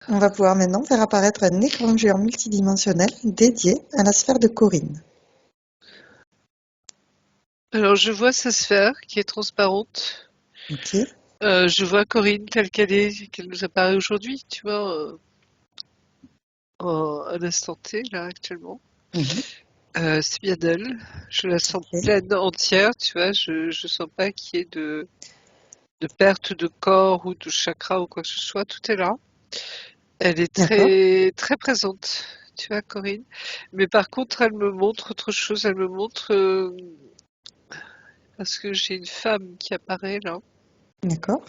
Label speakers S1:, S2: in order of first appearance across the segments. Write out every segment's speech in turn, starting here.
S1: On va pouvoir maintenant faire apparaître un écran géant multidimensionnel dédié à la sphère de Corinne.
S2: Alors, je vois sa sphère qui est transparente.
S1: Ok,
S2: Je vois Corinne telle qu'elle nous apparaît aujourd'hui, tu vois, à l'instant T, là, actuellement.
S1: mhm,
S2: C'est bien elle. Je la sens
S1: ok,
S2: pleine, entière, tu vois. Je sens pas qu'il y ait de perte de corps ou de chakra ou quoi que ce soit. Tout est là. Elle est
S1: d'accord,
S2: très, très présente, tu vois, Corinne. Mais par contre, elle me montre autre chose. Elle me montre, parce que j'ai une femme qui apparaît là.
S1: d'accord,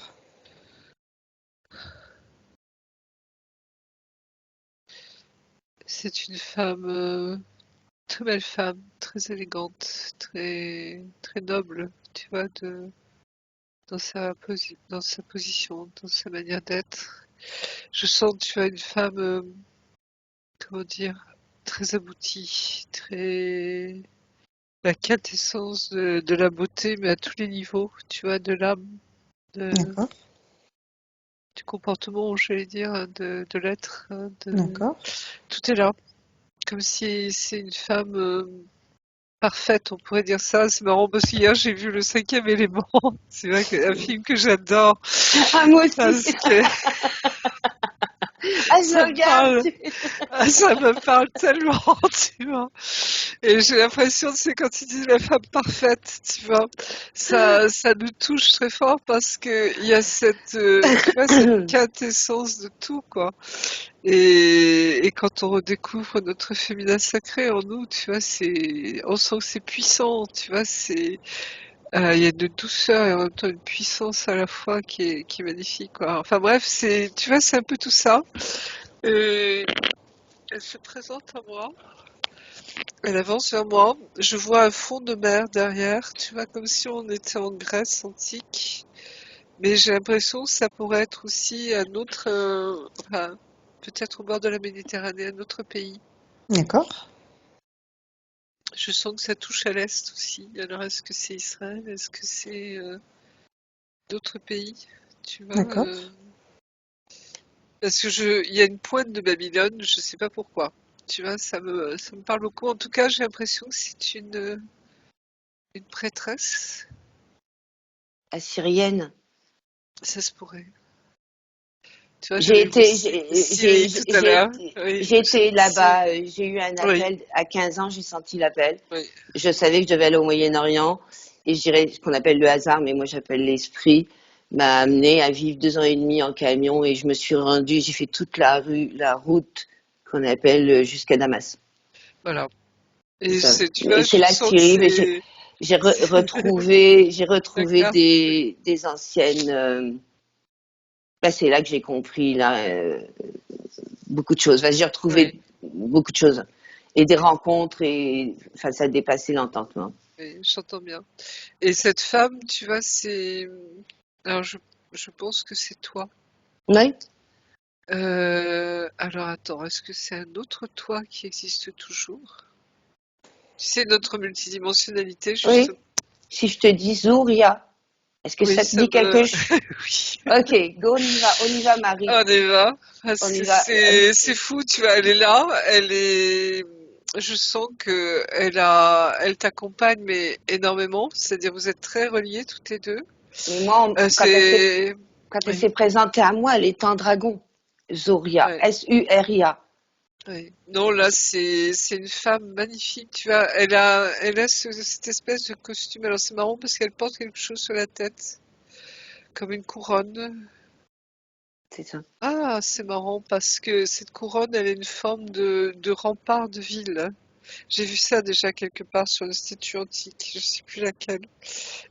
S2: C'est une femme, très belle femme, très élégante, très, très noble, tu vois, dans sa position, dans sa manière d'être. Je sens, tu vois, une femme, comment dire, très aboutie, très, la quintessence de la beauté, mais à tous les niveaux, tu vois, de l'âme, de,
S1: d'accord,
S2: du comportement, j'allais dire, de l'être, hein,
S1: d'accord.
S2: tout est là. Comme si c'est une femme, parfaite, on pourrait dire ça. C'est marrant parce qu'hier j'ai vu le cinquième élément. C'est vrai que un film que j'adore
S3: Ah, moi aussi.
S2: parce que
S3: Ah, je
S2: ça
S3: le
S2: me
S3: regarde.
S2: parle, ça me parle tellement, tu vois. Et j'ai l'impression, c'est quand il dit la femme parfaite, tu vois, ça nous touche très fort parce que il y a cette, tu vois, cette quintessence de tout, quoi. Et quand on redécouvre notre féminin sacré en nous, tu vois, on sent que c'est puissant, tu vois, il y a une douceur et en même temps une puissance à la fois qui est magnifique, quoi. Enfin bref, tu vois, c'est un peu tout ça. Et elle se présente à moi. Elle avance vers moi. Je vois un fond de mer derrière, tu vois, comme si on était en Grèce antique. Mais j'ai l'impression que ça pourrait être aussi un autre, enfin, peut-être au bord de la Méditerranée, un autre pays.
S1: D'accord,
S2: Je sens que ça touche à l'Est aussi. Alors, est-ce que c'est Israël? Est-ce que c'est d'autres pays? Tu vois,
S1: d'accord.
S2: parce que il y a une pointe de Babylone, je sais pas pourquoi. Tu vois, ça me parle beaucoup. En tout cas, j'ai l'impression que c'est une prêtresse.
S3: Assyrienne.
S2: Ça se pourrait. Tu vois,
S3: J'ai
S2: j'avais vu
S3: été,
S2: Syrie tout à l'heure. Oui,
S3: j'ai
S2: j'ai
S3: été
S2: vu Syrie.
S3: là-bas. J'ai eu un
S2: Oui,
S3: appel à 15 ans. J'ai senti l'appel.
S2: oui.
S3: Je savais que je devais aller au Moyen-Orient et je dirais ce qu'on appelle le hasard, mais moi j'appelle l'esprit, m'a amené à vivre 2 ans et demi en camion et je me suis rendue, j'ai fait toute la route qu'on appelle jusqu'à Damas.
S2: Voilà.
S3: C'est
S2: Et
S3: ça.
S2: tu
S3: Et
S2: vois,
S3: c'est
S2: je
S3: là que
S2: sens
S3: tu
S2: que
S3: ris, mais j'ai retrouvé
S2: D'accord.
S3: des anciennes. Bah, c'est là que j'ai compris là, beaucoup de choses. Enfin, j'ai
S2: Oui,
S3: retrouvé beaucoup de choses et des rencontres et enfin ça a dépassé l'entendement.
S2: oui, j'entends bien. Et cette femme, tu vois, alors je pense que c'est toi.
S3: Oui,
S2: Alors attends, est-ce que c'est un autre toi qui existe toujours? Tu sais, notre multidimensionnalité,
S3: oui.
S2: justement.
S3: Si je te dis Zouria, est-ce que
S2: Oui,
S3: ça te
S2: ça
S3: dit quelque
S2: me...
S3: chose?
S2: Oui,
S3: Ok, go, on y va, Marie.
S2: on y va.
S3: On
S2: Parce
S3: y
S2: que
S3: va.
S2: c'est fou, tu vois, elle est là, Je sens que elle t'accompagne, mais énormément. C'est-à-dire, vous êtes très reliés toutes les deux.
S3: Mais moi,
S2: C'est...
S3: quand elle
S2: Oui,
S3: s'est présentée à moi, elle est en dragon. Zouria,
S2: ouais.
S3: Suria.
S2: Oui. Non, là, c'est une femme magnifique, tu vois. Elle a cette espèce de costume. Alors, c'est marrant parce qu'elle porte quelque chose sur la tête, comme une couronne.
S3: C'est ça.
S2: Ah, c'est marrant parce que cette couronne, elle a une forme de rempart de ville. J'ai vu ça déjà quelque part sur une statue antique, je sais plus laquelle.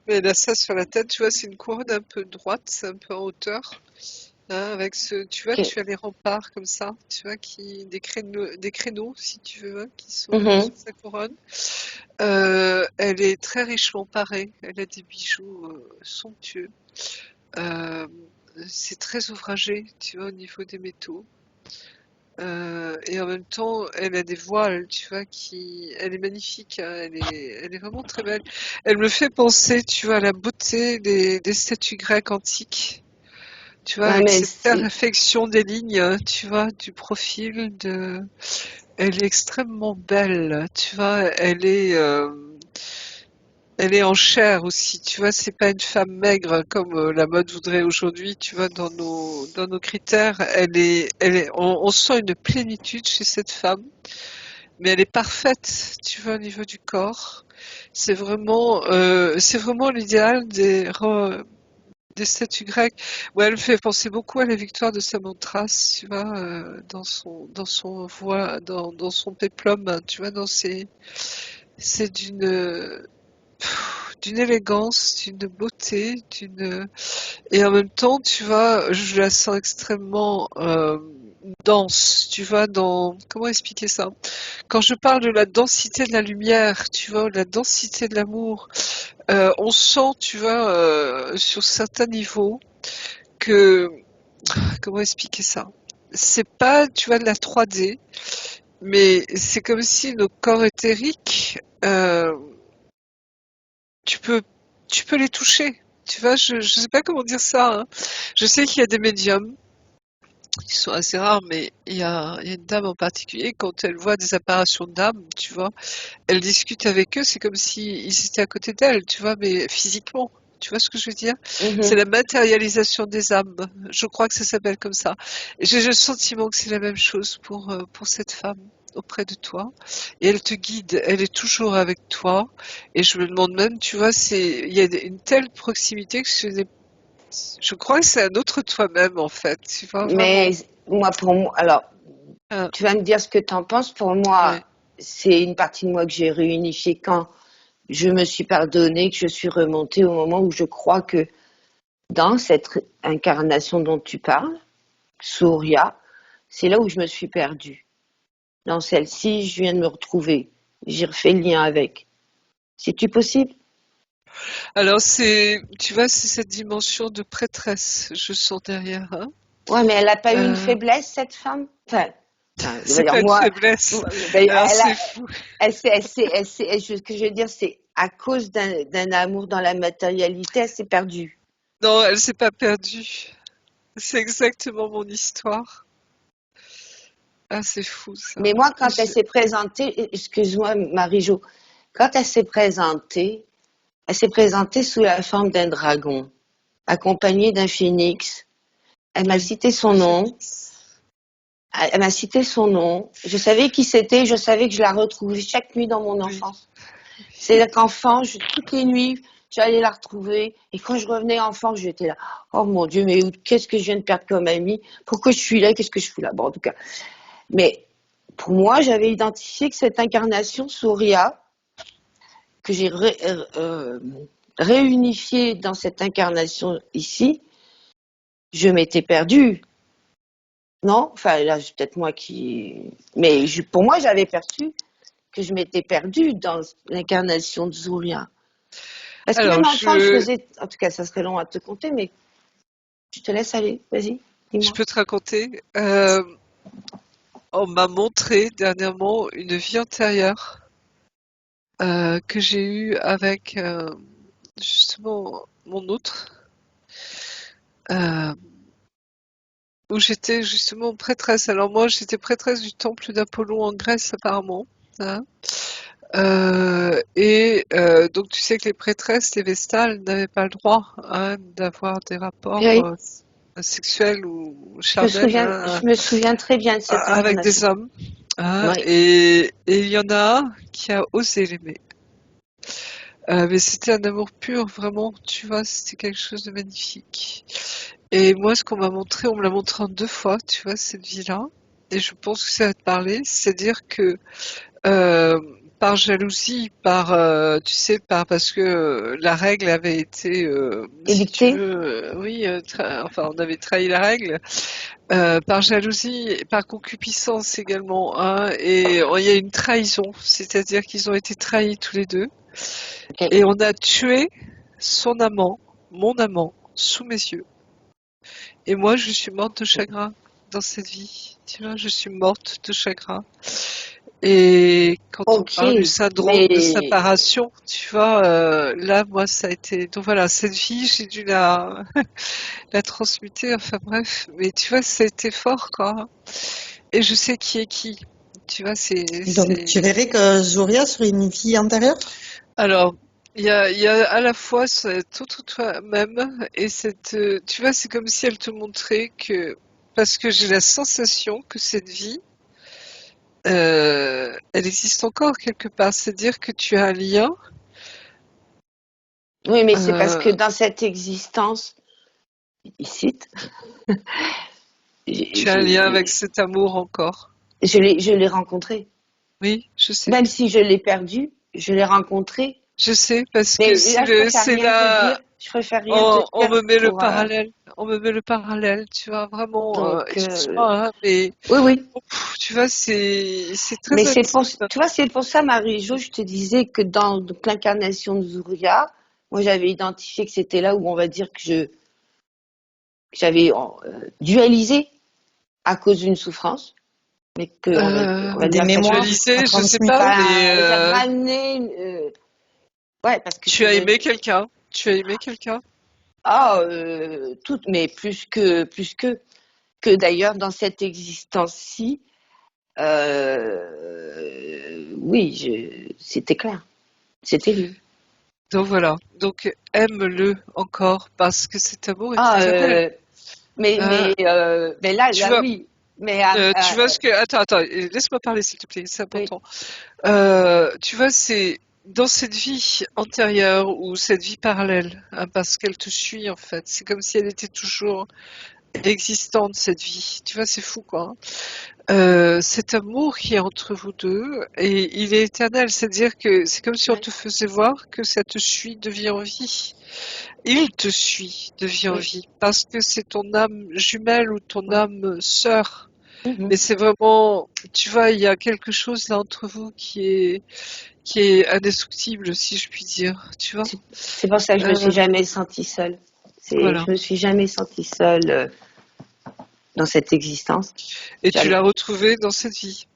S2: Mais elle a ça sur la tête, tu vois, c'est une couronne un peu droite, c'est un peu en hauteur. Hein, avec tu vois,
S3: Ok.
S2: tu as les remparts comme ça, tu vois, des créneaux, si tu veux, hein, qui sont
S3: Mhm.
S2: sur sa couronne. Elle est très richement parée, elle a des bijoux somptueux. Euh, c'est très ouvragé, tu vois, au niveau des métaux. Et en même temps, elle a des voiles, tu vois, elle est magnifique, hein, elle est vraiment très belle. Elle me fait penser, tu vois, à la beauté des statues grecques antiques. Tu vois,
S3: Ouais,
S2: avec
S3: mais
S2: cette perfection des lignes, tu vois, du profil de... Elle est extrêmement belle, tu vois, elle est en chair aussi, tu vois, c'est pas une femme maigre comme la mode voudrait aujourd'hui, tu vois, dans nos critères, on sent une plénitude chez cette femme, mais elle est parfaite, tu vois, au niveau du corps. C'est vraiment l'idéal des statues grecques. Ouais, elle me fait penser beaucoup à la victoire de Samothrace, tu vois, dans son péplum, hein, tu vois, c'est d'une élégance, d'une beauté, et en même temps, tu vois, je la sens extrêmement dense, tu vois, comment expliquer ça? Quand je parle de la densité de la lumière, tu vois, de la densité de l'amour, on sent, tu vois, sur certains niveaux que, comment expliquer ça? C'est pas, tu vois, de la 3D, mais c'est comme si nos corps éthériques, tu peux, tu peux les toucher. Tu vois, je sais pas comment dire ça, hein. Je sais qu'il y a des médiums qui sont assez rares, mais il y a une dame en particulier, quand elle voit des apparitions d'âmes, tu vois, elle discute avec eux, c'est comme si ils étaient à côté d'elle, tu vois, mais physiquement. Tu vois ce que je veux dire? C'est
S3: Mhm.
S2: la matérialisation des âmes. Je crois que ça s'appelle comme ça. Et j'ai le sentiment que c'est la même chose pour cette femme auprès de toi. Et elle te guide, elle est toujours avec toi. Et je me demande même, tu vois, il y a une telle proximité que je crois que c'est un autre toi-même, en fait. Tu vois,
S3: Mais
S2: vraiment.
S3: moi, pour moi, alors,
S2: Ah,
S3: tu vas me dire ce que tu en penses. Pour moi,
S2: ouais.
S3: c'est une partie de moi que j'ai réunifiée quand je me suis pardonnée, que je suis remontée au moment où je crois que dans cette incarnation dont tu parles, Surya, c'est là où je me suis perdue. Dans celle-ci, je viens de me retrouver. J'ai refait le lien avec. C'est-tu possible?
S2: Alors, tu vois, c'est cette dimension de prêtresse, je sens derrière, hein.
S3: Ouais, mais elle n'a pas eu une
S2: Euh,
S3: faiblesse, cette femme? Enfin, je veux
S2: c'est
S3: dire,
S2: pas une
S3: moi,
S2: faiblesse.
S3: ben,
S2: Alors, c'est fou.
S3: ce que je veux dire, c'est à cause d'un amour dans la matérialité, elle s'est perdue.
S2: Non, elle s'est pas perdue. C'est exactement mon histoire. Ah, c'est fou, ça.
S3: Mais moi, quand elle s'est présentée, excuse-moi, Marie-Jo, quand elle s'est présentée sous la forme d'un dragon, accompagnée d'un phénix. Elle m'a
S2: Oui,
S3: cité son
S2: le
S3: nom.
S2: phénix.
S3: Elle m'a cité son nom. Je savais qui c'était. Je savais que je la retrouvais chaque nuit dans mon
S2: Oui.
S3: enfance. C'est qu'enfant, toutes les nuits, j'allais la retrouver. Et quand je revenais enfant, j'étais là. Oh mon Dieu, mais qu'est-ce que je viens de perdre comme amie? Pourquoi je suis là? Qu'est-ce que je fous là? Bon, en tout cas. Mais pour moi, j'avais identifié que cette incarnation Surya, que j'ai réunifiée dans cette incarnation ici, je m'étais perdue. Non? Enfin, là, c'est peut-être moi qui. Mais pour moi, j'avais perçu que je m'étais perdue dans l'incarnation de Zuria. Parce que
S2: Alors,
S3: même enfant, je faisais. En tout cas, ça serait long à te compter, mais je te laisse aller. Vas-y,
S2: je
S3: dis-moi.
S2: peux te raconter. On m'a montré dernièrement une vie antérieure que j'ai eue avec justement mon autre, euh, où j'étais justement prêtresse. Alors moi, j'étais prêtresse du temple d'Apollon en Grèce apparemment, hein. Donc tu sais que les prêtresses, les vestales, n'avaient pas le droit, hein, d'avoir des rapports
S3: Oui,
S2: sexuels ou charnels, hein,
S3: je me souviens très bien de cette
S2: avec
S3: incarnation.
S2: des hommes, hein,
S3: Oui.
S2: et il y en a un qui a osé l'aimer. Mais c'était un amour pur, vraiment, tu vois, c'était quelque chose de magnifique. Et moi, ce qu'on m'a montré, on me l'a montré en 2 fois, tu vois, cette vie-là. Et je pense que ça va te parler, c'est-à-dire que euh, par jalousie, tu sais, parce que la règle avait été, si tu
S3: Édicté?
S2: veux, oui, enfin, on avait trahi la règle, par jalousie, et par concupiscence également, hein, et il y a une trahison, c'est-à-dire qu'ils ont été trahis tous les deux,
S3: Ok.
S2: et on a tué son amant, mon amant, sous mes yeux. Et moi, je suis morte de chagrin dans cette vie. Tu vois, je suis morte de chagrin. Et quand on
S3: Ok,
S2: parle du syndrome de
S3: mais
S2: séparation, tu vois, là, moi, ça a été. Donc voilà, cette vie, j'ai dû la transmuter, enfin bref. Mais tu vois, ça a été fort, quoi. Et je sais qui est qui. Tu vois,
S1: Donc, tu verrais que Zoria serait une vie antérieure?
S2: Alors, il y a à la fois cette autre toi-même et tu vois, c'est comme si elle te montrait que, parce que j'ai la sensation que cette vie, elle existe encore quelque part. C'est-à-dire que tu as un lien,
S3: oui, mais c'est parce que
S2: euh,
S3: dans cette existence, ici,
S2: tu as un lien avec
S3: je,
S2: cet amour encore.
S3: je l'ai rencontré.
S2: Oui, je sais.
S3: Même si je l'ai perdu, je l'ai rencontré.
S2: Je sais, parce que
S3: Mais là, je préfère
S2: c'est
S3: rien te
S2: là,
S3: dire. Je préfère rien te
S2: on
S3: dire
S2: me met le
S3: pour.
S2: parallèle. On me met le parallèle, tu vois, vraiment,
S3: Donc,
S2: excuse-moi, hein, mais
S3: oui, oui.
S2: tu vois, c'est
S3: Mais
S2: très
S3: c'est pour,
S2: intime.
S3: tu vois, c'est pour ça, Marie-Jo, je te disais que dans donc, l'incarnation de Zuria, moi, j'avais identifié que c'était là où on va dire que j'avais dualisé à cause d'une souffrance, mais que on va
S1: Des
S3: dire qu'elle
S1: mémoires à
S2: Dualisé, je sais
S1: transmettre?
S2: pas, mais
S3: enfin, j'ai ramené, ouais, parce que
S2: tu
S3: c'est
S2: as
S3: vrai.
S2: aimé quelqu'un. Tu as aimé quelqu'un.
S3: Ah, tout, mais que d'ailleurs dans cette existence-ci, oui, c'était clair, c'était lui.
S2: Donc voilà. Donc aime-le encore parce que cet amour est
S3: Ah,
S2: éternel. Hein.
S3: mais là,
S2: Tu
S3: là,
S2: vois,
S3: oui. Mais
S2: tu vois ce que. Attends, laisse-moi parler s'il te plaît, c'est
S3: oui,
S2: important. Tu vois, c'est dans cette vie antérieure ou cette vie parallèle, hein, parce qu'elle te suit en fait. C'est comme si elle était toujours existante cette vie. Tu vois, c'est fou quoi. Hein. Cet amour qui est entre vous deux, et il est éternel, c'est-à-dire que c'est comme si on
S3: oui,
S2: te faisait voir que ça te suit de vie en vie. Il te suit de vie en
S3: oui.
S2: vie, parce que c'est ton âme jumelle ou ton
S3: Oui.
S2: âme sœur. Mais
S3: Mhm.
S2: c'est vraiment, tu vois, il y a quelque chose là entre vous qui est indestructible, si je puis dire, tu vois.
S3: C'est pour ça que je me suis
S2: Euh,
S3: jamais sentie seule.
S2: voilà.
S3: Je me suis jamais sentie seule dans cette existence.
S2: Et tu
S3: Jamais.
S2: l'as retrouvé dans cette vie.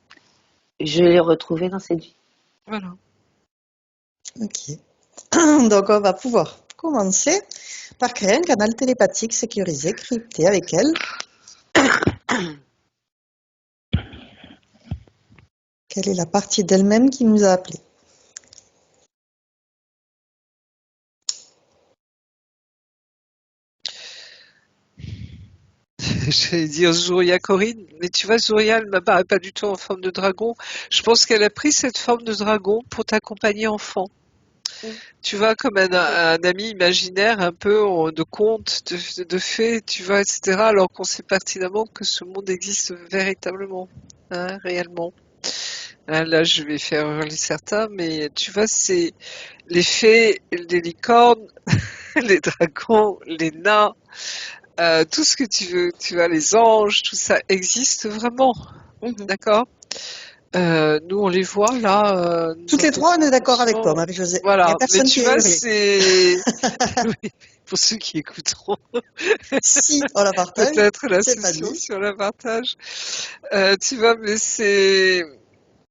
S3: Je l'ai retrouvée dans cette vie.
S2: Voilà.
S1: Ok. Donc, on va pouvoir commencer par créer un canal télépathique sécurisé, crypté avec elle. Quelle est la partie d'elle-même qui nous a appelés?
S2: J'allais dire Zouria Corinne, mais tu vois, Zouria, elle m'apparaît pas du tout en forme de dragon. Je pense qu'elle a pris cette forme de dragon pour t'accompagner enfant.
S3: Mm.
S2: Tu vois, comme un ami imaginaire, un peu de conte, de fées, tu vois, etc. Alors qu'on sait pertinemment que ce monde existe véritablement, hein, réellement. Hein, là, je vais faire hurler certains, mais tu vois, c'est les fées, les licornes, les dragons, les nains, tout ce que tu veux, tu vois, les anges, tout ça existe vraiment,
S3: Mhm.
S2: d'accord? Nous, on les voit là,
S1: Toutes
S2: dans
S1: les
S2: des
S1: trois, on est d'accord avec toi,
S2: dimensions.
S1: Marie-Josée. Il n'y a
S2: Voilà, mais
S1: personne
S2: tu
S1: qui a
S2: vois,
S1: hurlé.
S2: c'est oui, pour ceux qui écouteront
S1: Si on la partage,
S2: peut-être la
S1: c'est pas
S2: session
S1: dit.
S2: sur la partage. Tu vois, mais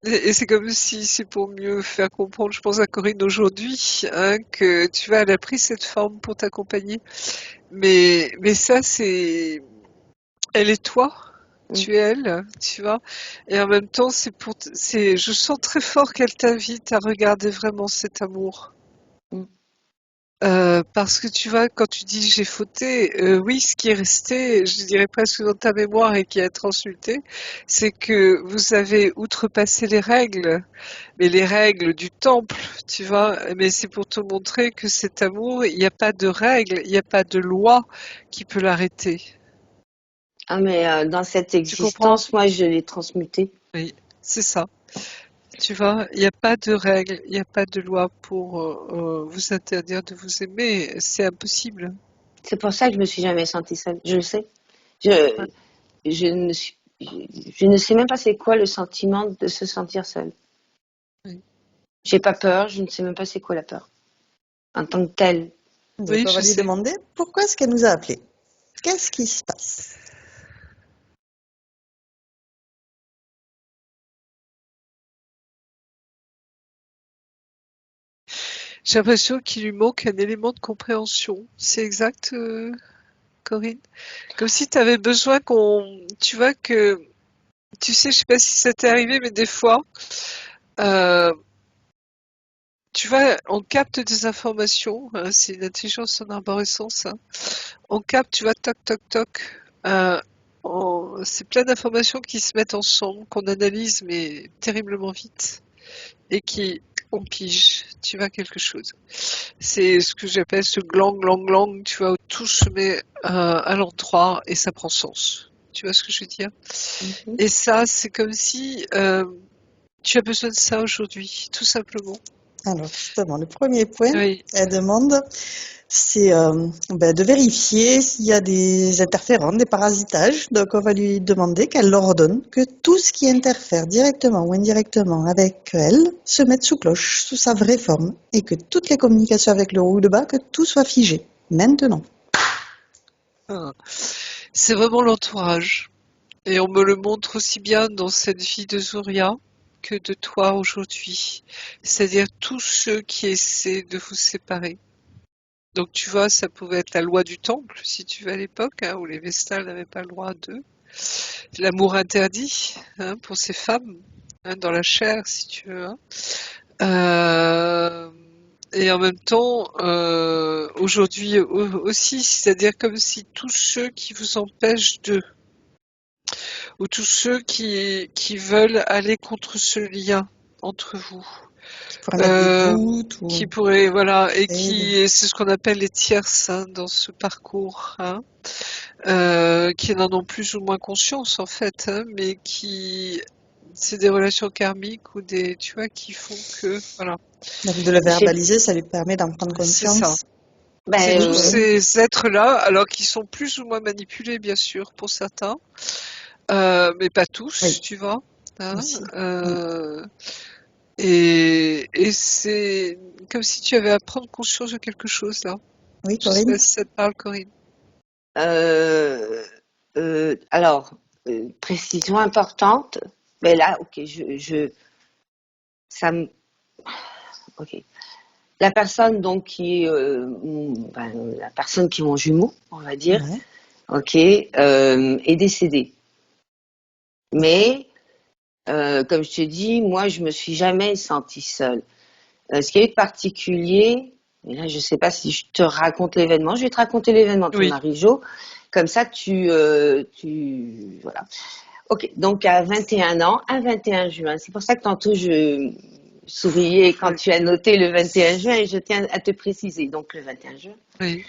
S2: et c'est comme si c'est pour mieux faire comprendre, je pense à Corinne aujourd'hui, hein, que tu vois, elle a pris cette forme pour t'accompagner. Mais ça, elle est toi,
S3: Mm.
S2: tu es elle, tu vois. Et en même temps, je sens très fort qu'elle t'invite à regarder vraiment cet amour.
S3: Mm.
S2: Parce que tu vois, quand tu dis j'ai fauté, oui, ce qui est resté, je dirais presque dans ta mémoire et qui a transmuté, c'est que vous avez outrepassé les règles, mais les règles du temple, tu vois. Mais c'est pour te montrer que cet amour, il n'y a pas de règles, il n'y a pas de loi qui peut l'arrêter.
S3: Ah, mais dans cette
S2: Tu comprends?
S3: existence, moi, je l'ai transmutée.
S2: Oui, c'est ça. Tu vois, il n'y a pas de règles, il n'y a pas de loi pour vous interdire de vous aimer. C'est impossible.
S3: C'est pour ça que je me suis jamais sentie seule. Je le sais. Je,
S2: Ouais.
S3: je ne suis, je ne sais même pas c'est quoi le sentiment de se sentir seule.
S2: Oui,
S3: J'ai pas peur. Je ne sais même pas c'est quoi la peur en tant que telle.
S1: Donc,
S2: oui,
S1: on
S2: je
S1: va lui
S2: sais.
S1: demander pourquoi est-ce qu'elle nous a appelés. Qu'est-ce qui se passe?
S2: J'ai l'impression qu'il lui manque un élément de compréhension. C'est exact, Corinne? Comme si tu avais besoin tu vois que, tu sais, je sais pas si ça t'est arrivé, mais des fois, euh, tu vois, on capte des informations, hein, c'est une intelligence en arborescence, hein. On capte, tu vois, toc, toc, toc. C'est plein d'informations qui se mettent ensemble, qu'on analyse, mais terriblement vite, et qui, on pige, tu vois, quelque chose. C'est ce que j'appelle ce glang, glang, glang, tu vois, où tout se met à l'endroit et ça prend sens. Tu vois ce que je veux dire?
S3: Mhm.
S2: Et ça, c'est comme si tu as besoin de ça aujourd'hui, tout simplement.
S1: Alors justement, le premier point,
S2: Oui,
S1: elle demande, c'est de vérifier s'il y a des interférences, des parasitages. Donc on va lui demander qu'elle leur ordonne que tout ce qui interfère directement ou indirectement avec elle se mette sous cloche, sous sa vraie forme, et que toutes les communications avec le haut ou le bas, que tout soit figé, maintenant.
S2: hein. C'est vraiment l'entourage. Et on me le montre aussi bien dans cette vie de Zouria que de toi aujourd'hui. C'est-à-dire tous ceux qui essaient de vous séparer. Donc tu vois, ça pouvait être la loi du temple, si tu veux, à l'époque, hein, où les Vestales n'avaient pas le droit d'eux. L'amour interdit, hein, pour ces femmes, hein, dans la chair, si tu veux, hein. Euh, et en même temps, aujourd'hui aussi, c'est-à-dire comme si tous ceux qui vous empêchent de, ou tous ceux qui veulent aller contre ce lien entre vous,
S1: Pour mettre des
S2: euh,
S1: doutes
S2: qui
S1: ou
S2: pourraient, voilà, et
S1: créer des...
S2: c'est ce qu'on appelle les tierces, hein, dans ce parcours, hein, qui n'en ont plus ou moins conscience en fait, hein, mais c'est des relations karmiques ou des, tu vois, qui font que, voilà,
S1: Donc de le
S3: J'ai-
S1: verbaliser, ça lui permet d'en prendre
S2: c'est ça.
S1: conscience.
S2: C'est
S3: Ben,
S2: tous ces êtres-là, alors qu'ils sont plus ou moins manipulés, bien sûr, pour certains, mais pas tous,
S1: Oui,
S2: tu vois, hein,
S1: aussi. Mm.
S2: et c'est comme si tu avais à prendre conscience de quelque chose là.
S1: Oui,
S2: Je sais
S1: Corinne?
S2: pas si ça te parle, Corinne.
S3: euh, alors, précision importante. Mais là, ok, ça me, ok. La personne donc qui est, la personne qui est mon jumeau, on va dire,
S1: Ouais,
S3: ok, est décédée.
S1: d'accord.
S3: Mais comme je te dis, moi, je me suis jamais sentie seule. Ce qui est particulier, et là, je ne sais pas si je te raconte l'événement. Je vais te raconter l'événement, puis
S2: Oui,
S3: Marie-Jo. Comme ça, voilà. Ok, donc à 21 ans, un 21 juin, c'est pour ça que tantôt je souriais quand
S2: oui,
S3: tu as noté le 21 juin et je tiens à te préciser. Donc le 21 juin,
S2: oui.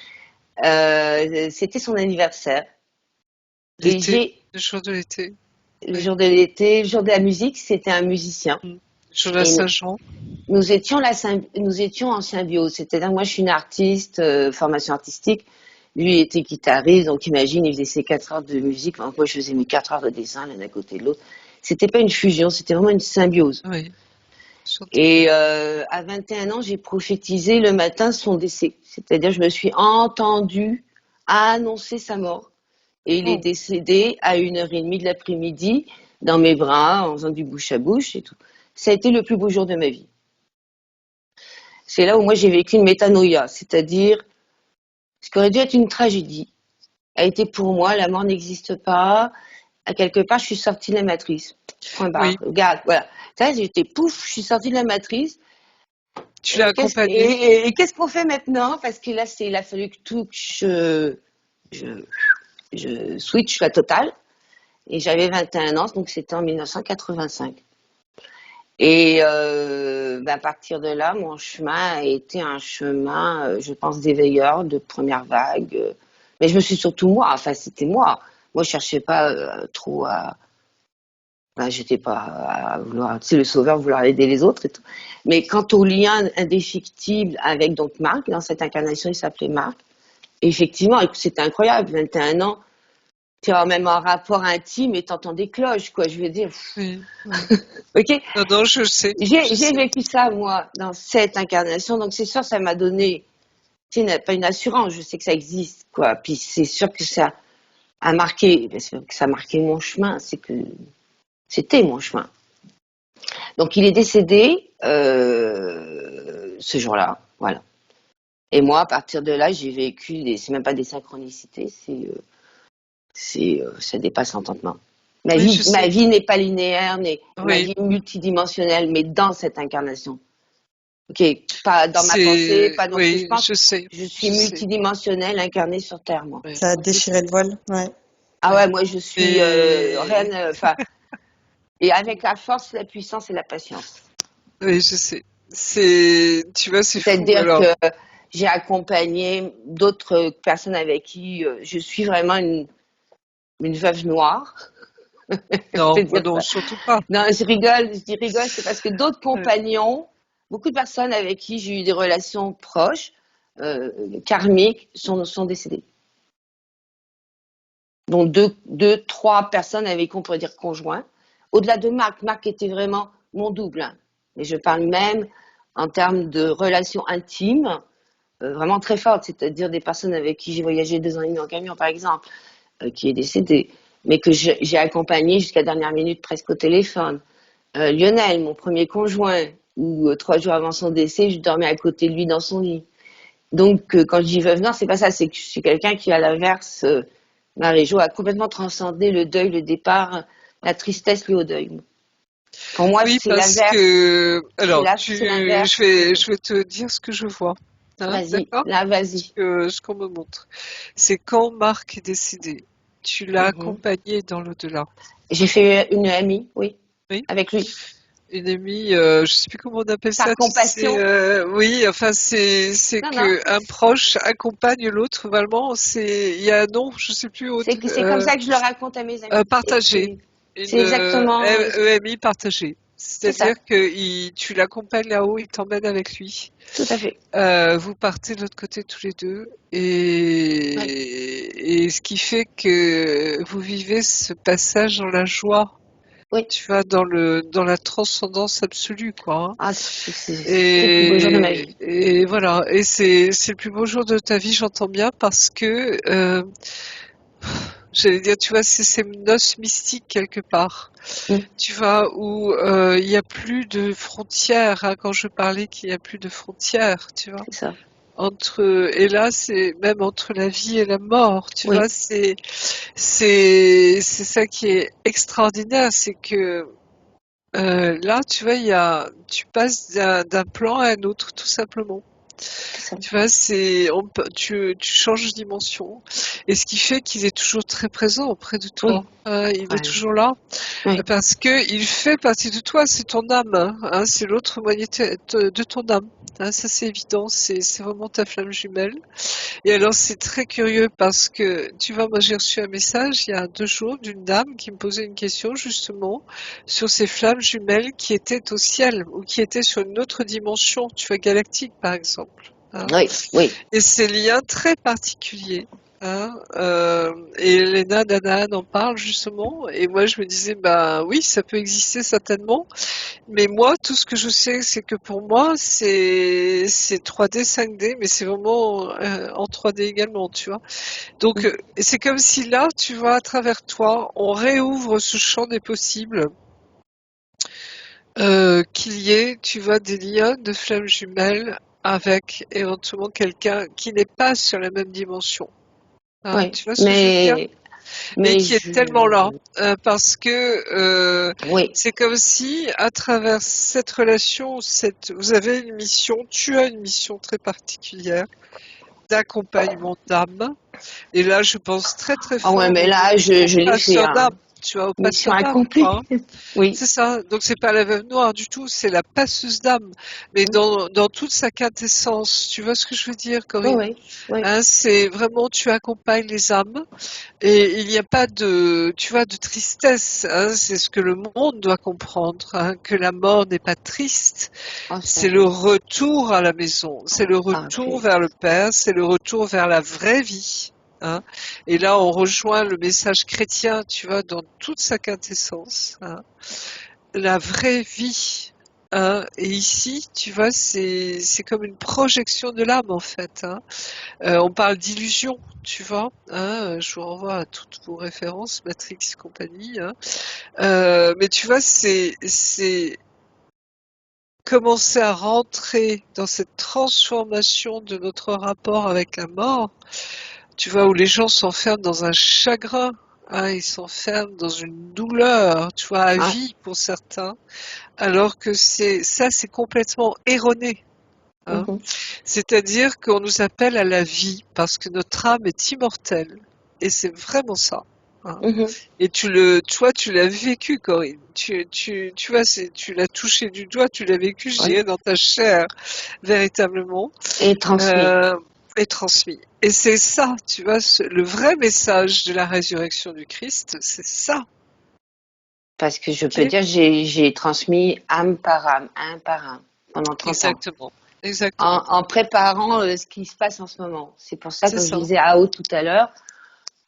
S3: c'était son anniversaire et
S2: L'été, le jour de l'été.
S3: le
S2: Oui.
S3: jour de l'été, le jour de la musique, c'était un musicien.
S2: Mm. Le jour de la
S3: Et
S2: Saint-Jean.
S3: nous étions en symbiose. C'est-à-dire, moi, je suis une artiste, formation artistique. Lui était guitariste, donc imagine, il faisait ses 4 heures de musique. Enfin, moi, je faisais mes 4 heures de dessin, l'un à côté de l'autre. C'était pas une fusion, c'était vraiment une symbiose.
S2: Oui, j'entends.
S3: Et à 21 ans, j'ai prophétisé le matin son décès. C'est-à-dire, je me suis entendue annoncer sa mort. Et il est
S2: Oh,
S3: décédé à 1h30 de l'après-midi, dans mes bras, en faisant du bouche à bouche et tout. Ça a été le plus beau jour de ma vie. C'est là où moi j'ai vécu une métanoïa, c'est-à-dire ce qui aurait dû être une tragédie a été pour moi, la mort n'existe pas. À quelque part, je suis sortie de la matrice. Point barre.
S2: oui,
S3: Regarde, voilà. Ça, j'étais pouf, je suis sortie de la matrice.
S2: tu l'as accompagné.
S3: Et qu'est-ce qu'on fait maintenant? Parce que là, il a fallu que tout, je, je switch la totale. Et j'avais 21 ans, donc c'était en 1985. Et à partir de là, mon chemin a été un chemin, je pense, d'éveilleur, de première vague. Mais je me suis surtout moi, enfin c'était moi. Moi, je cherchais pas trop à. Enfin, j'étais pas à vouloir, tu sais, le sauveur, vouloir aider les autres et tout. Mais quant au lien indéfectible avec donc Marc, dans cette incarnation, il s'appelait Marc. Et effectivement, c'était incroyable, 21 ans. Tu as même un rapport intime et t'entends des cloches, quoi. Je veux dire,
S2: Oui, oui.
S3: ok.
S2: Non, non, je sais, je
S3: J'ai
S2: sais.
S3: vécu ça, moi, dans cette incarnation. Donc, c'est sûr, ça m'a donné, tu sais, pas une assurance. Je sais que ça existe, quoi. Puis, c'est sûr que ça a marqué, que ça a marqué mon chemin. C'est que c'était mon chemin. Donc, il est décédé ce jour-là. Voilà. Et moi, à partir de là, j'ai vécu c'est même pas des synchronicités, ça dépasse l'entendement. Ma
S2: Oui, je sais.
S3: vie n'est pas linéaire, ma
S2: Oui,
S3: vie est multidimensionnelle, mais dans cette incarnation. Ok, pas dans ma pensée, pas dans ce que je
S2: oui,
S3: pense.
S2: je sais.
S3: Je suis
S2: Je sais.
S3: multidimensionnelle, incarnée sur Terre, moi.
S2: Oui,
S1: Ça a déchiré le voile. Ouais.
S3: Ah
S2: oui.
S3: ouais, moi je suis
S2: Mais
S3: rien, enfin, et avec la force, la puissance et la patience.
S2: oui, je sais. Tu vois, c'est fou.
S3: C'est-à-dire
S2: Alors,
S3: que j'ai accompagné d'autres personnes avec qui je suis vraiment une veuve noire. Je
S2: non,
S3: peux dire
S2: non,
S3: ça.
S2: surtout pas.
S3: Non, je dis rigole, c'est parce que d'autres
S2: Ouais.
S3: compagnons, beaucoup de personnes avec qui j'ai eu des relations proches, karmiques, sont décédées. Dont trois personnes avec qui on pourrait dire conjoints. Au-delà de Marc, Marc était vraiment mon double. Hein. Mais je parle même en termes de relations intimes, vraiment très fortes, c'est-à-dire des personnes avec qui j'ai voyagé 2 ans et demi en camion, par exemple, qui est décédé, mais que j'ai accompagné jusqu'à la dernière minute presque au téléphone. Lionel, mon premier conjoint, où 3 jours avant son décès, je dormais à côté de lui dans son lit. Donc, quand je dis veuve noire, c'est pas ça, c'est que je suis quelqu'un qui, à l'inverse, Marie-Jo a complètement transcendé le deuil, le départ, la tristesse liée au deuil. Pour moi,
S2: Oui,
S3: c'est
S2: parce
S3: l'inverse.
S2: que, alors,
S3: C'est l'inverse.
S2: je vais te dire ce que je vois. Hein,
S3: Vas-y,
S2: d'accord?
S3: là, vas-y.
S2: Ce qu'on me montre. C'est quand Marc est décédé, tu l'as
S3: Mhm.
S2: accompagné dans l'au-delà.
S3: J'ai fait une amie, oui,
S2: Oui?
S3: avec lui.
S2: Une amie, je sais plus comment on appelle
S3: Par
S2: ça, tu sais,
S3: compassion.
S2: oui, enfin, c'est
S3: Non, non.
S2: que un proche accompagne l'autre, vraiment, il y a un nom, je sais plus,
S3: C'est comme ça que je le raconte à mes amis. Et
S2: partagé,
S3: c'est
S2: une
S3: exactement,
S2: EMI partagée.
S3: c'est
S2: C'est-à-dire
S3: ça,
S2: que tu l'accompagnes là-haut, il t'emmène avec lui.
S3: tout à fait.
S2: Vous partez de l'autre côté tous les deux
S3: Oui,
S2: et ce qui fait que vous vivez ce passage dans la joie,
S3: oui.
S2: tu vois, dans la transcendance absolue, quoi. Hein.
S3: Ah, c'était le plus beau jour de ma vie.
S2: Et voilà, et c'est le plus beau jour de ta vie, j'entends bien, parce que j'allais dire, tu vois, c'est ces noces mystiques quelque part.
S3: Mm,
S2: Tu vois, où il n'y a plus de frontières, hein, quand je parlais qu'il n'y a plus de frontières, tu vois.
S3: c'est ça.
S2: Et là, c'est même entre la vie et la mort, tu
S3: Oui,
S2: vois, c'est ça qui est extraordinaire, c'est que là, tu vois, tu passes d'un plan à un autre, tout simplement.
S3: c'est ça.
S2: Tu vois, tu changes de dimension. Et ce qui fait qu'il est toujours très présent auprès de
S3: Oui,
S2: toi. Il est
S3: ouais,
S2: toujours là.
S3: oui,
S2: Parce que il fait partie de toi, c'est ton âme. Hein, c'est l'autre moitié de ton âme. Hein, ça, c'est évident. C'est vraiment ta flamme jumelle. Et alors, c'est très curieux parce que, tu vois, moi, j'ai reçu un message il y a 2 jours d'une dame qui me posait une question, justement, sur ces flammes jumelles qui étaient au ciel ou qui étaient sur une autre dimension, tu vois, galactique, par exemple. Hein.
S3: oui, oui.
S2: Et ces liens très particuliers. Hein, et Elena Danaan en parle justement, et moi je me disais, bah oui, ça peut exister certainement, mais moi, tout ce que je sais, c'est que pour moi, c'est 3D, 5D, mais c'est vraiment en 3D également, tu vois. Donc,
S3: Mm,
S2: c'est comme si là, tu vois, à travers toi, on réouvre ce champ des possibles, qu'il y ait, tu vois, des liens de flammes jumelles avec éventuellement quelqu'un qui n'est pas sur la même dimension. Hein,
S3: oui,
S2: tu vois ce que je veux dire? Et qui est tellement là, parce que
S3: oui,
S2: c'est comme si, à travers cette relation, vous avez une mission, tu as une mission très particulière d'accompagnement d'âme. Et là, je pense très très
S3: ah ouais,
S2: fort
S3: mais là,
S2: au
S3: je l'ai fait,
S2: passeur
S3: hein.
S2: d'âme, tu vois, au
S3: Mission
S2: passeur d'âme, quoi.
S3: accomplie.
S2: Hein.
S3: Oui,
S2: C'est ça. Donc c'est pas la veuve noire du tout, c'est la passeuse d'âme, mais
S3: oui,
S2: dans toute sa quintessence. Tu vois ce que je veux dire,
S3: oui,
S2: Corinne?
S3: oui, oui,
S2: Hein, c'est vraiment, tu accompagnes les âmes. Et il n'y a pas de, tu vois, de tristesse. Hein, c'est ce que le monde doit comprendre, hein, que la mort n'est pas triste.
S3: oh, ça,
S2: C'est le retour à la maison, c'est le
S3: ah,
S2: retour
S3: puis,
S2: vers le Père, c'est le retour vers la vraie vie. Hein. Et là, on rejoint le message chrétien, tu vois, dans toute sa quintessence. Hein. La vraie vie. Hein. Et ici, tu vois, c'est comme une projection de l'âme en fait. Hein. On parle d'illusion, tu vois. Hein, je vous renvoie à toutes vos références, Matrix et compagnie. Hein. Mais tu vois, c'est commencer à rentrer dans cette transformation de notre rapport avec la mort, tu vois, où les gens s'enferment dans un chagrin, hein, ils s'enferment dans une douleur, tu vois, à
S3: Ouais.
S2: vie pour certains, alors que c'est complètement erroné. Hein.
S3: Mhm.
S2: C'est-à-dire qu'on nous appelle à la vie parce que notre âme est immortelle. Et c'est vraiment ça. Hein.
S3: Mhm.
S2: Et tu vois, tu l'as vécu, Corinne. Tu vois, tu l'as touché du doigt, tu l'as vécu, je
S3: Oui.
S2: dirais, dans ta chair, véritablement,
S3: Et transmis.
S2: et transmis. Et c'est ça, tu vois, le vrai message de la résurrection du Christ, c'est ça.
S3: Parce que je
S2: Ok.
S3: peux dire, j'ai transmis âme, un par un, pendant 30 ans.
S2: Exactement. Exactement.
S3: En préparant ce qui se passe en ce moment. C'est pour ça
S2: C'est
S3: que je
S2: ça.
S3: disais à haut tout à l'heure,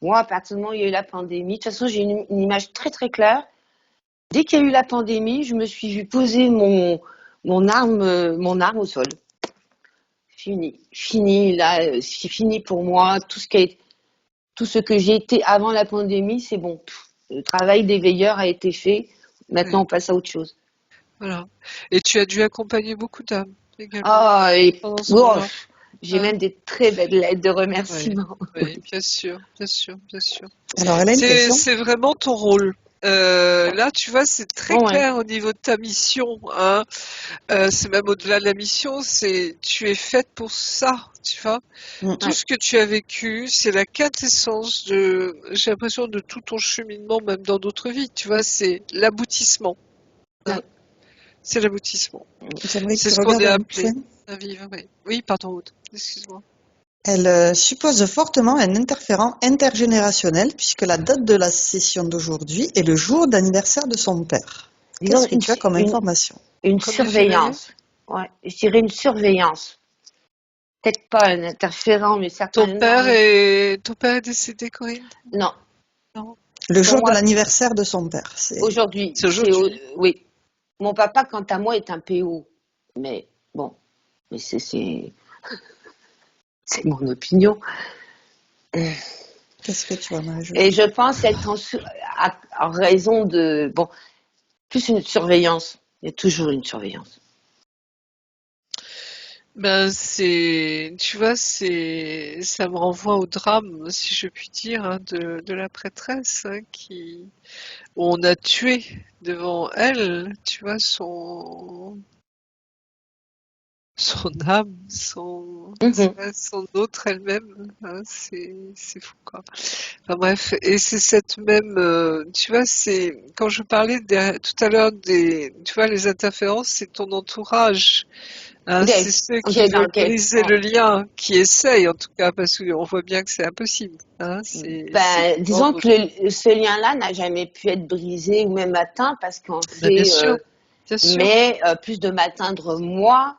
S3: moi, à partir du moment où il y a eu la pandémie, de toute façon, j'ai une image très très claire. Dès qu'il y a eu la pandémie, je me suis vue poser mon arme au sol. Fini, là, c'est fini pour moi. Tout ce que j'ai été avant la pandémie, c'est bon. Le travail des veilleurs a été fait. Maintenant,
S2: Oui.
S3: on passe à autre chose.
S2: Voilà. Et tu as dû accompagner beaucoup d'âmes également
S3: Ah, et
S2: pendant ce
S3: oh,
S2: moment-là.
S3: j'ai
S2: Hein.
S3: même des très belles lettres de
S2: Oui,
S3: remerciement.
S2: oui, bien sûr, bien sûr, bien sûr.
S1: Alors, elle a une question.
S2: C'est vraiment ton rôle. Là, tu vois, c'est très
S3: Bon, ouais.
S2: clair au niveau de ta mission. Hein. C'est même au-delà de la mission, c'est tu es faite pour ça, tu vois.
S1: Mm.
S2: Tout
S3: Ouais.
S2: ce que tu as vécu, c'est la quintessence de, j'ai l'impression, de tout ton cheminement, même dans d'autres vies. Tu vois, c'est l'aboutissement. Hein.
S3: Ouais.
S2: C'est l'aboutissement.
S1: J'aimerais que
S2: C'est
S1: tu
S2: ce qu'on
S1: regardes
S2: est
S1: un
S2: appelé
S1: point.
S2: à vivre. Oui, oui, pardon, Aude. Excuse-moi.
S1: Elle suppose fortement un interférent intergénérationnel puisque la date de la session d'aujourd'hui est le jour d'anniversaire de son père.
S3: Disons
S1: Qu'est-ce que tu as comme information?
S3: une
S2: 1er février.
S3: surveillance. Ouais. Je dirais une surveillance. Peut-être pas un interférent, mais certainement.
S2: Ton père est décédé, Corinne?
S3: Non.
S2: Non.
S1: Le
S3: Pour
S1: jour de
S3: moi,
S1: l'anniversaire de son père.
S3: aujourd'hui,
S2: C'est aujourd'hui.
S3: oui. Mon papa, quant à moi, est un PO. Mais bon, mais c'est mon opinion.
S1: Qu'est-ce que tu vas me
S3: Et
S1: rajouter?
S3: je pense être en raison de, bon, plus une surveillance. Il y a toujours une surveillance.
S2: Ben, tu vois, ça me renvoie au drame, si je puis dire, hein, de la prêtresse, hein, où on a tué devant elle, tu vois, son âme,
S3: Mhm.
S2: son autre elle-même, hein, c'est fou, quoi. Enfin bref, et c'est cette même, tu vois, c'est quand je parlais tout à l'heure tu vois, les interférences, c'est ton entourage, hein, c'est ceux qui veulent briser
S3: Oh.
S2: le lien, qui essayent en tout cas, parce qu'on voit bien que c'est impossible, hein, c'est
S3: Ben, disons que ce lien-là n'a jamais pu être brisé ou même atteint parce qu'on
S2: Ben, bien
S3: fait,
S2: sûr, bien sûr,
S3: mais plus de m'atteindre moi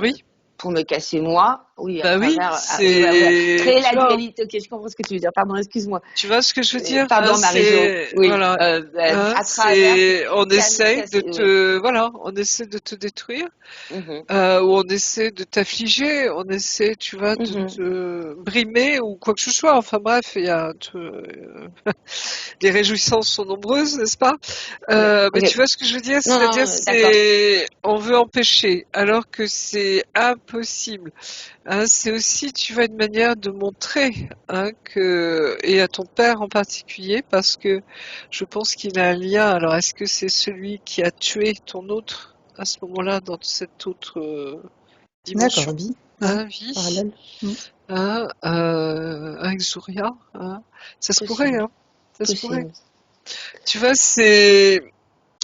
S2: oui,
S3: pour me casser moi, oui, à
S2: bah oui,
S3: travers, oui, voilà. Créer la
S2: tu vois,
S3: dualité. Ok, je comprends ce que tu veux dire. Pardon, excuse-moi.
S2: tu vois ce que je veux dire, hein,
S3: Pardon, Marie-Jo. Oui,
S2: voilà, hein,
S3: à travers,
S2: on essaye
S3: casser, oui.
S2: on essaie de te détruire.
S3: Mhm,
S2: Où on essaie de t'affliger, on essaie, tu vois, de
S3: mhm.
S2: te brimer ou quoi que ce soit. Enfin bref, les réjouissances sont nombreuses, n'est-ce pas?
S3: Oui,
S2: Mais tu
S3: ok.
S2: vois ce que je veux dire?
S3: Non,
S2: C'est-à-dire,
S3: non, d'accord.
S2: on veut empêcher, alors que c'est impossible. Hein, c'est aussi, tu vois, une manière de montrer, hein, et à ton père en particulier, parce que je pense qu'il a un lien. Alors, est-ce que c'est celui qui a tué ton autre à ce moment-là, dans cette autre
S1: D'accord,
S2: dimension,
S1: vie. Ouais,
S2: hein, vie,
S1: parallèle. Mm.
S2: hein, avec Zuria, hein. Ça se pourrait,
S3: Possible,
S2: hein, ça se pourrait.
S3: possible.
S2: Tu vois, et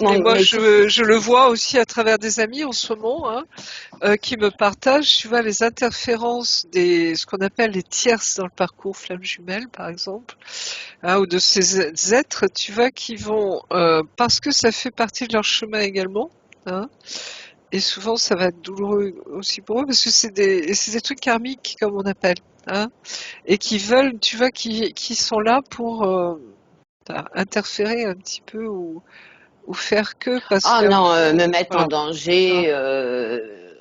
S3: Non,
S2: moi,
S3: mais
S2: je le vois aussi à travers des amis en ce moment, hein, qui me partagent, tu vois, les interférences ce qu'on appelle les tierces dans le parcours flamme jumelle, par exemple, hein, ou de ces êtres, tu vois, qui vont, parce que ça fait partie de leur chemin également, hein, et souvent ça va être douloureux aussi pour eux, parce que c'est des trucs karmiques, comme on appelle, hein, et qui veulent, tu vois, qui sont là pour interférer un petit peu ou faire que, parce
S3: ah
S2: qu'à un
S3: non, me
S2: moment,
S3: mettre en
S2: voilà. Hein.
S3: danger,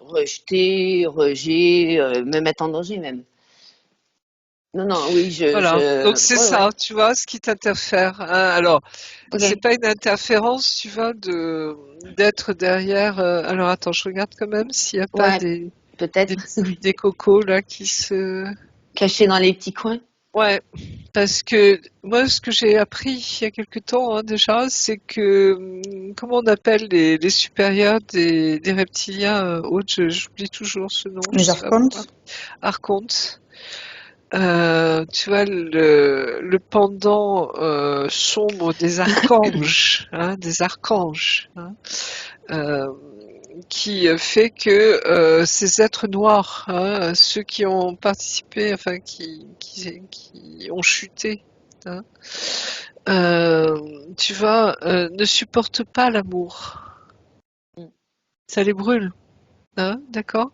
S3: rejeter, me mettre en danger même. Non, non, oui,
S2: Voilà. Donc c'est
S3: ouais,
S2: ça,
S3: ouais.
S2: tu vois, ce qui t'interfère, hein. Alors, c'est
S3: Ok.
S2: pas une interférence, tu vois, d'être derrière. Alors attends, je regarde quand même s'il n'y a pas
S3: Ouais, peut-être.
S2: des cocos là qui se.
S3: Caché dans les petits coins.
S2: Ouais, parce que moi, ce que j'ai appris il y a quelque temps, hein, déjà, c'est que comment on appelle les supérieurs des reptiliens autres, j'oublie toujours ce nom, je
S1: Les
S2: sais pas pourquoi.
S1: archontes.
S2: Archontes. Tu vois, le pendant sombre des archanges, hein, euh, qui fait que ces êtres noirs, hein, ceux qui ont participé, enfin qui ont chuté, hein, tu vois, ne supportent pas l'amour.
S3: Mm.
S2: Ça les brûle, hein, d'accord?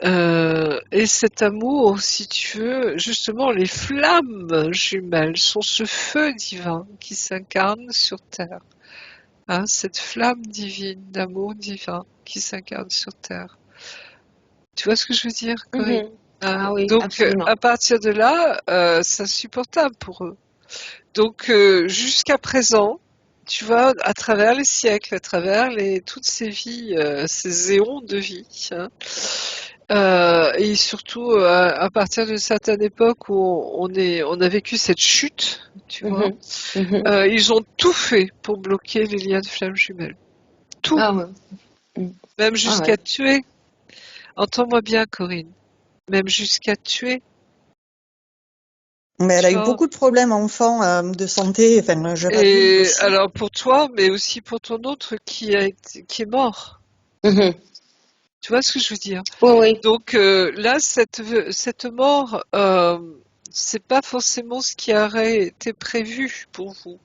S2: Et cet amour, si tu veux, justement, les flammes jumelles sont ce feu divin qui s'incarne sur Terre. Hein, cette flamme divine, d'amour divin qui s'incarne sur Terre. Tu vois ce que je veux dire, Corinne?
S3: Mhm.
S2: Hein,
S3: Ah oui,
S2: donc,
S3: absolument.
S2: à partir de là, c'est insupportable pour eux. Donc, jusqu'à présent, tu vois, à travers les siècles, à travers toutes ces vies, ces éons de vie, hein, et surtout à partir d'une certaine époque où on a vécu cette chute, tu vois,
S3: Mhm. Mhm.
S2: ils ont tout fait pour bloquer les liens de flammes jumelles. Tout,
S3: Ah ouais. Mm.
S2: même
S3: Ah ouais.
S2: jusqu'à tuer. Entends-moi bien, Corinne, même jusqu'à tuer,
S1: Mais elle
S2: tu
S1: a eu
S2: vois.
S1: beaucoup de problèmes enfants de santé, enfin jeune adulte
S2: Et
S1: aussi.
S2: alors pour toi, mais aussi pour ton autre qui est mort.
S3: Mhm.
S2: Tu vois ce que je veux dire?
S3: Oui, oui.
S2: Donc là, cette mort, c'est pas forcément ce qui aurait été prévu pour vous.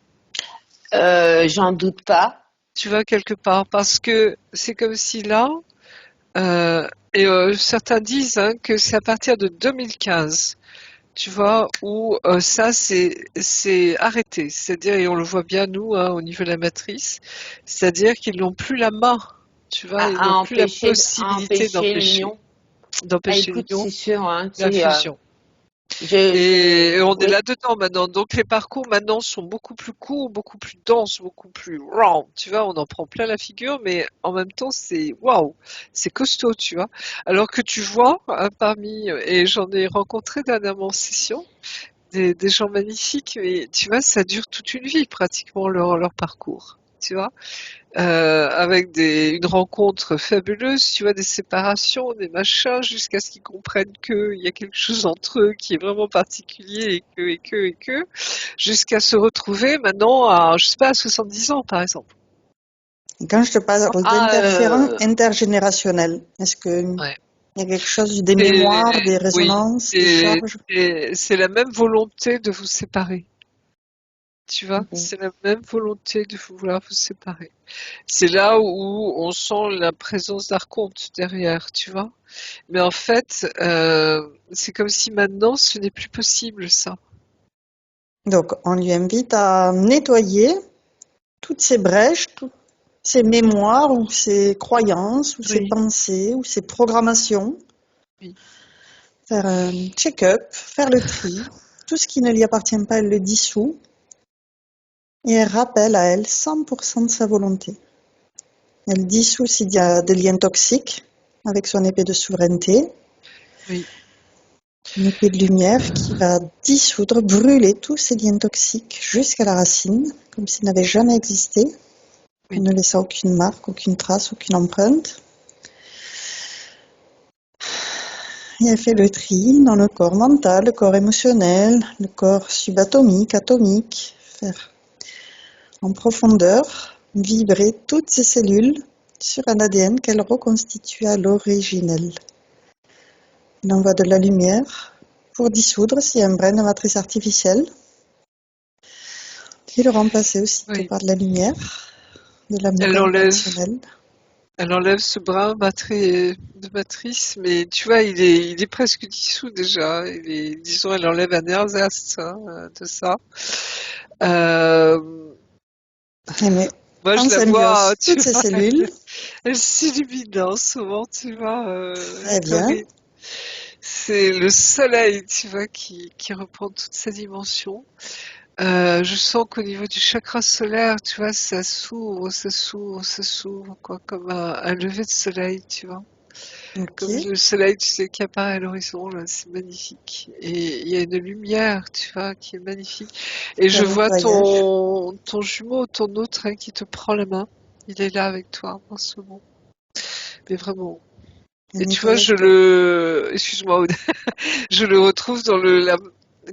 S3: J'en doute pas.
S2: Tu vois, quelque part, parce que c'est comme si là, certains disent hein, que c'est à partir de 2015, tu vois, où ça c'est arrêté. C'est-à-dire, et on le voit bien nous, hein, au niveau de la matrice, c'est-à-dire qu'ils n'ont plus la main, tu vois, ils n'ont plus la
S3: À
S2: possibilité
S3: empêcher l'union. Ah,
S2: d'empêcher
S3: écoute,
S2: l'union,
S3: c'est sûr, hein, tu
S2: la
S3: sais,
S2: fusion. Et on est
S3: oui.
S2: là-dedans maintenant. Donc les parcours maintenant sont beaucoup plus courts, beaucoup plus denses, beaucoup plus raw. Tu vois, on en prend plein la figure, mais en même temps c'est waouh, c'est costaud, tu vois. Alors que tu vois hein, et j'en ai rencontré dernièrement en session, des gens magnifiques, mais tu vois, ça dure toute une vie pratiquement leur parcours. Tu vois, avec une rencontre fabuleuse, tu vois, des séparations, des machins, jusqu'à ce qu'ils comprennent qu'il y a quelque chose entre eux qui est vraiment particulier et que, jusqu'à se retrouver maintenant à, je sais pas, à 70 ans, par exemple.
S1: Quand je te parle
S3: Ah,
S1: d'interférents intergénérationnels, est-ce que
S2: Ouais.
S1: il y a quelque chose, des
S2: Et,
S1: mémoires, des
S2: oui.
S1: résonances, des charges?
S2: Et c'est la même volonté de vous séparer. Tu vois,
S3: mhm.
S2: c'est la même volonté de vouloir vous séparer. C'est là où on sent la présence d'archonte derrière, tu vois. Mais en fait, c'est comme si maintenant ce n'est plus possible ça.
S1: Donc, on lui invite à nettoyer toutes ces brèches, toutes ces mémoires ou ces croyances ou ces
S2: Oui,
S1: pensées ou ces programmations,
S2: oui,
S1: faire un check-up, faire le tri. Tout ce qui ne lui appartient pas, elle le dissout et elle rappelle à elle 100% de sa volonté. Elle dissout s'il y a des liens toxiques avec son épée de souveraineté,
S2: oui,
S1: une épée de lumière qui va dissoudre, brûler tous ces liens toxiques jusqu'à la racine, comme s'ils n'avaient jamais existé, en
S2: oui.
S1: ne laissant aucune marque, aucune trace, aucune empreinte. Et elle fait le tri dans le corps mental, le corps émotionnel, le corps subatomique, atomique, faire en profondeur vibrer toutes ces cellules sur un ADN qu'elle reconstitue à l'originel. Elle envoie de la lumière pour dissoudre s'il y a un brin de matrice artificielle et le remplacer aussitôt
S2: Oui.
S1: par de la lumière, de l'amour
S2: Elle enlève,
S1: inconditionnel.
S2: elle enlève ce brin de matrice, mais tu vois, il est presque dissous déjà. Disons, elle enlève un ersatz hein, de ça. Euh,
S1: Elle met
S2: moi,
S1: en
S2: je la vois,
S1: symbiose toutes
S2: tu
S1: ces
S2: vois,
S1: cellules.
S2: elle s'illumine en ce moment, tu vois,
S1: Très bien.
S2: Corinne. C'est le soleil, tu vois, qui reprend toute sa dimension. Je sens qu'au niveau du chakra solaire, tu vois, ça s'ouvre, ça s'ouvre, ça s'ouvre, quoi, comme un lever de soleil, tu vois.
S1: Ok.
S2: Comme le soleil, tu sais, qui apparaît à l'horizon, là, c'est magnifique. Et il y a une lumière, tu vois, qui est magnifique. Et
S1: Un
S2: je vois
S1: nettoyage.
S2: ton jumeau, ton autre, hein, qui te prend la main. Il est là avec toi en ce moment. Mais vraiment.
S1: Un
S2: Et tu vois,
S1: nettoyage.
S2: excuse-moi, Aude, je le retrouve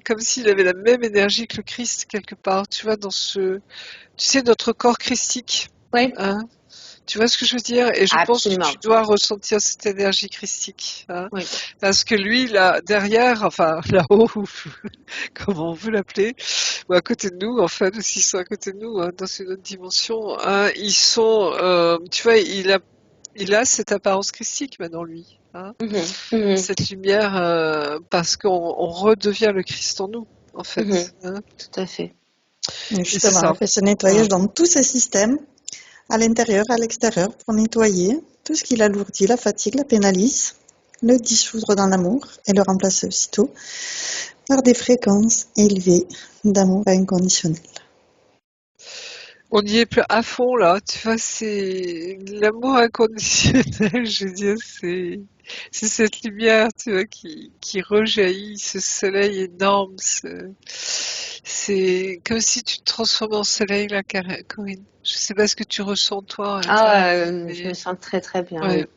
S2: comme s'il avait la même énergie que le Christ quelque part. Tu vois, tu sais, notre corps christique.
S3: Oui,
S2: Hein, tu vois ce que je veux dire? Et je pense que tu
S3: absolument.
S2: dois ressentir cette énergie christique. Hein,
S3: Oui.
S2: parce que lui, là, derrière, enfin, là-haut, comme on veut l'appeler, ou à côté de nous, en fait, aussi, ils sont à côté de nous, hein, dans une autre dimension, hein, tu vois, il a cette apparence christique maintenant, lui. Hein,
S3: Mhm, mhm,
S2: cette lumière, parce qu'on redevient le Christ en nous, en
S3: mhm.
S2: fait. Hein,
S3: Tout à fait.
S2: et c'est
S1: Justement,
S2: ça.
S1: elle fait ce
S2: Voilà.
S1: nettoyage dans tous ces systèmes, à l'intérieur, à l'extérieur, pour nettoyer tout ce qui l'alourdit, la fatigue, la pénalise, le dissoudre dans l'amour et le remplacer aussitôt par des fréquences élevées d'amour inconditionnel.
S2: On y est à fond là, tu vois, c'est l'amour inconditionnel, je veux dire, c'est cette lumière, tu vois, qui rejaillit, ce soleil énorme, c'est comme si tu te transformais en soleil là, Corinne. Je sais pas ce que tu ressens toi à l'intérieur,
S3: Je me
S2: mais
S3: sens très très bien,
S2: ouais,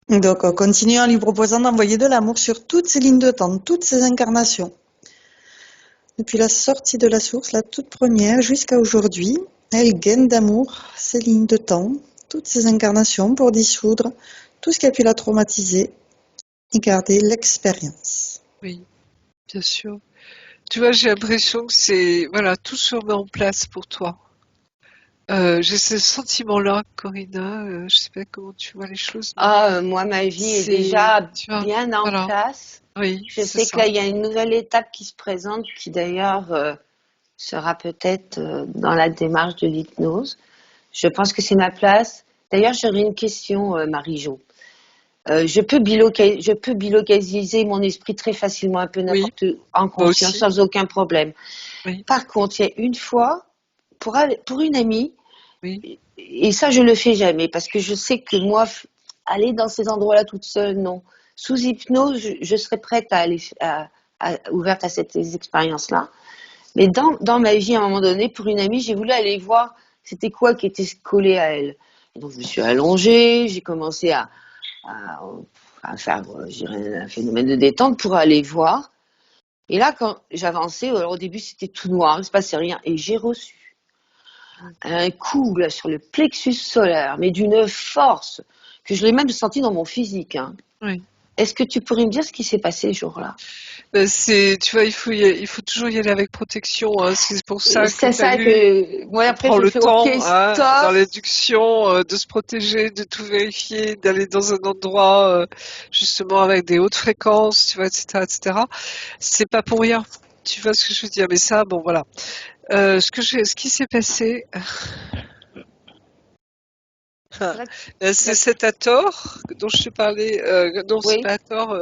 S3: oui.
S1: Donc, continue en lui proposant d'envoyer de l'amour sur toutes ces lignes de temps, toutes ces incarnations. Depuis la sortie de la source, la toute première, jusqu'à aujourd'hui, elle gaine d'amour ces lignes de temps, toutes ces incarnations pour dissoudre tout ce qui a pu la traumatiser et garder l'expérience.
S2: oui, bien sûr. Tu vois, j'ai l'impression que voilà, tout se remet en place pour toi. J'ai ce sentiment-là, Corinna. Je sais pas comment tu vois les choses, mais
S3: Moi, ma vie est déjà
S2: tu vois,
S3: bien en
S2: voilà.
S3: place.
S2: Oui,
S3: Je
S2: c'est
S3: sais que
S2: ça.
S3: là, il y a une nouvelle étape qui se présente, qui d'ailleurs sera peut-être dans la démarche de l'hypnose. Je pense que c'est ma place. D'ailleurs, j'aurais une question, Marie-Jo. Je peux bilocaliser mon esprit très facilement, un peu
S2: Oui,
S3: n'importe où, en
S2: moi
S3: conscience,
S2: aussi.
S3: sans aucun problème.
S2: Oui,
S3: Par contre, il y a une fois, pour une amie,
S2: oui,
S3: et ça, je le fais jamais, parce que je sais que moi, aller dans ces endroits-là toute seule, non. Sous hypnose, je serais prête à aller, ouverte à ces expériences-là. Mais dans ma vie, à un moment donné, pour une amie, j'ai voulu aller voir c'était quoi qui était collé à elle. Et donc, je me suis allongée, j'ai commencé à, à faire, je dirais, un phénomène de détente pour aller voir. Et là, quand j'avançais, alors au début, c'était tout noir, il ne se passait rien. Et j'ai reçu un coup là, sur le plexus solaire, mais d'une force que je l'ai même senti dans mon physique. Hein.
S2: oui.
S3: Est-ce que tu pourrais me dire ce qui s'est passé ce jour-là?
S2: Tu vois, il faut toujours y aller avec protection. Hein. C'est pour ça que
S3: C'est
S2: tu as
S3: ça
S2: vu,
S3: que moi
S2: on
S3: après
S2: prend
S3: j'ai
S2: le
S3: fait OK,
S2: temps hein, dans
S3: stop.
S2: l'éducation de se protéger, de tout vérifier, d'aller dans un endroit justement avec des hautes fréquences, tu vois, etc., etc. C'est pas pour rien. Tu vois ce que je veux dire? Mais ça, bon, voilà. Ce qui s'est passé, c'est cet Hathor dont je te parlais, non, c'est
S3: Oui,
S2: pas Hathor,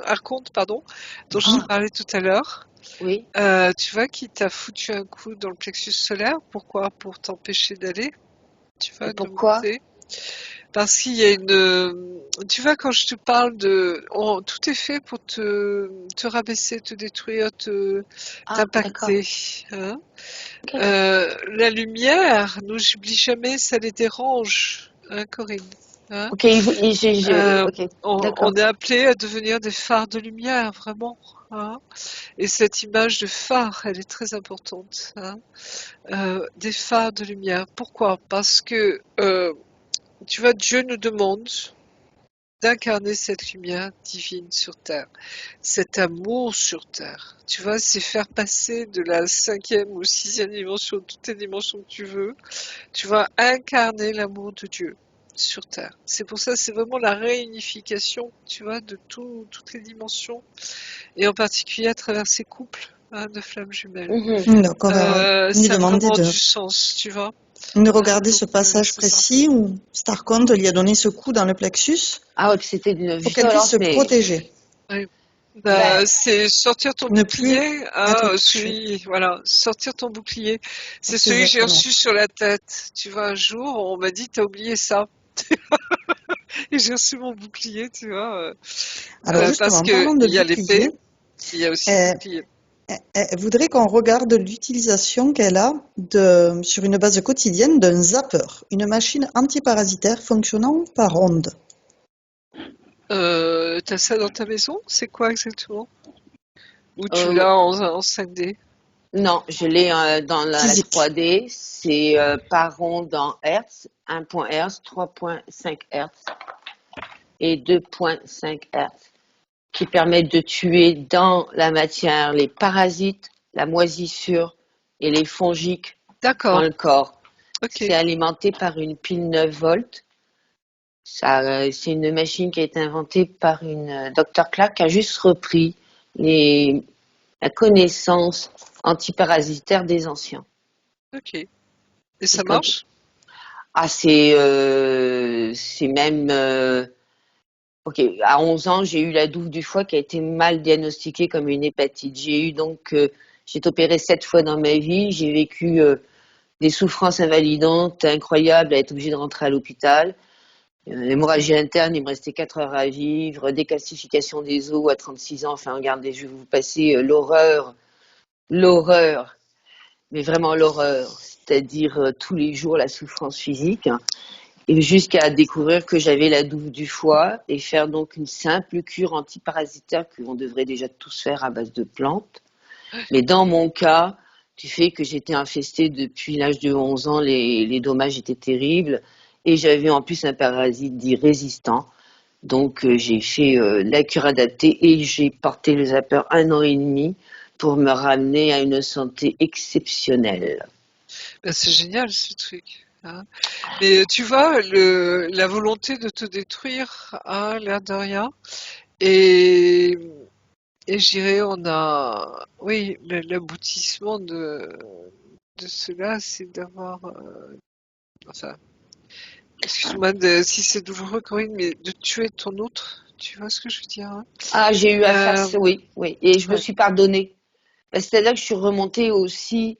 S2: Archonte, pardon, dont je te
S3: ah,
S2: parlais tout à l'heure.
S3: oui.
S2: Tu vois, qui t'a foutu un coup dans le plexus solaire. Pourquoi? Pour t'empêcher d'aller, tu
S3: Et
S2: vois, de
S3: pourquoi?
S2: monter. Parce qu'il y a tu vois, quand je te parle tout est fait pour te rabaisser, te détruire,
S3: Ah, d'accord.
S2: t'impacter. Hein.
S3: OK.
S2: La lumière, n'oublie jamais, ça les dérange, hein, Corinne. Hein.
S3: OK, OK,
S2: On
S3: d'accord.
S2: est appelé à devenir des phares de lumière, vraiment. Hein. Et cette image de phare, elle est très importante. Hein. Des phares de lumière. Pourquoi? Parce que, tu vois, Dieu nous demande d'incarner cette lumière divine sur Terre, cet amour sur Terre. Tu vois, c'est faire passer de la 5e ou 6e dimension, toutes les dimensions que tu veux. Tu vas incarner l'amour de Dieu sur Terre. C'est pour ça, c'est vraiment la réunification, tu vois, de toutes les dimensions, et en particulier à travers ces couples hein, de flammes jumelles.
S3: Mhm.
S1: Donc, on va lui
S2: Ça a
S1: demander
S2: vraiment du sens, tu vois.
S1: de regarder
S2: Donc,
S1: ce passage
S2: c'est ça.
S1: précis où Starkon lui a donné ce coup dans le plexus
S3: Ah ouais, puis c'était d'une
S1: pour qu'elle puisse
S3: violence,
S1: se
S3: mais
S1: protéger.
S2: Oui.
S3: Ben,
S2: C'est sortir ton
S1: Ne plus
S2: bouclier,
S1: être touché.
S2: voilà, sortir ton bouclier. C'est
S1: C'est
S2: celui que j'ai
S1: exactement
S2: reçu
S1: ça.
S2: sur la tête. Tu vois, un jour, on m'a dit, t'as oublié ça. Et j'ai reçu mon bouclier, tu vois,
S1: Alors
S2: parce
S1: justement,
S2: que
S1: parlons de
S2: il y a
S1: bouclier.
S2: l'épée, il y a aussi le
S1: Euh,
S2: bouclier.
S1: Elle voudrait qu'on regarde l'utilisation qu'elle a sur une base quotidienne d'un zapper, une machine antiparasitaire fonctionnant par ondes.
S2: T'as ça dans ta maison? C'est quoi exactement? Ou tu
S3: euh,
S2: l'as en 5D?
S3: non, je l'ai dans la
S1: Physique.
S3: 3D. C'est par onde en Hertz, 1 Hz, 3,5 Hz et 2,5 Hz, qui permettent de tuer dans la matière les parasites, la moisissure et les fongiques dans
S2: D'accord,
S3: le corps.
S2: ok.
S3: C'est alimenté par une pile 9 volts. C'est une machine qui a été inventée par une Dr. Clark qui a juste repris les, la connaissance antiparasitaire des anciens.
S2: Ok. Et
S3: Et
S2: ça
S3: quand,
S2: marche?
S3: c'est même ok, à 11 ans, j'ai eu la douve du foie qui a été mal diagnostiquée comme une hépatite. J'ai été opérée 7 fois dans ma vie. J'ai vécu des souffrances invalidantes incroyables à être obligée de rentrer à l'hôpital. L'hémorragie interne, il me restait 4 heures à vivre. Décalcification des os à 36 ans. Enfin, regardez, je vais vous passer l'horreur, mais vraiment l'horreur. C'est-à-dire tous les jours la souffrance physique. Et jusqu'à découvrir que j'avais la douve du foie et faire donc une simple cure antiparasitaire que l'on devrait déjà tous faire à base de plantes. Mais dans mon cas, du fait que j'étais infestée depuis l'âge de 11 ans, les dommages étaient terribles et j'avais en plus un parasite dit résistant. Donc j'ai fait la cure adaptée et j'ai porté le zapper 1 an et demi pour me ramener à une santé exceptionnelle.
S2: Ben, c'est génial ce truc, hein. Mais tu vois, la volonté de te détruire, hein, l'air de rien. Et, et je dirais, on a, oui, l'aboutissement de cela, c'est d'avoir, enfin, excuse-moi si c'est douloureux, Corinne, mais de tuer ton autre. Tu vois ce que je veux dire, hein?
S3: Ah, j'ai eu à faire ça,
S2: Euh,
S3: oui, oui. Et je me
S2: ouais.
S3: suis pardonnée. C'est-à-dire que je suis remontée aussi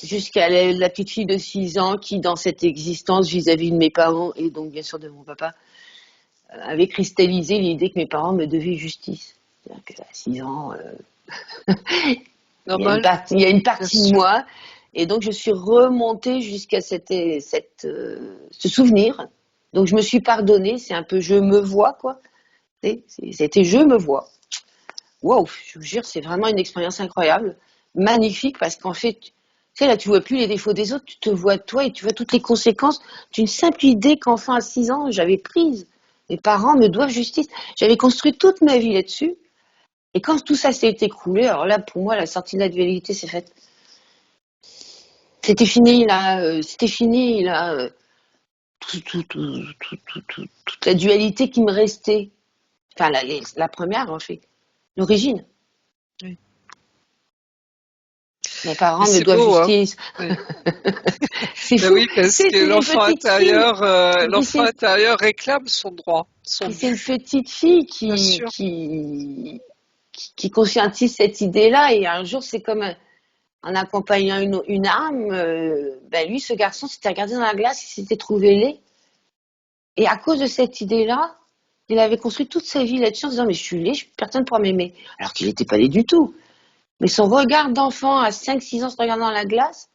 S3: jusqu'à la petite fille de 6 ans qui, dans cette existence vis-à-vis de mes parents et donc bien sûr de mon papa, avait cristallisé l'idée que mes parents me devaient justice. C'est-à-dire qu'à 6 ans,
S2: Normal,
S3: il y a une
S2: bien
S3: partie de
S2: sûr.
S3: moi. Et donc je suis remontée jusqu'à ce souvenir. Donc je me suis pardonnée, c'est un peu je me vois, quoi. C'était je me vois. Waouh, je vous jure, c'est vraiment une expérience incroyable, magnifique, parce qu'en fait, tu sais, là, tu vois plus les défauts des autres, tu te vois toi et tu vois toutes les conséquences d'une simple idée qu'enfant à 6 ans, j'avais prise. Mes parents me doivent justice. J'avais construit toute ma vie là-dessus. Et quand tout ça s'est écroulé, alors là, pour moi, la sortie de la dualité s'est faite. C'était fini, là, toute la dualité qui me restait. Enfin, la première, en fait, l'origine.
S2: Oui.
S3: Mes
S2: Mais
S3: parents me
S2: c'est
S3: doivent
S2: beau, hein?
S3: justice.
S2: Oui.
S3: C'est
S2: Ben
S3: fou.
S2: oui, parce que
S3: C'était une petite fille.
S2: l'enfant intérieur réclame son droit, son
S3: C'est une
S2: dû,
S3: petite fille
S2: bien sûr.
S3: qui conscientise cette idée-là. Et un jour, c'est comme en accompagnant une âme. Ben lui, ce garçon, s'était regardé dans la glace, il s'était trouvé laid. Et à cause de cette idée-là, il avait construit toute sa vie là-dessus en se disant, mais je suis laid, personne ne pourra m'aimer. Alors qu'il n'était pas laid du tout. Mais son regard d'enfant à 5-6 ans se regardant dans la glace,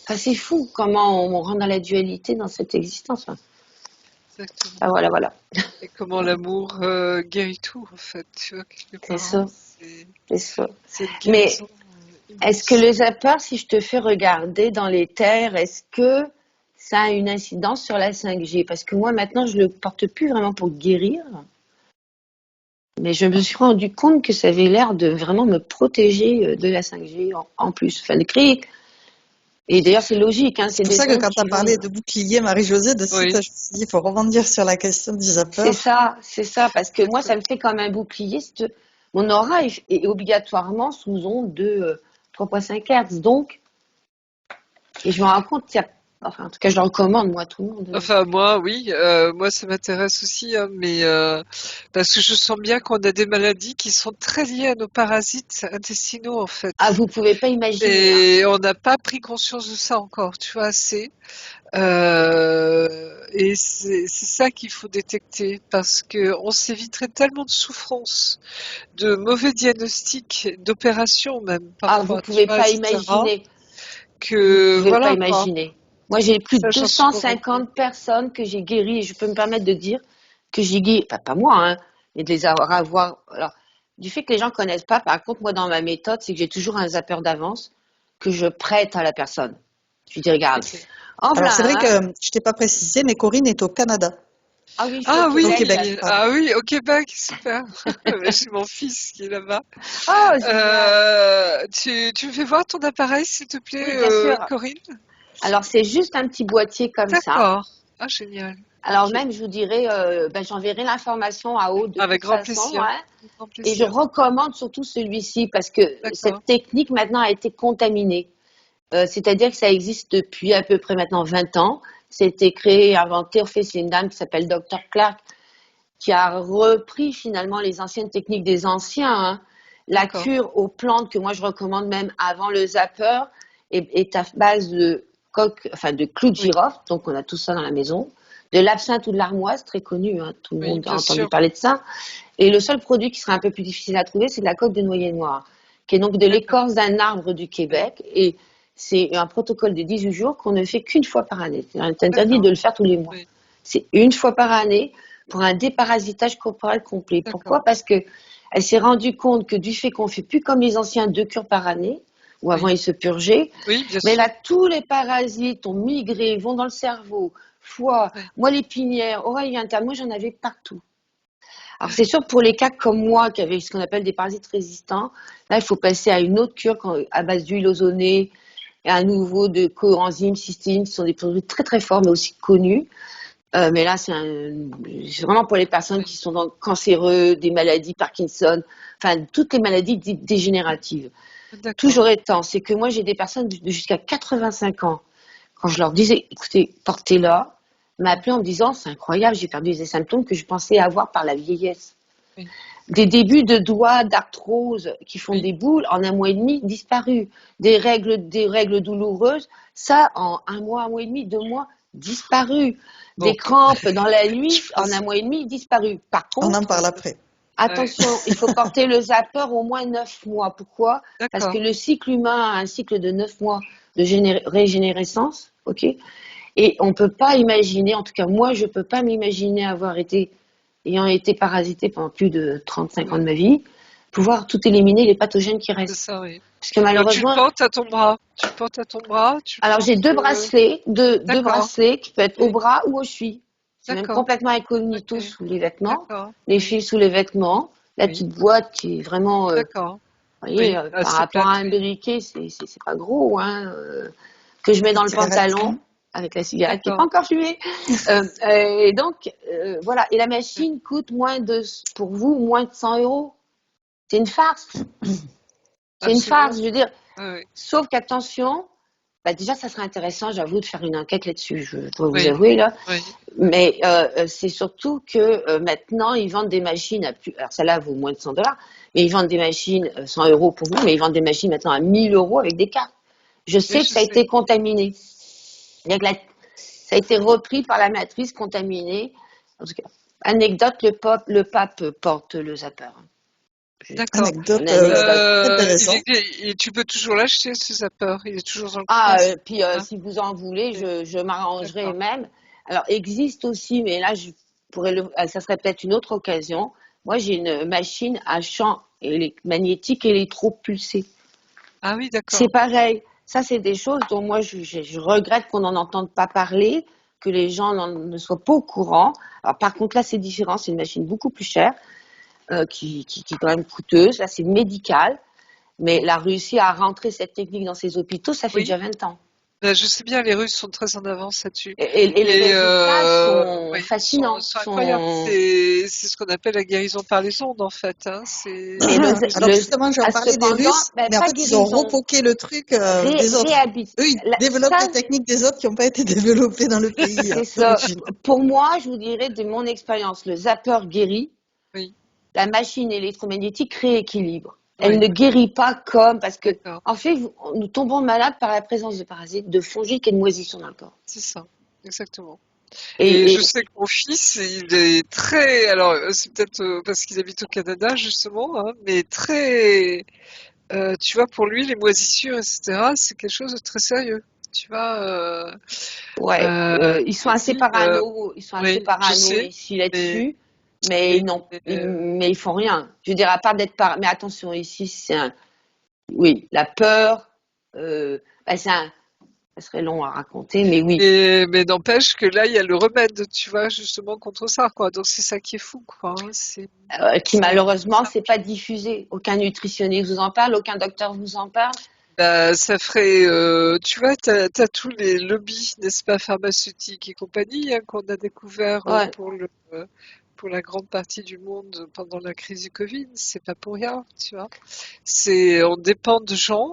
S3: enfin, c'est fou comment on rentre dans la dualité dans cette existence. Enfin,
S2: Exactement.
S3: ah, voilà, voilà.
S2: Et comment l'amour guérit tout, en fait, tu vois, quelque
S3: C'est
S2: part, hein.
S3: ça, c'est ça.
S2: C'est une
S3: Mais
S2: guérison
S3: est-ce que
S2: immense.
S3: le zapper, si je te fais regarder dans les terres, est-ce que ça a une incidence sur la 5G? Parce que moi, maintenant, je ne le porte plus vraiment pour guérir. Mais je me suis rendu compte que ça avait l'air de vraiment me protéger de la 5G en plus. Enfin, de créer. Et d'ailleurs, c'est logique, hein,
S1: C'est
S3: c'est
S1: pour ça
S3: des
S1: que
S3: ondes
S1: quand tu as
S3: qui vont.
S1: parlé de bouclier, Marie-Josée, de suite, je
S3: Oui,
S1: me suis dit, il faut rebondir sur la question du zapper.
S3: c'est ça, parce que moi, ça me fait comme un bouclier. Mon aura est obligatoirement sous onde de 3,5 Hz. Donc, et je me rends compte qu'il y a Enfin, en tout cas, je le recommande, moi, à tout le monde.
S2: Enfin, moi, oui, moi, ça m'intéresse aussi, hein, mais parce que je sens bien qu'on a des maladies qui sont très liées à nos parasites intestinaux, en fait.
S3: Ah, vous pouvez pas imaginer, hein.
S2: Et on n'a pas pris conscience de ça encore, tu vois, assez. Et c'est ça qu'il faut détecter, parce qu'on s'éviterait tellement de souffrances, de mauvais diagnostics, d'opérations même,
S3: Ah, vous
S2: parfois, tu
S3: pouvez
S2: vois,
S3: pas
S2: etc.
S3: imaginer. Vous
S2: Que
S3: pouvez pas
S2: voilà, quoi.
S3: imaginer. Moi, j'ai plus de
S2: Ça, j'en suis convaincue.
S3: 250 personnes que j'ai guéries et je peux me permettre de dire que j'ai guéri, enfin, pas moi, hein, mais de les avoir. Alors, du fait que les gens connaissent pas, par contre, moi, dans ma méthode, c'est que j'ai toujours un zapper d'avance que je prête à la personne. Je lui dis, regarde,
S2: Ok.
S3: en
S1: Alors, c'est
S3: voilà,
S1: vrai
S3: hein.
S1: que je t'ai pas précisé, mais Corinne est au Canada,
S3: Ah oui, je suis au
S2: Ah
S1: au
S3: Québec.
S1: Québec,
S2: oui,
S1: pardon.
S2: ah oui, au Québec, super. J'ai mon fils qui est là-bas.
S3: Oh, génial.
S2: Tu me fais voir ton appareil, s'il te plaît,
S3: Oui, bien sûr.
S2: Corinne?
S3: Alors, c'est juste un petit boîtier comme ça.
S2: D'accord. Ah, génial.
S3: Alors,
S2: Ok.
S3: même, je vous dirais, j'enverrai l'information à Aude de
S2: Avec
S3: toute
S2: grand
S3: façon,
S2: plaisir.
S3: hein.
S2: Avec grand
S3: Et je
S2: plaisir.
S3: recommande surtout celui-ci parce que
S2: D'accord.
S3: cette technique maintenant a été contaminée. C'est-à-dire que ça existe depuis à peu près maintenant 20 ans. C'était créé, inventé, en fait, c'est une dame qui s'appelle Dr. Clark qui a repris finalement les anciennes techniques des anciens, hein. La
S2: D'accord.
S3: cure aux plantes que moi je recommande même avant le zapper est à base de de clous de
S2: Oui.
S3: girofle, donc on a tout ça dans la maison, de l'absinthe ou de l'armoise, très connu, hein, tout le
S2: Oui,
S3: monde a
S2: bien
S3: entendu
S2: sûr.
S3: parler de ça. Et le seul produit qui serait un peu plus difficile à trouver, c'est de la coque de noyer noir, qui est donc de
S2: D'accord.
S3: l'écorce d'un arbre du
S2: Oui.
S3: Québec. Et c'est un protocole de 18 jours qu'on ne fait qu'une fois par année. C'est interdit
S2: D'accord.
S3: de le faire tous les mois.
S2: Oui.
S3: C'est une fois par année pour un déparasitage corporel complet.
S2: D'accord.
S3: Pourquoi? Parce que elle s'est rendue compte que du fait qu'on fait plus comme les anciens 2 cures par année, où avant
S2: Oui.
S3: ils se purgeaient,
S2: Oui, bien
S3: mais
S2: sûr.
S3: là tous les parasites ont migré, vont dans le cerveau, foie,
S2: Oui.
S3: moelle épinière, oreille interne. Moi j'en avais partout. Alors c'est sûr pour les cas comme moi qui avaient ce qu'on appelle des parasites résistants, là il faut passer à une autre cure à base d'huile ozonée et à nouveau de coenzyme, cystine, qui sont des produits très très forts mais aussi connus. Mais là c'est vraiment pour les personnes
S2: Oui.
S3: qui sont cancéreux, des maladies Parkinson, enfin toutes les maladies dites dégénératives.
S2: D'accord.
S3: Toujours étant, c'est que moi j'ai des personnes de jusqu'à 85 ans. Quand je leur disais, écoutez, portez-la, m'appelaient en me disant, c'est incroyable, j'ai perdu des symptômes que je pensais avoir par la vieillesse.
S2: Oui.
S3: Des débuts de doigts d'arthrose qui font
S2: Oui.
S3: des boules en un mois et demi disparus. Des règles douloureuses, ça en un mois et demi, 2 mois, disparu. Des
S2: Bon.
S3: crampes dans la
S2: Je
S3: nuit en
S2: pense.
S3: un mois et demi, disparu. Par
S1: on en
S3: contre,
S1: parle après.
S2: Ouais.
S3: attention, il faut porter le zapper au moins 9 mois. Pourquoi? Parce que
S2: D'accord.
S3: le cycle humain a un cycle de 9 mois de régénérescence, ok? Et on ne peut pas imaginer, en tout cas moi je ne peux pas m'imaginer ayant été parasité pendant plus de 35 ans
S2: Oui.
S3: de ma vie, pouvoir tout éliminer les pathogènes qui
S2: C'est
S3: restent.
S2: ça, oui.
S3: Parce que
S2: Donc tu le
S3: malheureusement,
S2: portes à ton bras. Tu le portes à ton bras. Tu le
S3: alors j'ai
S2: portes.
S3: deux bracelets, deux
S2: D'accord.
S3: bracelets qui peuvent être au
S2: Oui.
S3: bras ou au cheville. C'est même
S2: D'accord.
S3: complètement incognito
S2: Ok.
S3: sous les vêtements,
S2: D'accord.
S3: les
S2: Oui.
S3: fils sous les vêtements, la
S2: Oui.
S3: petite boîte qui est vraiment,
S2: D'accord.
S3: vous voyez,
S2: Oui.
S3: par
S2: Assez
S3: rapport à
S2: plate.
S3: un
S2: Oui.
S3: briquet, c'est pas gros, hein, que je mets dans
S1: Petite
S3: le
S1: cigarette.
S3: pantalon avec la cigarette qui n'est pas
S2: D'accord.
S3: encore fumée. Et donc, voilà. Et la
S2: Oui.
S3: machine coûte pour vous, moins de 100 euros. C'est une farce. C'est une farce,
S2: Absolument.
S3: je veux dire.
S2: Oui. Oui.
S3: Sauf qu'attention, bah déjà, ça serait intéressant, j'avoue, de faire une enquête là-dessus, je dois vous
S2: Oui.
S3: avouer, là.
S2: Oui.
S3: Mais c'est surtout que maintenant, ils vendent des machines à plus. Alors, celle-là vaut moins de 100 $, mais ils vendent des machines, 100 euros pour vous, mais ils vendent des machines maintenant à 1 000 € avec des cartes. Je
S2: Oui,
S3: sais que
S2: je
S3: ça a
S2: sais.
S3: été contaminé. Ça a été repris par la matrice contaminée. En tout cas, anecdote, le pape porte le zapper.
S2: D'accord.
S3: Une
S1: Anecdote
S2: Il
S1: intéressante.
S2: est, et tu peux toujours l'acheter, ce zapper. Il est toujours dans le
S3: Ah,
S2: commerce.
S3: puis
S2: Hein.
S3: si vous en voulez,
S2: Ok.
S3: je m'arrangerai
S2: D'accord.
S3: même. Alors, existe aussi, mais là, ça serait peut-être une autre occasion. Moi, j'ai une machine à champ magnétique électropulsé.
S2: Ah oui,
S3: C'est
S2: d'accord.
S3: pareil. Ça, c'est des choses dont moi, je regrette qu'on n'en entende pas parler, que les gens ne soient pas au courant. Alors, par contre, là, c'est différent. C'est une machine beaucoup plus chère, qui est quand même coûteuse. Là, c'est médical. Mais elle a réussi à rentrer cette technique dans ses hôpitaux, ça fait
S2: Oui.
S3: déjà 20 ans.
S2: Je sais bien, les Russes sont très en avance là-dessus.
S3: Et les
S2: Et
S3: résultats sont
S2: oui,
S3: fascinants.
S2: sont incroyables. C'est ce qu'on appelle la guérison par les ondes, en fait. Hein.
S3: Mais
S1: Alors justement, j'en parlais des
S3: cependant,
S1: Russes,
S3: ben,
S1: mais en
S3: pas
S1: fait, ils ont
S3: guérison,
S1: repoqué le truc des autres. Eux, ils développent
S3: Ça,
S1: les techniques des autres qui n'ont pas été développées dans le pays
S3: c'est ça.
S1: d'origine.
S3: Pour moi, je vous dirais de mon expérience, le zapper guérit,
S2: Oui,
S3: la machine électromagnétique rééquilibre. Elle
S2: oui,
S3: ne guérit pas parce que,
S2: d'accord.
S3: en fait, nous tombons malades par la présence de parasites, de fongiques et de moisissures dans le corps.
S2: C'est ça, exactement. Et
S3: Et
S2: je sais que mon fils, il est très, alors c'est peut-être parce qu'il habite au Canada justement, hein, mais très, tu vois, pour lui, les moisissures, etc., c'est quelque chose de très sérieux. Tu vois,
S3: ouais, ils
S2: il
S3: sont
S2: me
S3: assez
S2: dit,
S3: assez
S2: oui, je
S3: parano
S2: sais,
S3: ici
S2: mais,
S3: là-dessus, mais
S2: mais,
S3: non, mais ils font rien. Je veux dire, à part d'être mais attention, ici, oui, la peur, bah, ça serait long à raconter, mais oui,
S2: mais n'empêche que là, il y a le remède, tu vois, justement contre ça, quoi. Donc c'est ça qui est fou, quoi. Hein.
S3: qui
S2: Ça-
S3: malheureusement, c'est pas diffusé. Aucun nutritionniste vous en parle, aucun docteur vous en parle.
S2: Bah, ça ferait, tu vois, t'as tous les lobbies, n'est-ce pas, pharmaceutiques et compagnie, hein, qu'on a découvert
S3: Ouais,
S2: pour la grande partie du monde pendant la crise du Covid. C'est pas pour rien, tu vois. On dépend de gens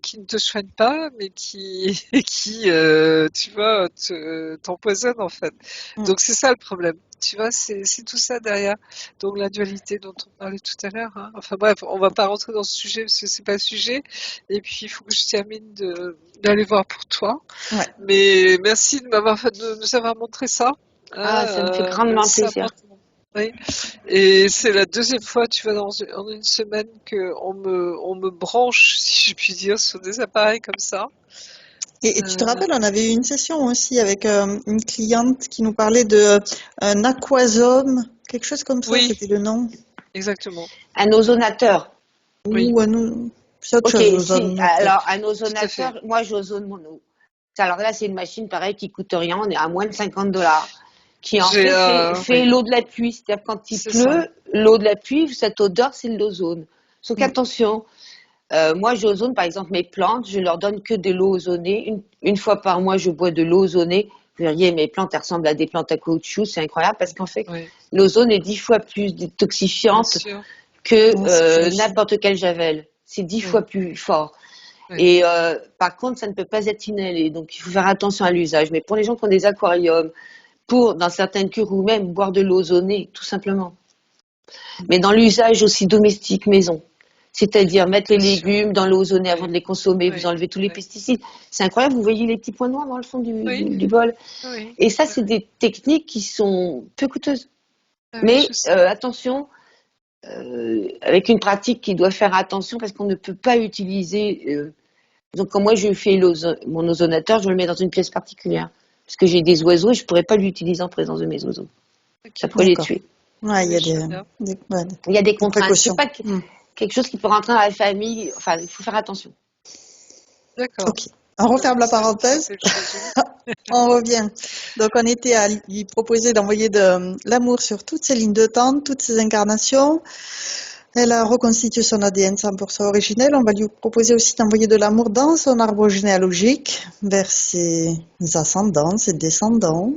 S2: qui ne te soignent pas, mais qui, tu vois, t'empoisonnent en fait.
S1: Mm.
S2: Donc c'est ça le problème. Tu vois, c'est tout ça derrière. Donc la dualité dont on parlait tout à l'heure. Hein. Enfin bref, on va pas rentrer dans ce sujet parce que c'est pas le sujet. Et puis il faut que je termine d'aller voir pour toi.
S1: Ouais.
S2: Mais merci de nous avoir montré ça.
S3: ah, ça me fait
S2: Hein,
S3: grandement
S2: c'est
S3: plaisir.
S2: important. Oui. Et c'est la deuxième fois, tu vois, en une semaine on me branche, si je puis dire, sur des appareils comme ça.
S1: Et tu te rappelles, on avait eu une session aussi avec une cliente qui nous parlait de un aquasome, quelque chose comme ça,
S2: Oui,
S1: c'était le nom.
S2: exactement.
S3: Un ozonateur.
S2: Oui,
S1: Ou c'est autre
S3: Ok,
S1: chose,
S3: si,
S1: ozone
S3: alors
S1: peut-être.
S3: un
S2: tout à fait.
S3: ozonateur, moi j'ozone mon eau. Alors là, c'est une machine pareil qui coûte rien, on est à moins de 50 $, qui en fait fait
S2: Oui,
S3: l'eau de la pluie. C'est-à-dire quand il
S2: c'est ça.
S3: pleut, l'eau de la pluie, cette odeur, c'est de l'ozone. Sauf
S1: Mm.
S3: qu'attention, moi j'ozone par exemple mes plantes, je leur donne que de l'eau ozonée. Une fois par mois, je bois de l'eau ozonée. Vous verriez, mes plantes, elles ressemblent à des plantes à caoutchouc, c'est incroyable parce qu'en fait,
S2: Oui,
S3: l'ozone est 10 fois plus
S2: bien
S3: détoxifiante
S2: sûr.
S3: que
S1: Non, c'est j'imagine.
S3: n'importe quel javel. C'est 10 fois
S2: Oui,
S3: plus fort.
S2: oui,
S3: Et par contre, ça ne peut pas être inhalé, donc il faut faire attention à l'usage. Mais pour les gens qui ont des aquariums, pour dans certaines cures ou même boire de l'eau ozonée, tout simplement. Mais dans l'usage aussi domestique maison, c'est-à-dire mettre les
S2: bien sûr.
S3: légumes dans l'eau ozonée avant
S2: Oui,
S3: de les consommer, vous
S2: oui,
S3: enlevez tous les
S2: oui,
S3: pesticides. C'est incroyable, vous voyez les petits points noirs dans le fond
S2: oui,
S3: du bol.
S2: oui,
S3: Et ça,
S2: oui,
S3: c'est des techniques qui sont peu coûteuses.
S2: ah oui,
S3: Mais
S2: je sais.
S3: attention, avec une pratique qui doit faire attention parce qu'on ne peut pas utiliser. Donc quand moi je fais mon ozonateur, je le mets dans une pièce particulière. Parce que j'ai des oiseaux et je ne pourrais pas l'utiliser en présence de mes oiseaux. Ça
S2: Ok,
S3: pourrait les
S1: D'accord.
S3: tuer.
S1: Ouais, il y
S2: oui,
S1: a
S2: je vois bien.
S3: Il y a des
S1: des
S3: contraintes. C'est
S1: précautions.
S3: pas
S1: Mm.
S3: quelque chose qui peut rentrer dans la famille. Enfin, il faut faire attention.
S2: D'accord.
S1: Ok. On referme la
S2: Ça
S1: parenthèse.
S2: fait le chose.
S1: On revient. Donc, on était à lui proposer d'envoyer de l'amour sur toutes ses lignes de temps, toutes ses incarnations. Elle a reconstitué son ADN 100% originel. On va lui proposer aussi d'envoyer de l'amour dans son arbre généalogique, vers ses ascendants, ses descendants,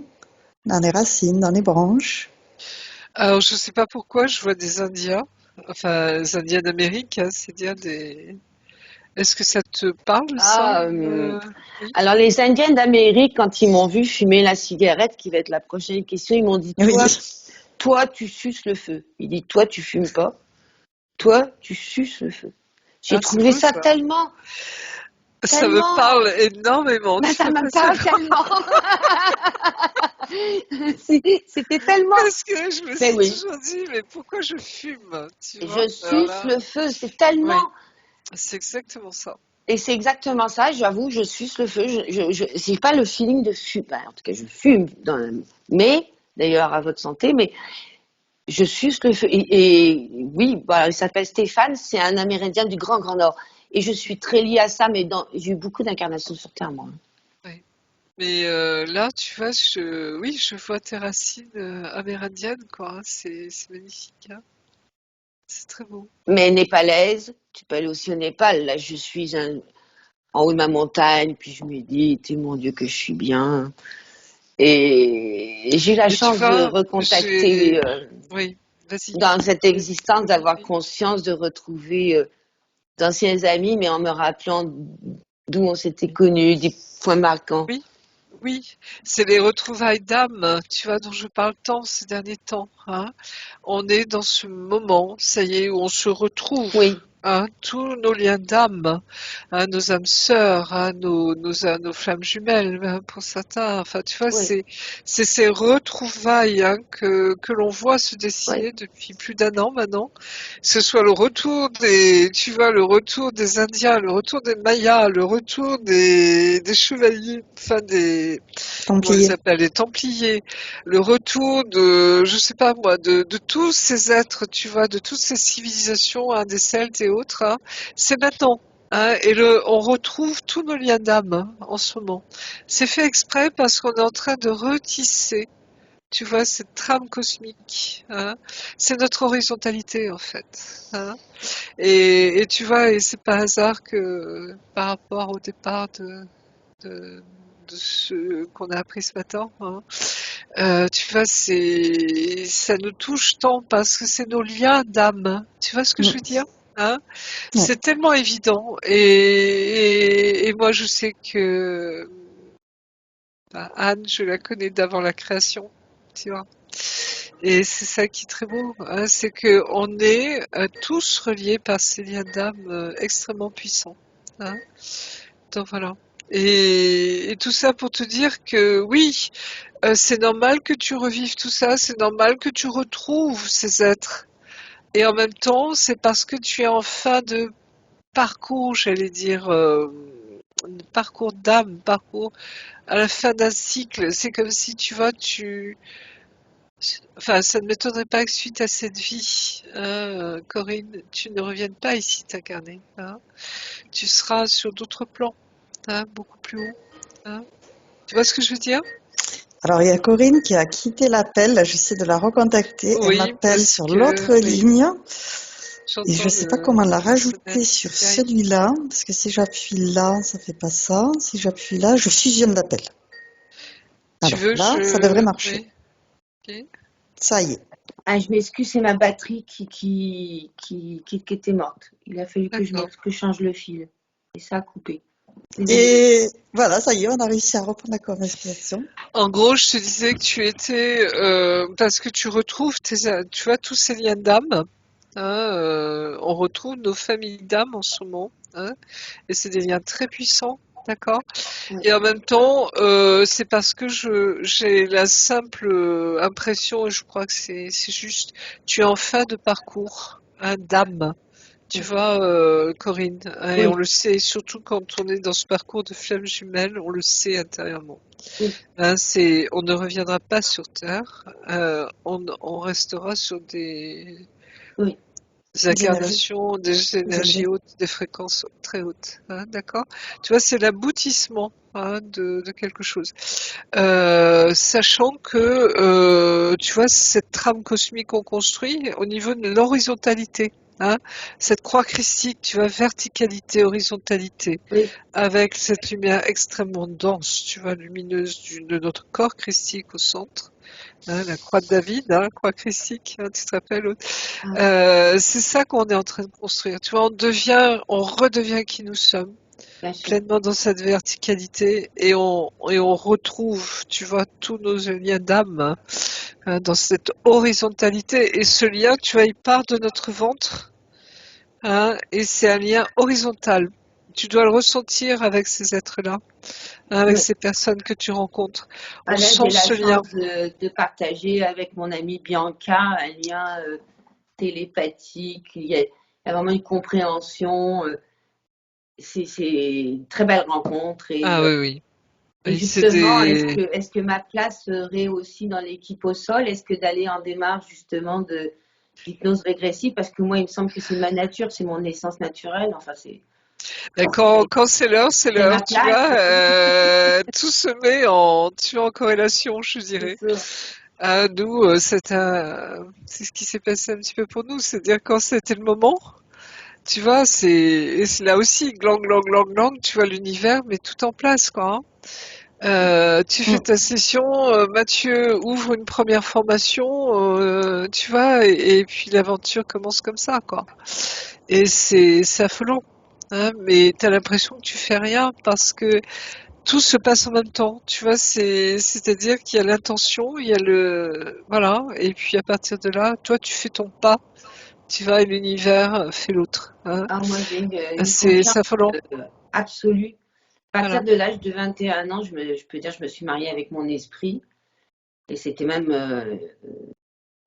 S1: dans les racines, dans les branches.
S2: Alors, je sais pas pourquoi, je vois des Indiens, enfin, des Indiens d'Amérique, hein, c'est-à-dire des... Est-ce que ça te parle, ça?
S3: Ah,
S2: Oui.
S3: alors les Indiens d'Amérique, quand ils m'ont vu fumer la cigarette, qui va être la prochaine question, ils m'ont dit,
S1: Oui.
S3: toi, tu suces le feu. Il dit, toi, tu fumes pas. Toi, tu suces le feu. J'ai
S2: Ah, c'est
S3: trouvé
S2: beau,
S3: ça
S2: ça. Ça me
S3: tellement,
S2: parle énormément,
S3: ben,
S2: tu
S3: ça
S2: vois,
S3: me
S2: parce que,
S3: parle tellement. C'était tellement.
S2: parce que je me
S3: Mais
S2: suis
S3: oui,
S2: toujours dit, mais pourquoi je fume, tu vois?
S3: je
S2: Alors
S3: suce
S2: là,
S3: le feu, c'est
S2: oui,
S3: tellement.
S2: c'est exactement ça.
S3: Et c'est exactement ça, j'avoue, je suce le feu. J'ai pas le feeling de fumer. Ben, en tout cas, je fume. Mais, d'ailleurs, à votre santé, mais je suce le feu. Et oui, voilà, il s'appelle Stéphane, c'est un Amérindien du Grand Grand Nord. Et je suis très liée à ça, mais j'ai eu beaucoup d'incarnations sur Terre, moi.
S2: Oui. Mais là, tu vois, oui, je vois tes racines amérindiennes, quoi. Hein, c'est magnifique, hein. C'est très beau.
S3: Mais népalaise, tu peux aller aussi au Népal. Là, en haut de ma montagne, puis je me dis, t'es mon Dieu que je suis bien. Et j'ai eu la
S2: Et tu
S3: chance de
S2: vois,
S3: recontacter
S2: oui, vas-y.
S3: dans cette existence, d'avoir conscience de retrouver d'anciens amis, mais en me rappelant d'où on s'était connus, des points marquants.
S2: Oui, oui, c'est les retrouvailles d'âme, tu vois, dont je parle tant ces derniers temps, hein. On est dans ce moment, ça y est, où on se retrouve,
S3: Oui,
S2: hein, tous nos liens d'âme, hein, nos âmes sœurs, hein, nos flammes jumelles, hein, pour certains. Enfin, tu vois,
S3: oui,
S2: c'est ces retrouvailles, hein, que l'on voit se
S3: oui,
S2: dessiner depuis plus d'1 an maintenant. Que ce soit le retour des, tu vois, le retour des Indiens, le retour des Mayas, le retour des chevaliers, enfin comment on les
S1: Templier.
S2: appelle, les Templiers, le retour de, je sais pas moi, de tous ces êtres, tu vois, de toutes ces civilisations, hein, des Celtes et autres, hein, c'est maintenant. Hein, et on retrouve tous nos liens d'âme, hein, en ce moment. C'est fait exprès parce qu'on est en train de retisser, tu vois, cette trame cosmique. Hein. C'est notre horizontalité en fait. Hein. Et tu vois, et c'est pas hasard que par rapport au départ de, de ce qu'on a appris ce matin, hein, tu vois, ça nous touche tant parce que c'est nos liens d'âme. Tu vois ce que je veux
S1: Mm.
S2: dire? Hein?
S1: Ouais.
S2: C'est tellement évident. Et moi, je sais que Anne, je la connais d'avant la création. Tu vois. Et c'est ça qui est très beau, hein, c'est que on est tous reliés par ces liens d'âme extrêmement puissants. Hein. Donc voilà. Et tout ça pour te dire que oui, c'est normal que tu revives tout ça, c'est normal que tu retrouves ces êtres. Et en même temps, c'est parce que tu es en fin de parcours, j'allais dire, parcours d'âme, parcours à la fin d'un cycle. C'est comme si, tu vois, enfin, ça ne m'étonnerait pas que suite à cette vie, hein, Corinne, tu ne reviennes pas ici t'incarner. Hein. Tu seras sur d'autres plans, hein, beaucoup plus haut. Hein. Tu vois ce que je veux dire?
S1: Alors, il y a Corinne qui a quitté l'appel. Là, j'essaie de la recontacter. Elle
S2: Oui,
S1: m'appelle
S2: parce
S1: sur
S2: que
S1: l'autre
S2: oui,
S1: ligne. Et je
S2: j'entends
S1: ne sais pas comment la
S2: la
S1: rajouter
S2: sonnette
S1: sur
S2: qui arrive.
S1: celui-là. Parce que si j'appuie là, ça fait pas ça. Si j'appuie là, je fusionne l'appel.
S2: Tu
S1: Alors
S2: veux,
S1: là, ça devrait marcher.
S2: oui, ok.
S1: Ça y est.
S3: ah, je m'excuse, c'est ma batterie qui était morte. Il a fallu que
S2: D'accord.
S3: que je change le fil. Et ça a coupé. Désolée.
S1: Et voilà, ça y est, on a réussi à reprendre la conversation.
S2: En gros, je te disais que tu étais, parce que tu retrouves tu vois, tous ces liens d'âme. Hein, on retrouve nos familles d'âme en ce moment. Hein, et c'est des liens très puissants. D'accord.
S3: Oui,
S2: Et en même temps, c'est parce que j'ai la simple impression, et je crois que c'est juste, tu es en fin de parcours, hein, d'âme. Tu
S3: oui,
S2: vois, Corinne, hein, et on
S3: oui,
S2: le sait, surtout quand on est dans ce parcours de flamme jumelle, on le sait intérieurement.
S3: oui,
S2: Hein, on ne reviendra pas sur Terre, on restera sur des
S3: oui,
S1: Des énergies,
S2: incarnations, des
S1: des
S2: énergies
S1: élevés.
S2: hautes, des fréquences très hautes. Hein, d'accord? Tu vois, c'est l'aboutissement, hein, de quelque chose. Sachant que, tu vois, cette trame cosmique qu'on construit au niveau de l'horizontalité, hein, cette croix christique, tu vois, verticalité, horizontalité,
S3: oui.
S2: avec cette lumière extrêmement dense, tu vois, lumineuse de notre corps christique au centre, hein, la croix de David, hein, croix christique, hein, tu te rappelles,
S3: Ah,
S2: c'est ça qu'on est en train de construire. Tu vois, on redevient qui nous sommes
S3: bien sûr.
S2: pleinement dans cette verticalité et on retrouve, tu vois, tous nos liens d'âme, hein, dans cette horizontalité. Et ce lien, tu vois, il part de notre ventre, hein, et c'est un lien horizontal. Tu dois le ressentir avec ces êtres-là, hein, avec
S3: Oui.
S2: ces personnes que tu rencontres. On
S3: Ah, là,
S2: sent
S3: j'ai la
S2: ce lien.
S3: chance de partager avec mon amie Bianca un lien télépathique. Il y a vraiment une compréhension. C'est une très belle rencontre.
S2: Ah oui, oui.
S3: Et
S2: Oui, c'est
S3: justement,
S2: des...
S3: est-ce que ma place serait aussi dans l'équipe au sol? Est-ce que d'aller en démarche justement de d'hypnose régressive? Parce que moi, il me semble que c'est ma nature, c'est mon essence naturelle. Enfin,
S2: Et quand c'est
S3: c'est
S2: l'heure,
S3: ma
S2: tu
S3: place.
S2: vois, tout se met tu vois, en corrélation, je
S3: C'est
S2: dirais.
S3: ça.
S2: Nous, c'est ce qui s'est passé un petit peu pour nous, c'est-à-dire quand c'était le moment, Tu vois, et c'est là aussi, glang, glang, glang, glang, tu vois l'univers, mais tout en place, quoi. Hein. Tu fais
S1: Mm.
S2: ta session, Mathieu ouvre une première formation, tu vois, et puis l'aventure commence comme ça, quoi. Et c'est affolant, hein, mais t'as l'impression que tu fais rien parce que tout se passe en même temps, tu vois, c'est-à-dire qu'il y a l'intention, il y a voilà, et puis à partir de là, toi tu fais ton pas, tu vas et l'univers fait l'autre, hein.
S3: Ah, moi, j'ai une
S2: C'est
S3: confiance
S2: affolant,
S3: absolue. À partir
S2: voilà.
S3: de l'âge de 21 ans, je peux dire, je me suis mariée avec mon esprit. Et c'était même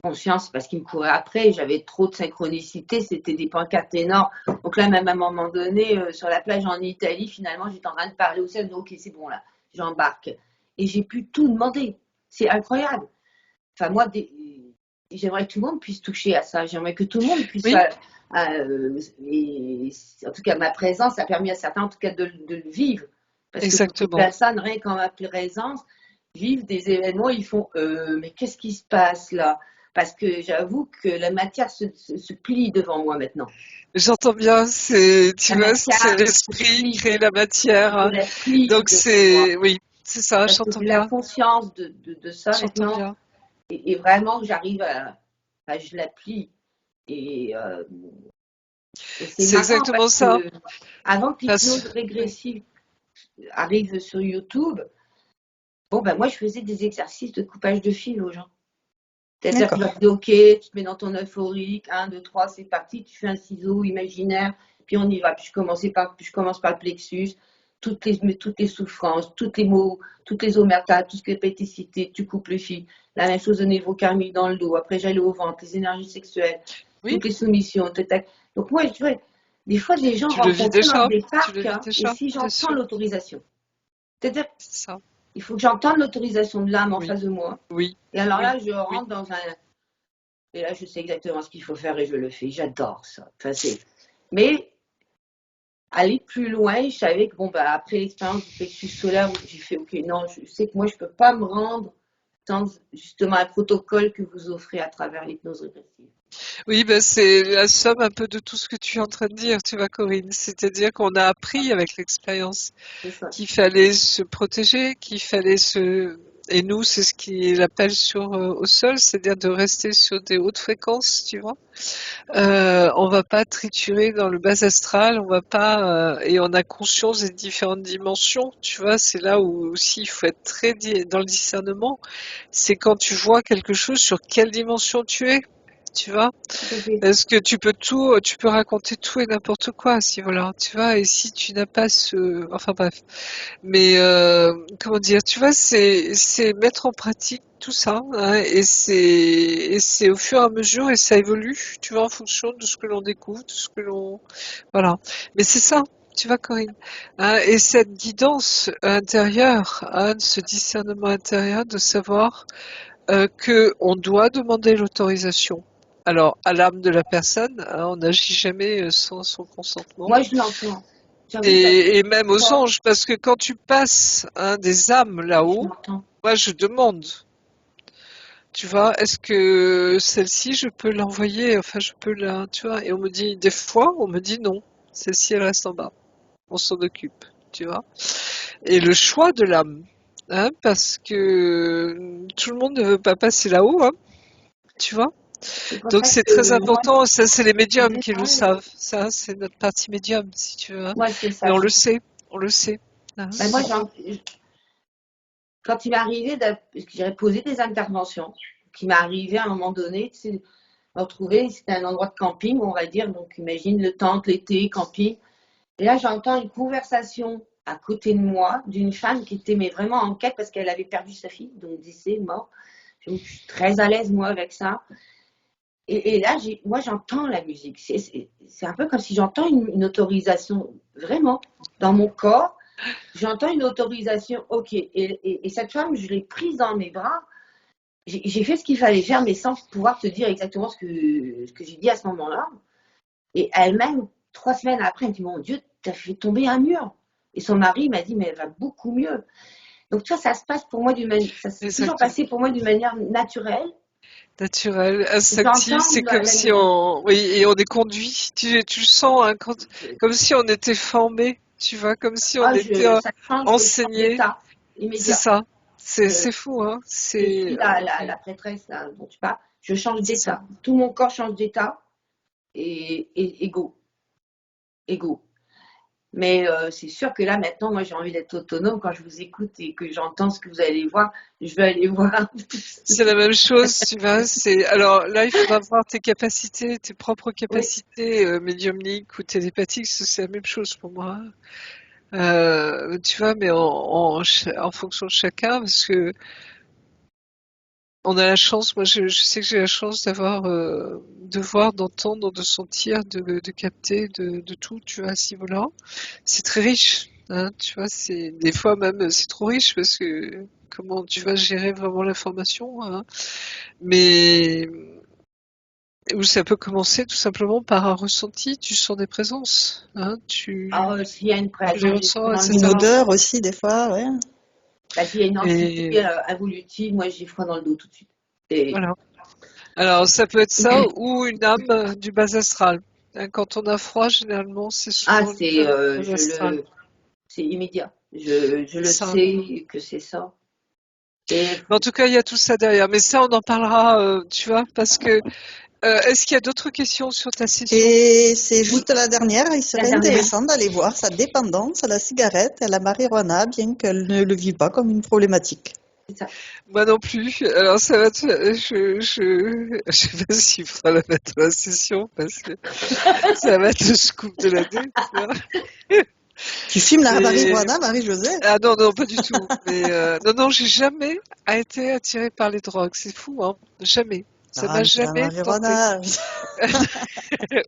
S3: conscience parce qu'il me courait après. J'avais trop de synchronicité. C'était des pancartes énormes. Donc là, même à un moment donné, sur la plage en Italie, finalement, j'étais en train de parler au ciel. Donc, ok, c'est bon là, j'embarque. Et j'ai pu tout demander. C'est incroyable. Enfin, moi, j'aimerais que tout le monde puisse toucher à ça. J'aimerais que tout le monde puisse.
S2: Oui,
S3: Et en tout cas, ma présence a permis à certains, en tout cas, de le vivre. Parce que pour des
S2: exactement.
S3: personnes, rien qu'en ma présence, vivent des événements, ils font mais qu'est-ce qui se passe là? Parce que j'avoue que la matière se plie devant moi maintenant.
S2: J'entends bien, tu
S3: La
S2: vois, c'est
S3: matière se
S2: l'esprit
S3: plie,
S2: crée la matière,
S3: je
S2: hein.
S3: la plie
S2: Donc
S3: devant moi.
S2: oui, c'est ça,
S3: Parce que
S2: j'entends
S3: j'ai la
S2: bien,
S3: conscience de ça
S2: j'entends
S3: maintenant.
S2: bien.
S3: Et vraiment, j'arrive je la plie. Et, euh, et c'est
S2: C'est
S3: marrant
S2: exactement
S3: parce
S2: ça.
S3: que avant que
S2: Parce-
S3: l'hypnose
S2: oui,
S3: régressive arrive sur YouTube, bon, ben moi, je faisais des exercices de coupage de fil aux gens. C'est-à-dire que je
S1: D'accord.
S3: leur dis, OK, tu te mets dans ton euphorique, 1, 2, 3, c'est parti, tu fais un ciseau imaginaire, puis on y va. Puis je commence par le plexus, toutes les souffrances, tous les maux, toutes les omertas, tout ce qui n'a pas été cité, tu coupes le fil. La même chose au niveau karmique dans le dos. Après, j'allais au ventre, les énergies sexuelles,
S2: oui,
S3: toutes les soumissions. Tac. Donc moi, je vois, des fois, des gens
S2: tu le vis
S3: rencontrés dans
S2: déjà,
S3: des
S2: tu le
S3: parcs,
S2: vis
S3: hein, et
S2: déjà,
S3: si
S2: bien
S3: j'entends
S2: sûr,
S3: l'autorisation, c'est-à-dire
S2: c'est ça.
S3: il faut que j'entende l'autorisation de l'âme en
S2: Oui,
S3: face de moi.
S2: oui,
S3: Et alors
S2: oui,
S3: là, je
S2: oui.
S3: rentre dans un, et là, je sais exactement ce qu'il faut faire et je le fais. J'adore ça. Enfin, mais aller plus loin, je savais que bon, bah, après l'expérience du plexus solaire, j'ai fait OK, non, je sais que moi, je ne peux pas me rendre sans justement un protocole que vous offrez à travers l'hypnose régressive.
S2: Oui, ben c'est la somme un peu de tout ce que tu es en train de dire, tu vois, Corinne. C'est-à-dire qu'on a appris avec l'expérience
S3: C'est ça.
S2: qu'il fallait se protéger, qu'il fallait et nous, c'est ce qu'il appelle au sol, c'est-à-dire de rester sur des hautes fréquences, tu vois. On va pas triturer dans le bas astral, on va pas, et on a conscience des différentes dimensions, tu vois. C'est là où aussi il faut être dans le discernement. C'est quand tu vois quelque chose sur quelle dimension tu es, tu vois.
S3: Tout à fait.
S2: Parce que tu peux raconter tout et n'importe quoi à ce niveau-là, tu vois. Et si tu n'as pas enfin bref. Mais comment dire, tu vois, c'est mettre en pratique tout ça, hein, et c'est au fur et à mesure et ça évolue, tu vois, en fonction de ce que l'on découvre, de ce que l'on voilà. Mais c'est ça, tu vois, Corinne, hein, et cette guidance intérieure, hein, ce discernement intérieur de savoir que on doit demander l'autorisation. Alors à l'âme de la personne, hein, on n'agit jamais sans son consentement.
S3: Moi, je l'entends. J'avoue qu'à
S2: Et même
S3: chaque
S2: aux
S3: fois,
S2: anges, parce que quand tu passes des âmes
S3: je
S2: là-haut,
S3: l'entends.
S2: moi je demande, tu vois, est-ce que celle-ci je peux l'envoyer, enfin je peux tu vois, et on me dit, des fois on me dit non, celle-ci elle reste en bas, on s'en occupe, tu vois. Et le choix de l'âme, hein, parce que tout le monde ne veut pas passer là-haut, hein, tu vois.
S3: C'est pour
S2: Donc
S3: ça
S2: c'est très
S3: que moi,
S2: important, ça c'est les
S3: en
S2: médiums qui le
S3: général,
S2: savent, ça c'est notre partie médium si tu veux, hein.
S3: moi, c'est
S2: Mais
S3: ça.
S2: on le sait, hein.
S3: Ben, moi, quand il m'est arrivé, parce que j'ai posé des interventions, qui m'est arrivé à un moment donné, tu sais, me retrouver, c'était un endroit de camping, on va dire, donc imagine le tente, l'été, camping. Et là, j'entends une conversation à côté de moi d'une femme qui était mais vraiment en quête parce qu'elle avait perdu sa fille, donc décès, mort. Donc, je suis très à l'aise, moi, avec ça. Et là, moi, j'entends la musique. C'est un peu comme si j'entends une autorisation, vraiment, dans mon corps. J'entends une autorisation, ok. Et cette femme, je l'ai prise dans mes bras. J'ai fait ce qu'il fallait faire, mais sans pouvoir te dire exactement ce que j'ai dit à ce moment-là. Et elle-même, 3 semaines après, elle me dit, mon Dieu, t'as fait tomber un mur. Et son mari m'a dit, mais elle va beaucoup mieux. Donc, tu vois, ça se passe pour moi ça s'est toujours
S2: Exactement.
S3: passé pour moi d'une manière naturelle.
S2: Naturel, instinctif, c'est comme si on, oui, et on est conduit. Tu le sens, hein, comme si on était formé, tu vois, comme si on était
S3: ça change, je change
S2: enseigné.
S3: d'état
S2: C'est
S3: immédiat.
S2: ça.
S3: Je
S2: C'est fou, hein.
S3: je suis la prêtresse là, dont tu parles. Je change
S2: C'est ça.
S3: d'état. Tout mon corps change d'état et égaux. Mais c'est sûr que là, maintenant, moi, j'ai envie d'être autonome. Quand je vous écoute et que j'entends ce que vous allez voir, je vais aller voir.
S2: C'est la même chose, tu vois. Alors là, il faudra voir tes capacités, tes propres
S3: Oui,
S2: capacités médiumniques ou télépathiques. C'est la même chose pour moi. Tu vois, mais en fonction de chacun, parce que on a la chance, moi je sais que j'ai la chance d'avoir, de voir, d'entendre, de sentir, de capter, de tout, tu vois, à ce niveau-là. C'est très riche, hein, tu vois, des fois même, c'est trop riche parce que comment tu vas gérer vraiment l'information, hein. Mais où ça peut commencer tout simplement par un ressenti, tu sens des présences, hein,
S3: s'il y a une
S2: tu les ressens,
S3: dans le
S1: Une
S2: etc.
S1: odeur aussi, des fois, ouais.
S3: s'il y a une
S2: Et
S3: entité involutive, moi, j'ai froid dans le dos tout de suite. Et
S2: voilà. Alors, ça peut être ça ou une âme du bas astral. Hein, quand on a froid, généralement, c'est souvent une âme du bas astral.
S3: c'est immédiat. Je le
S2: Ça.
S3: sais que c'est ça. Et
S2: Mais en tout cas, il y a tout ça derrière. Mais ça, on en parlera, tu vois, parce que est-ce qu'il y a d'autres questions sur ta session?
S1: Et c'est
S3: oui,
S1: juste la dernière. Il
S3: la
S1: serait
S3: dernière,
S1: intéressant d'aller voir sa dépendance à la cigarette et à la marijuana, bien qu'elle ne le vit pas comme une problématique.
S3: c'est ça.
S2: Moi non plus. Alors, ça va te... je sais pas s'il faudra la mettre dans la session parce que ça va être le scoop de l'année, tu vois.
S1: Tu fumes la
S2: Mais
S1: marijuana, Marie-Josée?
S2: ah non, non, pas du tout. Mais non, non, j'ai jamais été attirée par les drogues. C'est fou, hein. Jamais. Ça
S1: Ah,
S2: m'a
S1: mais c'est la
S2: jamais tenté.
S1: marijuana.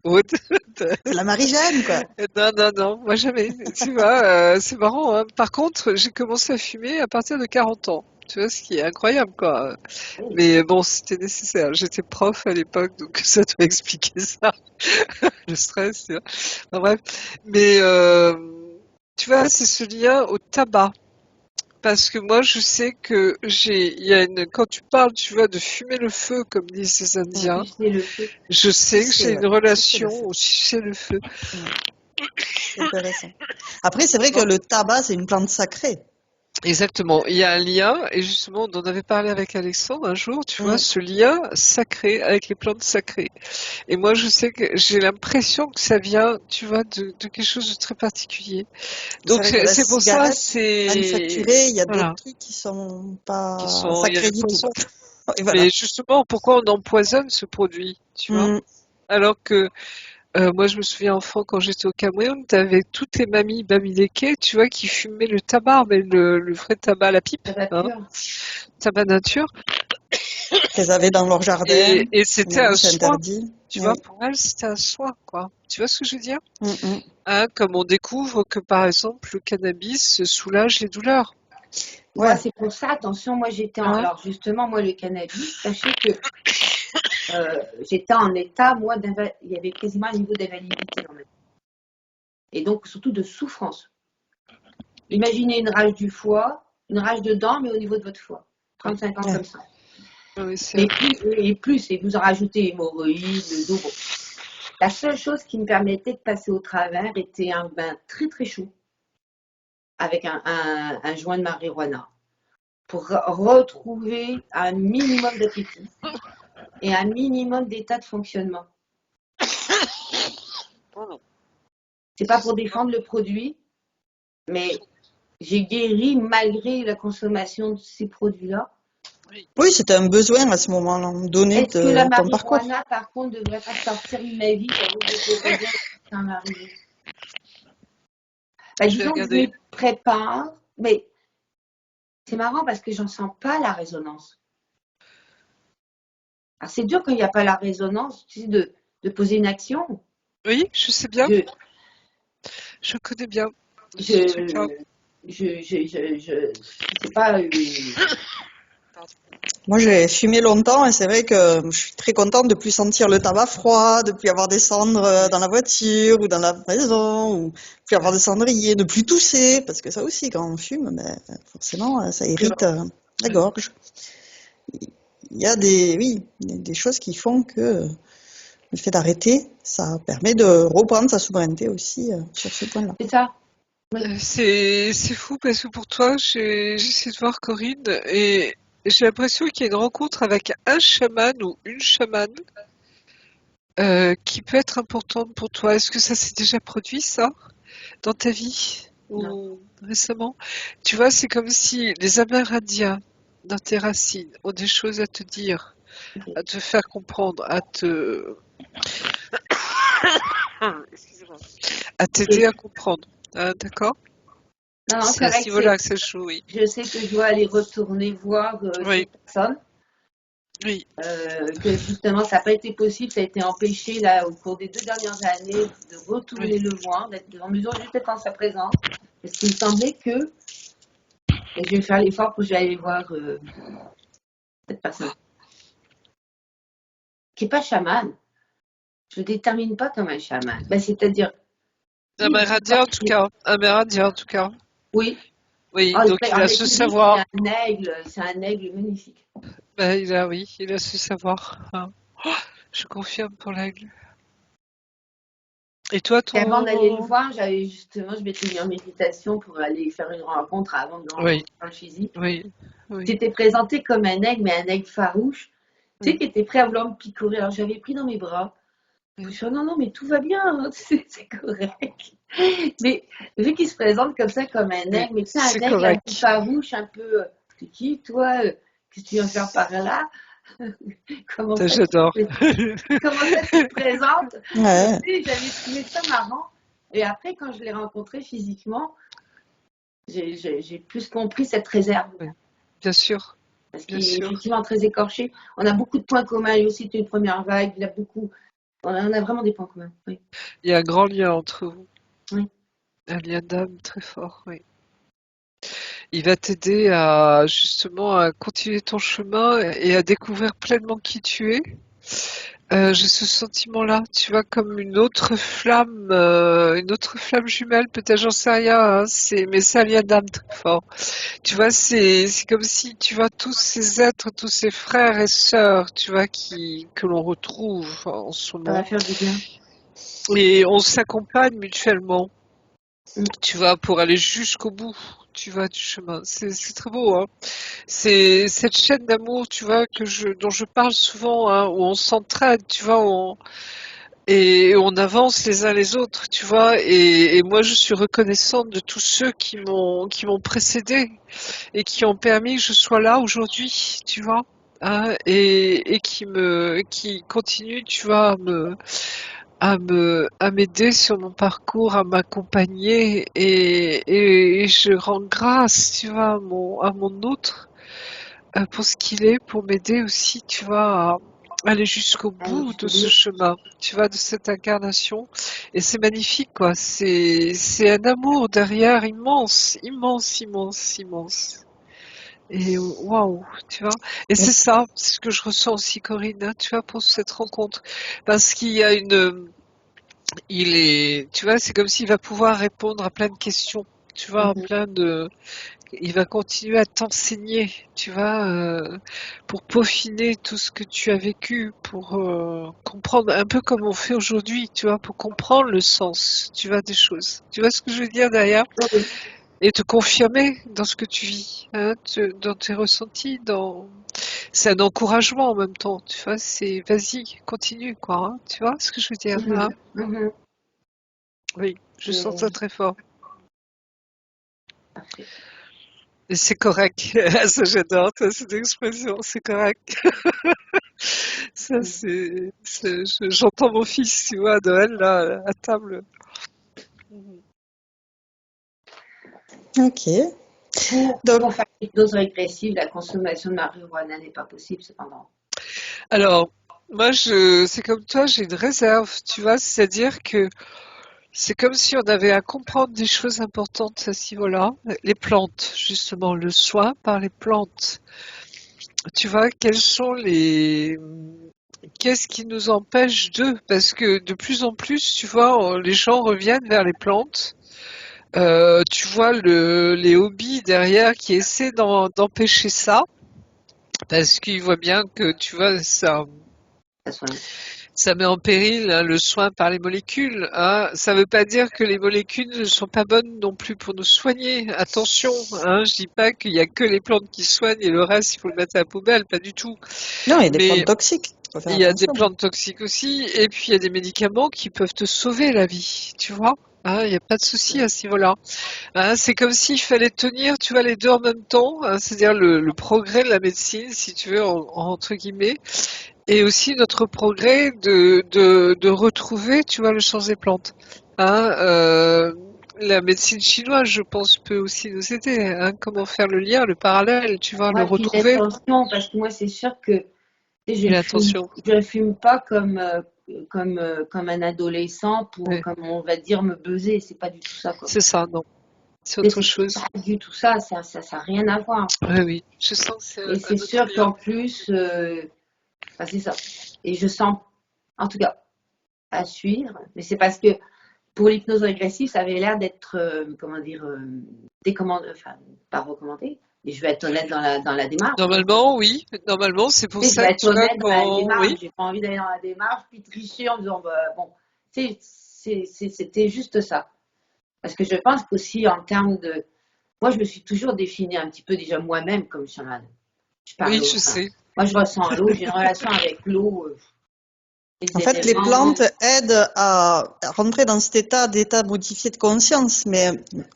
S2: Aude.
S1: C'est la Marie-Jeanne, quoi.
S2: Non, non, non, moi jamais. Tu vois, c'est marrant, hein. Par contre, j'ai commencé à fumer à partir de 40 ans. Tu vois, ce qui est incroyable, quoi.
S3: Oui.
S2: Mais bon, c'était nécessaire. J'étais prof à l'époque, donc ça doit expliquer ça. Le stress, tu vois. Enfin, bref. Mais tu vois, c'est ce lien au tabac. Parce que moi, je sais que quand tu parles, tu vois, de fumer le feu, comme disent les Indiens,
S3: Sucer le feu.
S2: je sais que
S1: Sucer,
S2: j'ai
S1: ouais.
S2: une
S1: Sucer le
S2: relation
S1: feu.
S2: au sucer le feu.
S1: C'est intéressant. Après, c'est vrai que
S2: Bon,
S1: le tabac, c'est une plante sacrée.
S2: exactement. Il y a un lien, et justement, on en avait parlé avec Alexandre un jour, tu vois,
S1: Mm.
S2: ce lien sacré avec les plantes sacrées. Et moi, je sais que j'ai l'impression que ça vient, tu vois, de quelque chose de très particulier.
S1: C'est
S2: Donc,
S1: vrai que la
S2: c'est pour ça,
S1: cigarette manufacturée, il y a d'autres
S2: voilà,
S1: trucs qui sont
S2: qui
S1: pas
S2: sont, il y a
S1: sacrés
S2: le
S1: du tout.
S2: poison.
S1: Et voilà.
S2: Mais justement, pourquoi on empoisonne ce produit, tu vois?
S1: Mm.
S2: Alors que moi, je me souviens enfant, quand j'étais au Cameroun, t'avais toutes les mamies bamileke, tu vois, qui fumaient le tabac, mais le vrai tabac à la pipe,
S3: Ça va
S2: hein,
S3: pur.
S2: tabac nature.
S1: Qu'elles avaient dans leur jardin.
S2: Et c'était un
S1: Maintenant, c'est
S2: soin,
S1: interdit.
S2: tu vois,
S1: Oui.
S2: pour elles, c'était un soin, quoi. Tu vois ce que je veux dire?
S1: Mm, mm.
S2: Hein, comme on découvre que, par exemple, le cannabis soulage les douleurs.
S3: Moi,
S1: Ouais.
S3: c'est pour ça, attention, moi
S2: Hein?
S3: alors justement, moi le cannabis, sachez que j'étais en état, moi, il y avait quasiment un niveau d'invalidité dans ma vie. Et donc, surtout de souffrance. Imaginez une rage du foie, une rage de dents, mais au niveau de votre foie. 35 ans
S1: Ouais.
S3: comme ça.
S2: Oui, c'est
S3: Mais plus, et vous en rajoutez hémorroïdes, le dos. Bon. La seule chose qui me permettait de passer au travers était un bain très très chaud avec un joint de marijuana pour retrouver un minimum d'appétit et un minimum d'état de fonctionnement. C'est pas pour défendre le produit, mais j'ai guéri malgré la consommation de ces produits-là.
S1: Oui, c'était un besoin à ce moment-là, donné
S3: Est-ce que la
S1: de ton parcours.
S3: marijuana, par contre, devrait pas sortir de ma vie comme je devrais bien ça m'est arrivé?
S2: Je vais
S3: Disons que je
S2: regarder.
S3: m'y prépare, mais c'est marrant parce que j'en sens pas la résonance. Alors c'est dur quand il n'y a pas la résonance, tu sais, de poser une action.
S2: Oui, je sais bien,
S3: Je,
S2: je connais bien ce truc-là.
S3: je, je sais pas.
S1: Moi, j'ai fumé longtemps et c'est vrai que je suis très contente de plus sentir le tabac froid, de plus avoir des cendres dans la voiture ou dans la maison, ou plus avoir de cendriers, de plus tousser, parce que ça aussi, quand on fume, ben, forcément, ça irrite la gorge. il y a des choses qui font que le fait d'arrêter, ça permet de reprendre sa souveraineté aussi sur ce point-là.
S3: C'est ça.
S2: C'est fou parce que pour toi, j'essaie de voir Corinne et j'ai l'impression qu'il y a une rencontre avec un chaman ou une chamane qui peut être importante pour toi. Est-ce que ça s'est déjà produit, ça, dans ta vie ou
S3: Non.
S2: récemment? Tu vois, c'est comme si les Amérindiens dans tes racines ont des choses à te dire,
S3: Ok.
S2: à te faire comprendre, excusez-moi, à t'aider à comprendre. Ah, d'accord?
S3: Non,
S2: C'est à ce
S3: correct.
S2: niveau-là que ça joue, oui.
S3: Je sais que je dois aller retourner voir
S2: Oui,
S3: cette personne.
S2: oui,
S3: Que justement, ça n'a pas été possible. Ça a été empêché là au cours des 2 dernières années de retourner
S2: oui.
S3: le voir, d'être en mesure juste d'être en sa présence. Parce qu'il me semblait que, et je vais faire l'effort pour que j'aille voir cette personne, qui n'est pas chamane. Je ne le détermine pas comme un chaman. Ben, c'est-à-dire, oui,
S2: Amérindien en tout cas. Amérindien en tout cas.
S3: oui.
S2: Oui,
S3: En,
S2: donc il
S3: en
S2: a ce
S3: République,
S2: savoir.
S3: c'est un aigle magnifique.
S2: Ben, oui, il a ce savoir. Hein. Oh, je confirme pour l'aigle. Et toi,
S3: Et avant d'aller le
S2: ton...
S3: voir, je m'étais mis en méditation pour aller faire une rencontre avant de le
S2: Oui,
S3: rencontrer en physique.
S2: oui, oui.
S3: T'étais présenté comme un aigle, mais un aigle farouche, tu sais,
S2: Oui,
S3: qui était prêt à vouloir me picorer. Alors j'avais pris dans mes bras. Je me
S2: oui.
S3: suis dit, non, non, mais tout va bien, hein, c'est correct. Mais vu qu'il se présente comme ça, comme un
S2: Oui,
S3: aigle, mais tu sais, un
S2: c'est
S3: aigle un peu
S2: correct.
S3: farouche, un peu, c'est qui, toi? Qu'est-ce que tu viens faire par là? Comment ça,
S2: J'adore.
S3: comment ça tu te présentes?
S1: Ouais,
S3: Tu sais, j'avais trouvé ça marrant. Et après, quand je l'ai rencontré physiquement, j'ai plus compris cette réserve.
S2: Oui, bien sûr,
S3: Parce
S2: bien
S3: qu'il est
S2: sûr.
S3: effectivement très écorché. On a beaucoup de points communs. Lui aussi, c'était une première vague. Il a beaucoup. On a vraiment des points communs. Oui.
S2: Il y a un grand lien entre vous.
S3: Oui.
S2: Un lien d'âme très fort, oui. Il va t'aider à justement à continuer ton chemin et à découvrir pleinement qui tu es. J'ai ce sentiment-là, tu vois, comme une autre flamme jumelle, peut-être, j'en sais rien, hein, mais c'est un lien d'âme très fort. Tu vois, c'est comme si, tu vois, tous ces êtres, tous ces frères et sœurs, tu vois, que l'on retrouve en ce
S3: Ça va
S2: moment.
S3: faire du bien.
S2: Et on s'accompagne mutuellement,
S3: Mm.
S2: tu vois, pour aller jusqu'au bout, tu vois, du chemin. C'est très beau, hein. C'est cette chaîne d'amour, tu vois, dont je parle souvent, hein, où on s'entraide, tu vois, et on avance les uns les autres, tu vois. Et moi, je suis reconnaissante de tous ceux qui m'ont précédé et qui ont permis que je sois là aujourd'hui, tu vois. Hein, et qui continuent, tu vois, à m'aider sur mon parcours, à m'accompagner et je rends grâce, tu vois, à mon autre pour ce qu'il est, pour m'aider aussi, tu vois, à aller jusqu'au
S3: Allez,
S2: bout de
S3: jusqu'au
S2: ce
S3: bout.
S2: chemin, tu vois, de cette incarnation. Et c'est magnifique, quoi. C'est un amour derrière immense, immense, immense, immense. Et waouh, tu vois. Et c'est ça, c'est ce que je ressens aussi, Corinne, hein, tu vois, pour cette rencontre. Parce qu'il y a tu vois, c'est comme s'il va pouvoir répondre à plein de questions. Tu vois, à
S3: Mhm.
S2: plein de, il va continuer à t'enseigner, tu vois, pour peaufiner tout ce que tu as vécu, pour comprendre un peu comme on fait aujourd'hui, tu vois, pour comprendre le sens, tu vois, des choses. Tu vois ce que je veux dire derrière?
S3: Oui.
S2: Et te confirmer dans ce que tu vis, hein, dans tes ressentis, c'est un encouragement en même temps, tu vois, c'est vas-y, continue, quoi, hein, tu vois ce que je veux dire, hein?
S3: Mhm. Mhm.
S2: Oui, je sens ça
S3: C'est
S2: très fort.
S3: parfait.
S2: Et c'est correct. Ça, j'adore, cette expression, c'est correct. Ça, j'entends mon fils, tu vois, à Noël, là, à table.
S1: ok. Donc,
S3: Pour faire une dose régressive, la consommation de marijuana n'est pas possible cependant.
S2: Alors, moi, c'est comme toi, j'ai une réserve, tu vois, c'est-à-dire que c'est comme si on avait à comprendre des choses importantes à ce niveau-là. Les plantes, justement, le soin par les plantes. Tu vois, qu'est-ce qui nous empêche d'eux? Parce que de plus en plus, tu vois, les gens reviennent vers les plantes. Tu vois les hobbies derrière qui essaient d'empêcher ça. Parce qu'il voit bien que, tu vois,
S3: Ça soigne.
S2: ça met en péril le soin par les molécules. Ça ne veut pas dire que les molécules ne sont pas bonnes non plus pour nous soigner. Attention, je dis pas qu'il y a que les plantes qui soignent et le reste, il faut le mettre à la poubelle, pas du tout.
S1: Non, il y a des
S2: Mais
S1: plantes toxiques. Faut faire
S2: il y a des
S1: attention.
S2: plantes toxiques aussi, et puis il y a des médicaments qui peuvent te sauver la vie, tu vois. Il n'y a pas de souci à ce niveau-là. C'est comme s'il fallait tenir, tu vois, les deux en même temps, c'est-à-dire le progrès de la médecine, si tu veux, entre guillemets, et aussi notre progrès de retrouver, tu vois, le sens des plantes. La médecine chinoise, je pense, peut aussi nous aider. Comment faire le lien, le parallèle, tu vois, le
S3: Ouais, puis
S2: retrouver.
S3: l'attention, parce que moi, c'est sûr que je
S2: Et
S3: ne fume,
S2: l'attention.
S3: je fume pas comme un adolescent pour,
S2: Ouais.
S3: comme on va dire, me beuser. C'est pas du tout ça, quoi.
S2: C'est ça, non. C'est
S3: Et
S2: autre chose.
S3: pas du tout ça, ça a rien à voir.
S2: Oui, oui. Je sens que c'est
S3: Et
S2: un
S3: c'est
S2: autre
S3: sûr
S2: lien.
S3: qu'en plus, c'est ça. Et je sens, en tout cas, à suivre, mais c'est parce que pour l'hypnose régressive, ça avait l'air d'être, comment dire, enfin, pas recommandé, mais je vais être honnête dans la démarche.
S2: Normalement, oui. Normalement, c'est pour
S3: Tu sais, je
S2: ça
S3: vais
S2: que
S3: être
S2: tu vois
S3: honnête dans la
S2: quand...
S3: démarche.
S2: Oui,
S3: J'ai pas envie d'aller dans la démarche puis tricher en disant, bah, bon, tu sais, c'était juste ça. Parce que je pense qu'aussi en termes de, moi, je me suis toujours définie un petit peu déjà moi-même comme chamane. Je parle
S2: oui,
S3: l'eau.
S2: je sais.
S3: Moi, je ressens l'eau. J'ai une relation avec l'eau.
S1: En
S3: Les
S1: fait, les
S3: éléments.
S1: plantes aident à rentrer dans cet d'état modifié de conscience, mais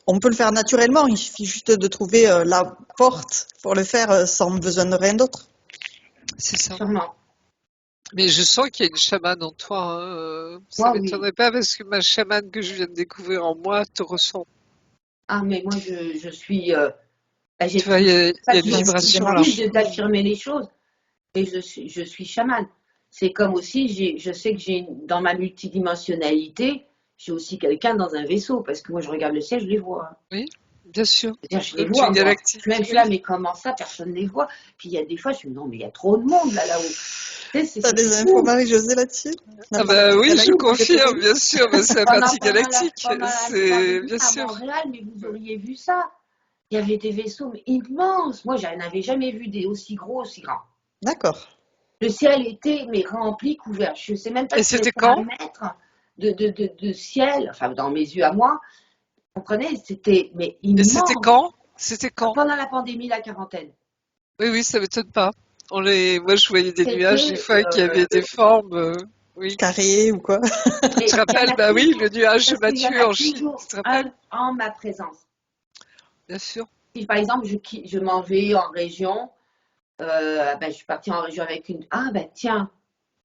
S1: on peut le faire naturellement. Il suffit juste de trouver la porte pour le faire sans besoin de rien d'autre.
S2: C'est ça.
S3: Sûrement.
S2: Mais je sens qu'il y a une chamane en toi. Ça
S3: Moi, oui.
S2: m'étonnerait pas parce que ma chamane que je viens de découvrir en moi te ressent.
S3: Ah, mais moi, je suis. J'ai
S2: Tu vois, il y a une
S3: j'ai
S2: vibration là.
S3: l'habitude d'affirmer les choses. Et je suis chamane. C'est comme aussi, je sais que dans ma multidimensionnalité, j'ai aussi quelqu'un dans un vaisseau, parce que moi je regarde le ciel, je les vois.
S2: Oui, bien sûr.
S3: C'est-à-dire, je les
S2: Comme tu es
S3: vois,
S2: une
S3: moi.
S2: galactique.
S3: Même je suis
S2: Oui.
S3: là, mais comment ça, personne ne les voit? Puis il y a des fois, je me dis, non, mais il y a trop de monde là-haut. Tu sais,
S1: T'as
S3: c'est
S1: des infos,
S3: fou.
S1: Marie-Josée, là-dessus? La
S2: Ah bah
S1: partie
S2: oui, je
S1: galactique de tes
S2: confirme,
S1: amis?
S2: bien sûr, mais c'est la partie galactique.
S3: Pendant la
S2: C'est
S3: pandémie
S2: bien
S3: à
S2: sûr.
S3: Montréal, mais vous auriez vu ça. Il y avait des vaisseaux mais immenses. Moi, je n'avais jamais vu des aussi gros, aussi grands.
S1: D'accord.
S3: Le ciel était mais rempli, couvert. Je ne sais même pas
S2: Et
S3: si
S2: c'était
S3: c'était un
S2: quand?
S3: mètre de ciel, enfin dans mes yeux à moi. Vous comprenez? C'était mais
S2: Et c'était
S3: immense.
S2: quand? C'était quand?
S3: Pendant la pandémie, la quarantaine.
S2: Oui, oui, ça m'étonne pas. Moi, je voyais des nuages des
S3: C'était
S2: fois qui avaient des formes. Oui.
S1: Carré ou quoi?
S3: mais
S2: Tu te
S3: il y en
S2: rappelles?
S3: a
S2: Bah oui,
S3: toujours,
S2: le nuage de
S3: parce qu'il y en
S2: Mathieu
S3: a
S2: en Chine. Tu
S3: toujours
S2: te rappelles?
S3: un en ma présence.
S2: Bien sûr.
S3: Si par exemple je m'en vais en région, je suis partie en région avec une. Ah ben tiens,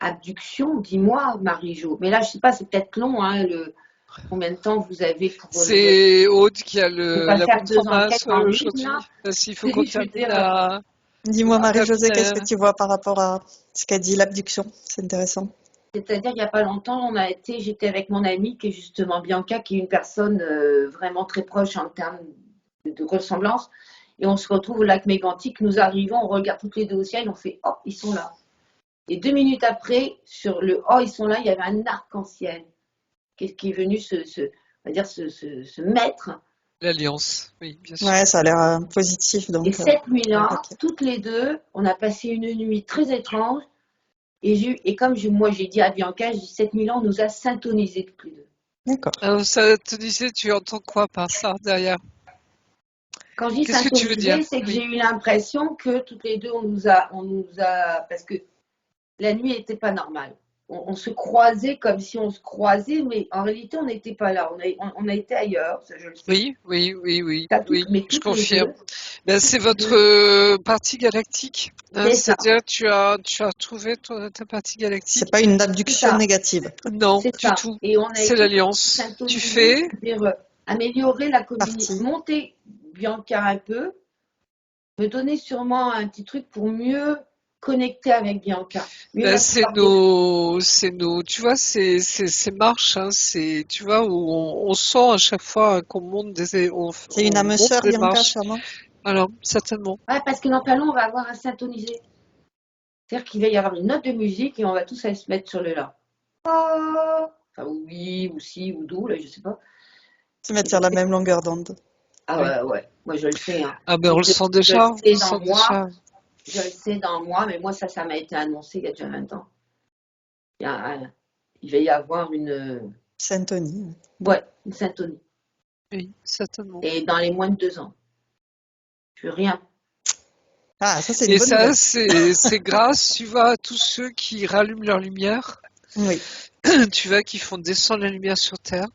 S3: abduction, dis-moi, Marie-Jo. Mais là, je sais pas, c'est peut-être long, hein, combien de temps vous avez pour.
S2: C'est Aude qui a
S3: Je ne vais pas
S2: la
S3: faire
S2: montre en
S3: 2
S2: main
S3: enquêtes en ligne,
S2: aujourd'hui.
S3: là.
S2: Parce qu'il faut qu'on
S3: Je veux
S2: termine
S3: dire,
S1: Dis-moi,
S2: à
S1: Marie-Josée, qu'est-ce que
S2: terminer.
S1: tu vois par rapport à ce qu'a dit l'abduction? C'est intéressant.
S3: c'est-à-dire qu'il n'y a pas longtemps, j'étais avec mon amie qui est justement Bianca, qui est une personne vraiment très proche en termes de ressemblance. Et on se retrouve au lac Mégantic, nous arrivons, on regarde toutes les deux au ciel, on fait oh, ils sont là. Et 2 minutes après, sur le oh, ils sont là, il y avait un arc-en-ciel qui est venu on va dire, se mettre.
S2: L'alliance, oui, bien sûr.
S1: Ouais, ça a l'air positif,
S3: Et
S1: donc.
S3: cette nuit-là,
S1: Ok.
S3: toutes les deux, on a passé une nuit très étrange. Et comme moi j'ai dit à Bianca, cette nuit-là, on nous a syntonisés toutes les deux.
S1: D'accord.
S2: Alors, ça te disait, tu entends quoi par ça derrière?
S3: Quand je dis
S2: Qu'est-ce que tu veux dire?
S3: syntonisés, c'est que
S2: Oui.
S3: j'ai eu l'impression que toutes les deux, parce que la nuit n'était pas normale. On se croisait comme si on se croisait, mais en réalité, on n'était pas là. On a été ailleurs, ça je le sais.
S2: Oui, oui, oui, oui,
S3: Mais
S2: oui, je
S3: toutes les
S2: confirme.
S3: deux,
S2: Ben, c'est votre partie galactique.
S3: c'est ça.
S2: C'est-à-dire, tu as retrouvé ta partie galactique.
S1: C'est pas une
S3: C'est
S1: abduction
S3: ça.
S1: négative.
S2: Non,
S3: C'est
S2: du
S3: ça.
S2: tout.
S3: Et on a
S2: C'est
S3: été
S2: l'alliance. Tu
S3: syntonisés,
S2: fais,
S3: c'est-à-dire améliorer la communication,
S1: Partie.
S3: monter Bianca un peu, me donner sûrement un petit truc pour mieux connecter avec Bianca. Mieux
S2: ben,
S3: la
S2: c'est
S3: pouvoir dire.
S2: tu vois, ces marches, tu vois, où on sent à chaque fois qu'on monte
S1: C'est une
S2: on
S1: âme
S2: monte
S1: sœur,
S2: des
S1: Bianca,
S2: marches.
S1: sûrement.
S2: Alors, certainement.
S3: Ouais, parce que dans pas long, on va avoir à syntoniser. C'est-à-dire qu'il va y avoir une note de musique et on va tous aller se mettre sur le là. Ah, enfin, oui, ou si, ou do, là, je sais pas.
S1: Se mettre sur la même longueur d'onde.
S3: Ah
S2: Oui.
S3: ouais, ouais, moi je le sais. Hein.
S2: Ah ben, on le sent
S3: Je
S2: déjà.
S3: le
S2: On le
S3: sais
S2: sent
S3: dans moi.
S2: déjà.
S3: Je le sais dans moi, mais moi, ça m'a été annoncé il y a déjà 20 ans. Il va y avoir
S1: Syntonie.
S3: une syntonie.
S2: Oui, certainement.
S3: Et dans les moins de 2 ans. Je veux rien.
S1: Ah, ça, c'est une
S2: Et
S1: bonne
S2: ça,
S1: nouvelle.
S2: c'est grâce, tu vois, à tous ceux qui rallument leur lumière,
S1: Oui.
S2: tu vois, qui font descendre la lumière sur Terre.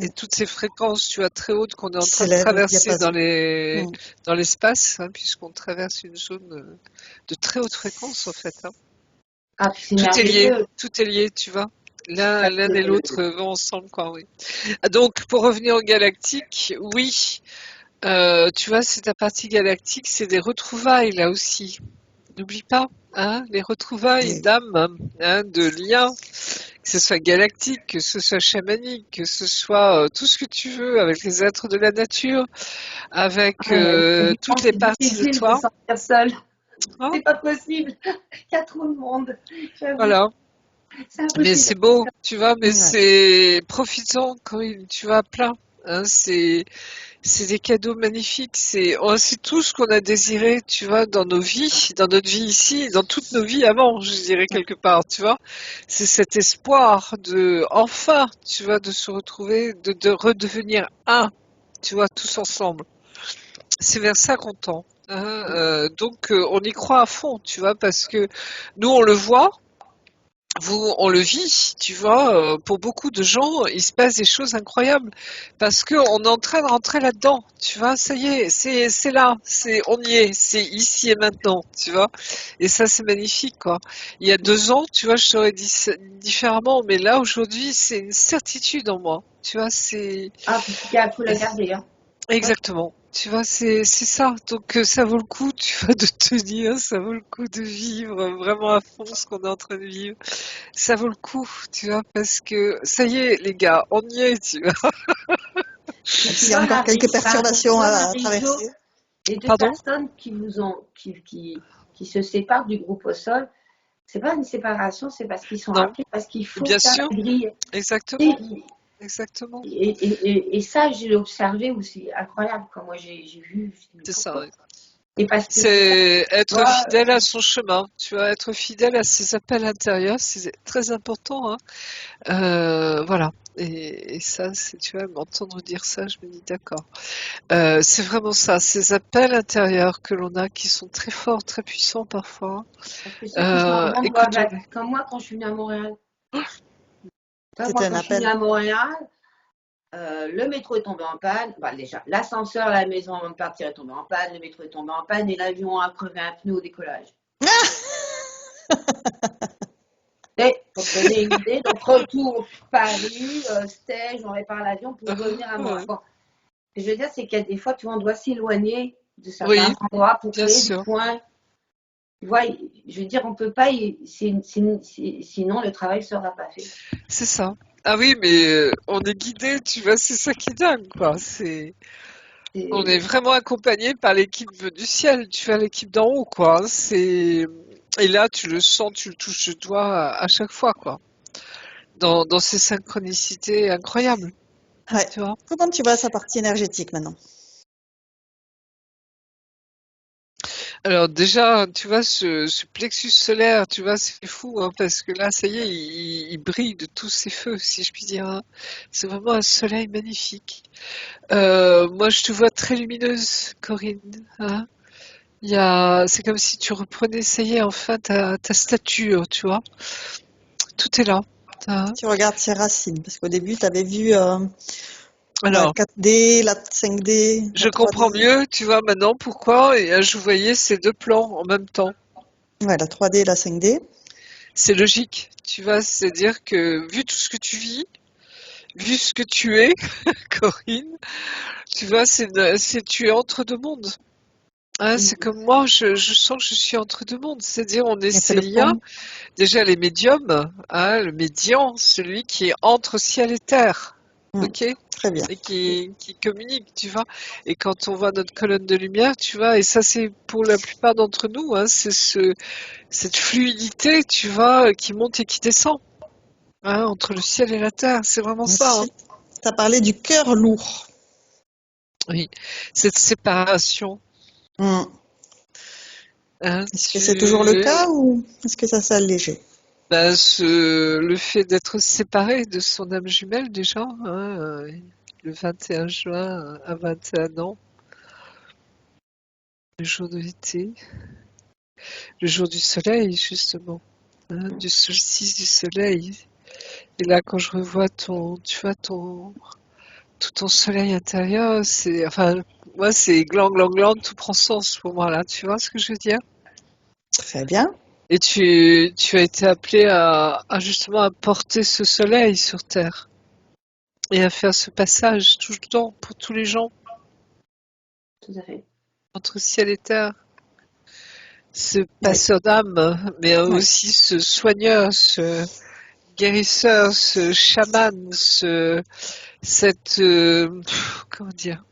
S2: Et
S1: Mm.
S2: toutes ces fréquences, tu vois, très hautes qu'on est en
S1: Qui
S2: train de
S1: s'élève le
S2: traverser
S1: diapason. Mm.
S2: dans l'espace, hein, puisqu'on traverse une zone de très haute fréquence, en fait. Hein.
S3: Ah, puis c'est merveilleux.
S2: Tout est lié, tu vois.
S3: Ça,
S2: L'un et l'autre vont ensemble, quoi, oui. Ah, donc, pour revenir aux galactiques, oui, tu vois, c'est ta partie galactique, c'est des retrouvailles, là aussi. N'oublie pas, hein, les retrouvailles
S1: Oui.
S2: d'âme, hein, de liens, que ce soit galactique, que ce soit chamanique, que ce soit tout ce que tu veux, avec les êtres de la nature, avec toutes les
S3: C'est
S2: parties de
S3: difficile de
S2: toi.
S3: sortir seul.
S2: Hein,
S3: C'est pas possible. Il y a trop de monde. J'avoue,
S2: voilà.
S3: c'est
S2: Mais
S3: impossible.
S2: c'est beau, tu vois, mais
S1: Ouais.
S2: c'est profitant quand tu vas plein. Hein, c'est des cadeaux magnifiques. C'est tout ce qu'on a désiré, tu vois, dans nos vies, dans notre vie ici, dans toutes nos vies avant, je dirais quelque part, tu vois. C'est cet espoir de, enfin, tu vois, de se retrouver, de redevenir un, tu vois, tous ensemble. C'est vers ça qu'on tend. Hein, donc, on y croit à fond, tu vois, parce que nous, on le voit. On le vit, tu vois, pour beaucoup de gens, il se passe des choses incroyables parce qu'on est en train de rentrer là-dedans, tu vois, ça y est, c'est là, on y est, c'est ici et maintenant, tu vois, et ça c'est magnifique, quoi. Il y a 2 ans, tu vois, je t'aurais dit différemment, mais là aujourd'hui, c'est une certitude en moi, tu vois, c'est
S3: Ah, puis il faut la garder. Hein. Ouais.
S2: exactement. Tu vois, c'est ça. Donc ça vaut le coup, tu vois, de tenir, ça vaut le coup de vivre vraiment à fond ce qu'on est en train de vivre. Ça vaut le coup, tu vois, parce que ça y est, les gars, on y est, tu vois.
S3: Et
S1: Même
S3: tu
S1: s'il y a
S3: vois,
S1: encore quelques
S3: tu
S1: perturbations
S3: vois,
S1: à
S3: Marie-Jo,
S1: traverser.
S3: les 2
S2: Pardon?
S3: personnes qui se séparent du groupe au sol, c'est pas une séparation, c'est parce qu'ils sont
S2: Non,
S3: appelés, parce qu'il faut
S2: bien
S3: faire
S2: sûr,
S3: la grille. Et,
S2: exactement, exactement.
S3: et ça, j'ai observé aussi, incroyable, quand moi j'ai vu, je dis, mais
S2: C'est ça,
S3: pourquoi?
S2: ouais.
S3: Et parce que c'est ça,
S2: C'est
S3: tu
S2: être
S3: vois,
S2: fidèle à son chemin, tu vois, être fidèle à ses appels intérieurs, c'est très important, hein. Voilà. Et ça, tu vois, m'entendre dire ça, je me dis d'accord. C'est vraiment ça, ces appels intérieurs que l'on a qui sont très forts, très puissants parfois.
S3: parce que ceux qui sont en bande
S2: Écoutons.
S3: comme moi quand je suis venue à Montréal. Tu vois,
S1: C'était
S3: moi
S1: un
S3: quand je suis venue
S1: appel.
S3: à Montréal, le métro est tombé en panne. Bah, déjà, l'ascenseur à la maison avant de partir est tombé en panne, le métro est tombé en panne et l'avion a crevé un pneu au décollage. Et pour te donner une idée, donc retour Paris, Stège, on répare l'avion pour revenir à Montréal.
S2: Ouais.
S3: Bon, ce que je veux dire, c'est qu'il y a des fois, tu vois, on doit s'éloigner de certains
S2: Oui,
S3: endroits pour
S2: bien
S3: créer des
S2: sûr.
S3: points. Tu vois, je veux dire, on peut pas, sinon le travail ne sera pas fait.
S2: C'est ça. Ah oui, mais on est guidé, tu vois, c'est ça qui est dingue, quoi. On est
S3: Et
S2: vraiment accompagné par l'équipe du ciel, tu vois, l'équipe d'en haut, quoi. Et là, tu le sens, tu le touches du doigt à chaque fois, quoi. Dans ces synchronicités incroyables,
S1: Ouais.
S2: tu vois.
S1: Comment tu vois sa partie énergétique maintenant?
S2: Alors déjà, tu vois, ce plexus solaire, tu vois, c'est fou, hein, parce que là, ça y est, il brille de tous ses feux, si je puis dire. Hein. C'est vraiment un soleil magnifique. Moi, je te vois très lumineuse, Corinne. Hein. C'est comme si tu reprenais, ça y est, enfin, ta stature, tu vois. Tout est là. Hein.
S1: Tu regardes ses racines, parce qu'au début, tu avais vu la
S2: Alors,
S1: 4D, la 5D, la
S2: je comprends
S1: 3D.
S2: mieux, tu vois, maintenant pourquoi, et je voyais ces deux plans en même temps.
S1: Ouais, la 3D et la 5D.
S2: C'est logique, tu vois, c'est-à-dire que vu tout ce que tu vis, vu ce que tu es, Corinne, tu vois, tu es entre deux mondes. Hein, c'est comme moi, je sens que je suis entre deux mondes, c'est-à-dire on est
S1: Et c'est
S2: ces
S1: le
S2: liens,
S1: pont.
S2: déjà les médiums, hein, le médian, celui qui est entre ciel et terre,
S1: Hmm,
S2: ok,
S1: très bien.
S2: et qui communique, tu vois. Et quand on voit notre colonne de lumière, tu vois, et ça c'est pour la plupart d'entre nous, hein, c'est cette fluidité, tu vois, qui monte et qui descend, hein, entre le ciel et la terre, c'est vraiment ça. Hein.
S1: Tu as parlé du cœur lourd.
S2: Oui, cette séparation.
S1: Hmm.
S2: Hein,
S1: Est-ce que c'est toujours le cas ou est-ce que ça s'est allégé?
S2: le fait d'être séparé de son âme jumelle déjà, hein, le 21 juin à 21 ans, le jour de l'été, le jour du soleil justement, hein, du solstice du soleil. Et là, quand je revois tu vois, tout ton soleil intérieur, moi, c'est gland, gland, gland, tout prend sens pour moi là. Tu vois ce que je veux dire?
S1: Très bien.
S2: Et tu as été appelé à justement à porter ce soleil sur Terre et à faire ce passage tout le temps pour tous les gens
S3: Tout à fait.
S2: entre ciel et terre. Ce
S1: Oui.
S2: passeur d'âme, mais
S1: Oui.
S2: aussi ce soigneur, ce guérisseur, ce chaman, comment dire?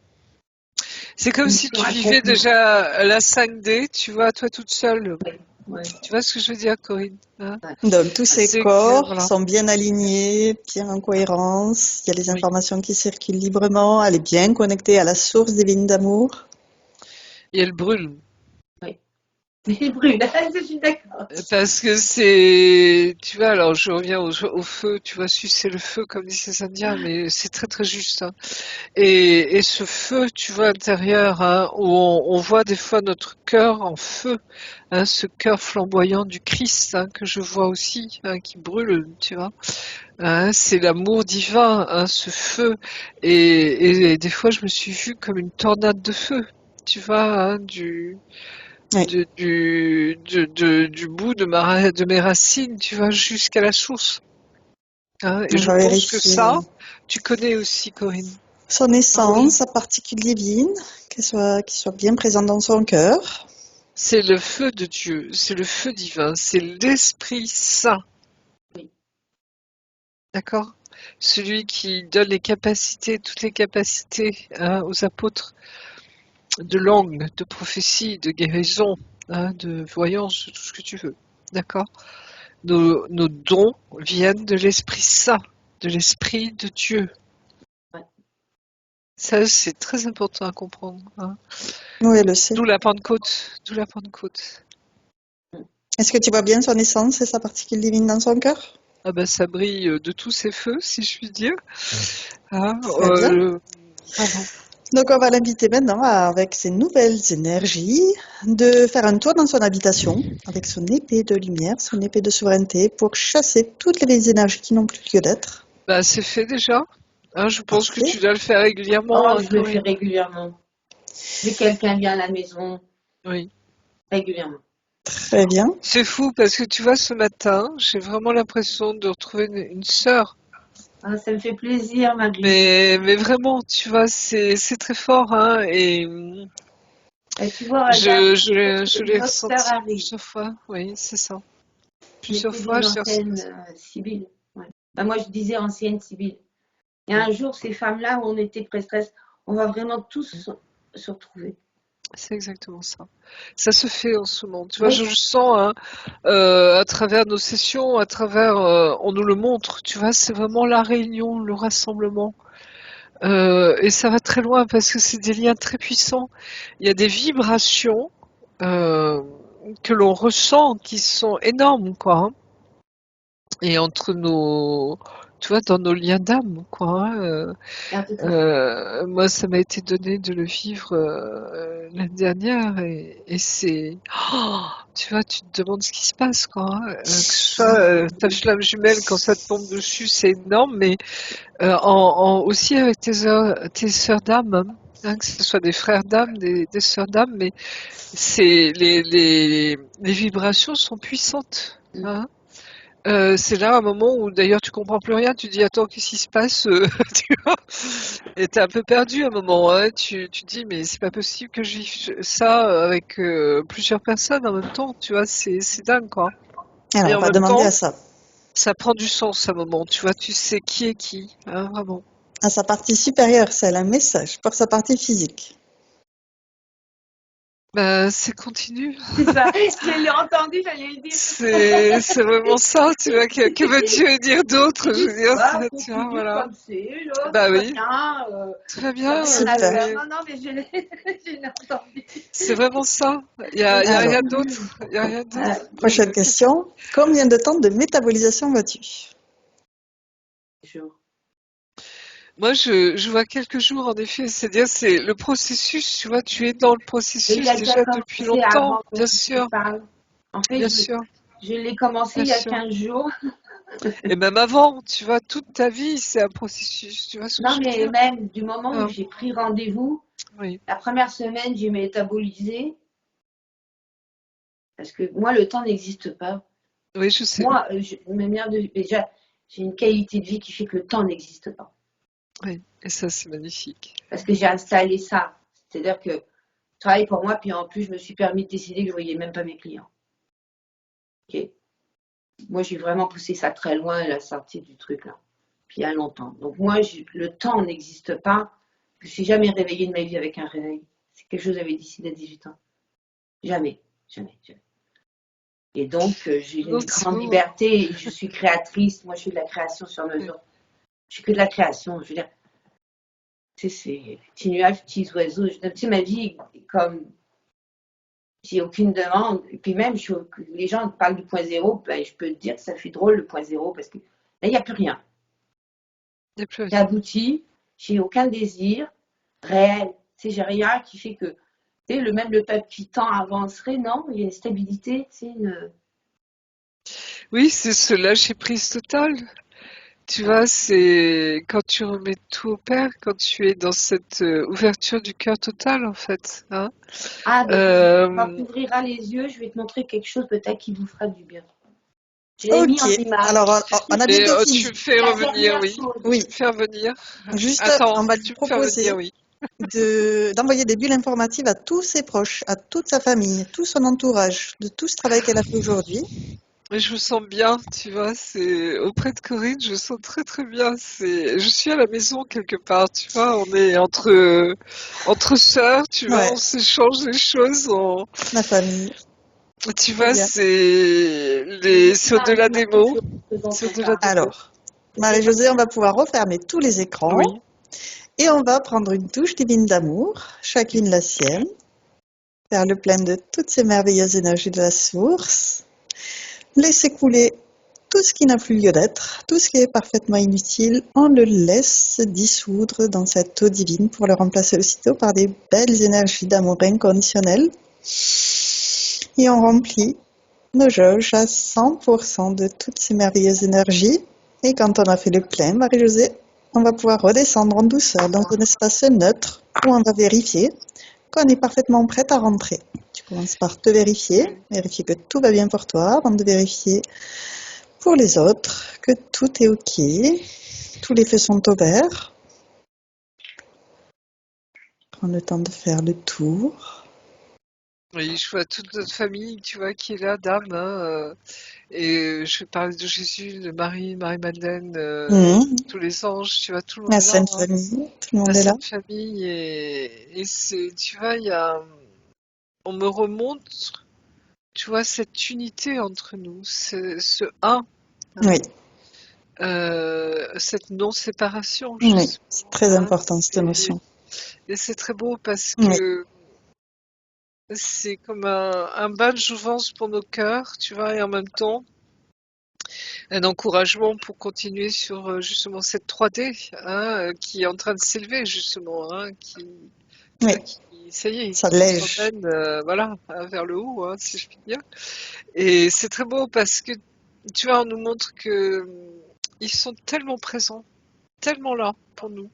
S2: C'est comme si
S3: Mission
S2: tu vivais
S3: accomplie.
S2: déjà la 5D, tu vois, toi toute seule.
S3: Ouais. Ouais.
S2: Tu vois ce que je veux dire, Corinne? Hein?
S3: Ouais.
S1: Donc tous ces
S2: C'est que,
S1: corps
S2: voilà.
S1: sont bien alignés, bien en cohérence. Il y a les
S2: Oui.
S1: informations qui circulent librement. Elle est bien connectée à la source divine d'amour.
S2: Et elle brûle.
S3: Ouais. Il brûle, je suis d'accord.
S2: Parce que tu vois, alors je reviens au feu, tu vois, sucer le feu comme disent les Indiens, mais c'est très très juste. Hein. Et ce feu, tu vois, intérieur, hein, où on voit des fois notre cœur en feu, hein, ce cœur flamboyant du Christ, hein, que je vois aussi, hein, qui brûle, tu vois. Hein, c'est l'amour divin, hein, ce feu. Et des fois, je me suis vue comme une tornade de feu, tu vois, hein,
S1: Oui.
S2: du bout de mes racines, tu vois, jusqu'à la source. Hein. Et
S1: On
S2: je
S1: va
S2: pense que
S1: vérifier
S2: ça, tu connais aussi, Corinne.
S1: son
S3: Ah oui,
S1: essence, sa particule divine, qu'il soit bien présente dans son cœur.
S2: C'est le feu de Dieu, c'est le feu divin, c'est l'Esprit Saint,
S3: oui.
S2: d'accord? Celui qui donne les capacités, toutes les capacités, hein, aux apôtres de langue, de prophétie, de guérison, hein, de voyance, de tout ce que tu veux, d'accord? Nos dons viennent de l'Esprit Saint, de l'Esprit de Dieu.
S3: Ouais.
S2: Ça, c'est très important à comprendre. Hein.
S1: Oui, elle le sait.
S2: D'où la Pentecôte, d'où la Pentecôte.
S1: Est-ce que tu vois bien son essence et sa particule divine dans son cœur?
S2: Ah ben, ça brille de tous ses feux, si je puis dire. Hein,
S1: Très bien.
S2: pardon.
S1: Donc on va l'inviter maintenant, avec ses nouvelles énergies, de faire un tour dans son habitation avec son épée de lumière, son épée de souveraineté, pour chasser toutes les vieilles énergies qui n'ont plus lieu d'être.
S2: Bah, c'est fait déjà. Hein, je pense que
S1: Parfait.
S2: tu dois le faire régulièrement,
S3: Oh,
S2: hein,
S3: je le fais
S2: Corinne.
S3: régulièrement. Dès que quelqu'un vient à la maison,
S2: Oui.
S3: régulièrement.
S1: Très bien.
S2: C'est fou parce que tu vois, ce matin, j'ai vraiment l'impression de retrouver une sœur.
S3: Ah, ça me fait plaisir, Marie.
S2: Mais vraiment, tu vois, c'est très fort. Hein, et
S3: Et tu vois, hasard,
S2: je l'ai
S3: une autre sœur
S2: ressenti
S3: arrive.
S2: plusieurs fois. Oui, c'est ça.
S3: Qui
S2: Plusieurs
S3: était
S2: fois,
S3: des
S2: je l'ai
S3: anciennes
S2: ressenti.
S3: Sibylles. Ouais. Bah, moi, je disais anciennes Sibylles. Et un jour, ces femmes-là, où on était prêtresses, on va vraiment tous se retrouver.
S2: C'est exactement ça. Ça se fait en ce moment. Tu vois,
S3: Oui,
S2: je sens hein, à travers nos sessions, on nous le montre. Tu vois, c'est vraiment la réunion, le rassemblement. Et ça va très loin parce que c'est des liens très puissants. Il y a des vibrations euh, que l'on ressent qui sont énormes, quoi. Hein. Et entre tu vois, dans nos liens d'âme, quoi. Hein,
S3: ah, tout à fait.
S2: moi, ça m'a été donné de le vivre l'année dernière et c'est, oh, tu vois, tu te demandes ce qui se passe, quoi. Hein. Que ce soit ta flamme jumelle quand ça te tombe dessus, c'est énorme, mais aussi avec tes sœurs d'âme, hein, que ce soit des frères d'âme, des sœurs d'âme, mais les vibrations sont puissantes.
S3: Mm.
S2: Hein. C'est là un moment où d'ailleurs tu comprends plus rien, tu dis attends qu'est-ce qui se passe tu vois et t'es un peu perdu à un moment, hein, tu dis mais c'est pas possible que je vive ça avec plusieurs personnes en même temps, tu vois c'est dingue quoi.
S1: Alors
S2: Et
S1: on
S2: en
S1: va
S2: même
S1: demander
S2: temps
S1: à
S2: ça prend du sens à un moment, tu vois tu sais qui est qui, hein, vraiment.
S1: sa partie supérieure, celle, un message pour sa partie physique.
S2: Bah, c'est continu.
S3: C'est ça. Je l'ai entendu, j'allais le dire.
S2: C'est vraiment ça, tu vois. Que veux-tu dire d'autre? Je veux dire,
S3: Bah,
S2: tu vois,
S3: continue
S2: voilà.
S3: comme c'est, là,
S2: Bah
S3: tout va
S2: oui,
S3: bien,
S2: tout va
S3: y a
S2: bien.
S3: rien à faire.
S1: Super.
S3: Non, non, mais je l'ai, je l'ai entendu.
S2: C'est vraiment ça. Il y a
S1: Alors,
S2: rien d'autre. Il y a rien d'autre.
S1: prochaine question. Combien de temps de métabolisation vas-tu?
S2: Moi, je vois quelques jours, en effet. C'est-à-dire, c'est le processus, tu vois, tu es dans le
S3: Et il
S2: processus
S3: a déjà
S2: déjà depuis
S3: commencé
S2: longtemps,
S3: avant que
S2: bien
S3: je te
S2: sûr,
S3: parle. En fait,
S2: bien sûr,
S3: je l'ai commencé
S2: bien
S3: il y a
S2: sûr.
S3: 15 jours.
S2: Et même avant, tu vois, toute ta vie, c'est un processus, tu vois ce que
S3: Non,
S2: je veux
S3: mais
S2: dire?
S3: même du moment où
S2: Hein,
S3: j'ai pris rendez-vous,
S2: oui,
S3: la première semaine, j'ai métabolisé. Parce que moi, le temps n'existe pas.
S2: oui, je sais.
S3: Moi, déjà, j'ai une qualité de vie qui fait que le temps n'existe pas.
S2: Oui, et ça, c'est magnifique.
S3: Parce que j'ai installé ça. C'est-à-dire que je travaille pour moi, puis en plus, je me suis permis de décider que je ne voyais même pas mes clients. Ok. Moi, j'ai vraiment poussé ça très loin, la sortie du truc là. Puis il y a longtemps. Donc moi, le temps n'existe pas. Je ne suis jamais réveillée de ma vie avec un réveil. C'est quelque chose que j'avais décidé à 18 ans. Jamais, jamais, jamais. Et donc, j'ai
S2: Non,
S3: une
S2: c'est
S3: grande
S2: beau, hein.
S3: liberté et je suis créatrice. Moi, je fais de la création sur
S2: Oui.
S3: mesure. Je fais que de la création. Je veux dire, tu sais, c'est petits nuages, petits oiseaux. Tu sais, ma vie est comme, j'ai aucune demande. Et puis même, les gens parlent du point zéro. Ben, je peux te dire que ça fait drôle le point zéro parce que là, il n'y a plus rien.
S2: Il n'y a plus
S3: J'ai
S2: rien.
S3: abouti. J'ai aucun désir réel. Tu sais, j'ai rien qui fait que, tu sais, même le peuple qui tend avancerait. Non, il y a une stabilité. C'est une.
S2: Oui, c'est ce lâcher-prise total. Tu vois, c'est quand tu remets tout au Père, quand tu es dans cette ouverture du cœur total, en fait. Hein.
S3: Ah, ben, quand tu
S2: Euh,
S3: ouvriras les yeux, je vais te montrer quelque chose peut-être qui vous fera du bien. Je l'ai mis
S1: ok.
S3: en image.
S1: Alors, on a
S2: mais
S1: bientôt
S2: tu
S1: fini.
S2: me fais
S3: La
S2: revenir,
S3: dernière
S2: oui.
S3: chose.
S2: Tu
S1: Oui.
S2: me fais revenir.
S1: Juste,
S2: Attends,
S1: on va lui
S2: tu me fais revenir,
S1: proposer
S2: oui.
S1: d'envoyer des bulles informatives à tous ses proches, à toute sa famille, tout son entourage, de tout ce travail qu'elle a fait aujourd'hui.
S2: Mais je me sens bien, tu vois, c'est auprès de Corinne, je me sens très très bien. Je suis à la maison quelque part, tu vois, on est entre sœurs, tu vois, on
S1: Ouais,
S2: s'échange les choses,
S1: la famille.
S2: tu
S1: Très
S2: vois,
S1: bien.
S2: c'est au-delà des mots,
S3: Ce dont
S2: c'est
S3: on
S2: au-delà
S3: parle.
S2: des mots.
S1: Alors, Marie-Josée, on va pouvoir refermer tous les écrans
S2: Oui,
S1: et on va prendre une touche divine d'amour, chacune la sienne, faire le plein de toutes ces merveilleuses énergies de la source, laisser couler tout ce qui n'a plus lieu d'être, tout ce qui est parfaitement inutile, on le laisse se dissoudre dans cette eau divine pour le remplacer aussitôt par des belles énergies d'amour inconditionnel. Et on remplit nos jauges à 100% de toutes ces merveilleuses énergies. Et quand on a fait le plein, Marie-Josée, on va pouvoir redescendre en douceur dans un espace neutre où on va vérifier qu'on est parfaitement prête à rentrer. Tu commences par te vérifier,
S2: oui.
S1: vérifier que tout va bien pour toi avant de vérifier pour les autres que tout est OK, tous les feux sont au vert. Prends le temps de faire le tour.
S2: Oui, je vois toute notre famille, tu vois, qui est là, d'âme, hein, et je vais parler de Jésus, de Marie, Marie-Madeleine, tous les anges, tu vois, tout le monde
S1: La
S2: est là,
S1: Sainte
S2: hein.
S1: Famille, tout le
S2: La
S1: monde est là.
S2: Sainte Famille et c'est, tu vois, on me remonte, tu vois, cette unité entre nous, ce un, hein,
S1: Oui,
S2: cette non-séparation,
S1: oui,
S2: justement,
S1: c'est très
S2: hein,
S1: important cette notion.
S2: et c'est très beau parce
S1: Oui,
S2: que c'est comme un bain de jouvence pour nos cœurs, tu vois, et en même temps, un encouragement pour continuer sur justement cette 3D hein, qui est en train de s'élever justement, hein, tu vois,
S1: oui,
S2: ça y est,
S1: ça
S2: qui nous
S1: lège.
S2: emmène voilà, hein, vers le haut, hein, si je puis dire. Et c'est très beau parce que tu vois, on nous montre que ils sont tellement présents, tellement là pour nous,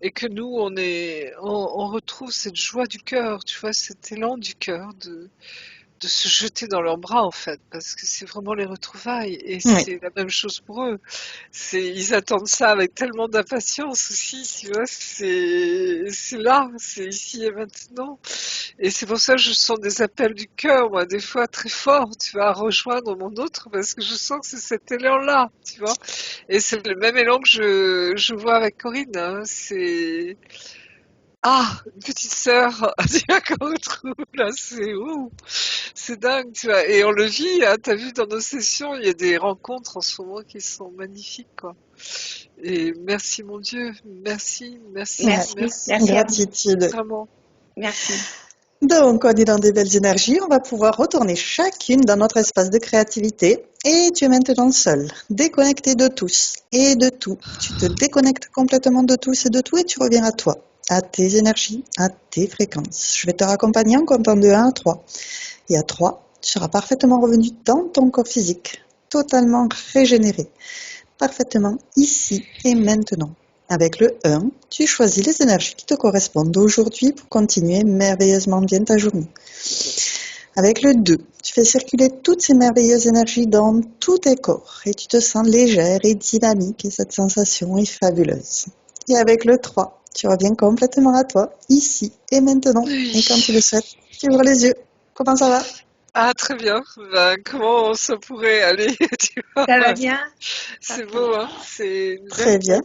S2: et que nous, on retrouve cette joie du cœur, tu vois, cet élan du cœur de se jeter dans leurs bras en fait, parce que c'est vraiment les retrouvailles et
S1: Oui,
S2: c'est la même chose pour eux. Ils attendent ça avec tellement d'impatience aussi, tu vois, c'est là, c'est ici et maintenant. Et c'est pour ça que je sens des appels du cœur, moi, des fois très forts, tu vois, à rejoindre mon autre, parce que je sens que c'est cet élan-là, tu vois. Et c'est le même élan que je vois avec Corinne, hein. Ah, une petite sœur, tu vois, qu'on retrouve là, c'est dingue, tu vois. Et on le vit, hein, t'as vu dans nos sessions, il y a des rencontres en ce moment qui sont magnifiques, quoi. Et merci mon Dieu, merci, merci,
S1: Ouais,
S3: Merci,
S2: merci,
S3: merci à vous.
S1: gratitude.
S2: vraiment.
S3: Merci.
S1: Donc, on est dans des belles énergies. On va pouvoir retourner chacune dans notre espace de créativité. Et tu es maintenant seule, déconnectée de tous et de tout. Tu te déconnectes complètement de tous et de tout et tu reviens à toi, à tes énergies, à tes fréquences. Je vais te raccompagner en comptant de 1 à 3. Et à 3, tu seras parfaitement revenu dans ton corps physique, totalement régénéré, parfaitement ici et maintenant. Avec le 1, tu choisis les énergies qui te correspondent aujourd'hui pour continuer merveilleusement bien ta journée. Avec le 2, tu fais circuler toutes ces merveilleuses énergies dans tous tes corps et tu te sens légère et dynamique et cette sensation est fabuleuse. Et avec le 3, tu reviens complètement à toi, ici et maintenant.
S2: Oui.
S1: Et quand tu le souhaites, tu ouvres les yeux. Comment ça va?
S2: Ah, très bien. Ben, comment ça pourrait aller, tu vois?
S3: Ça va bien?
S2: C'est beau, hein? C'est une
S1: Très
S2: belle
S1: bien.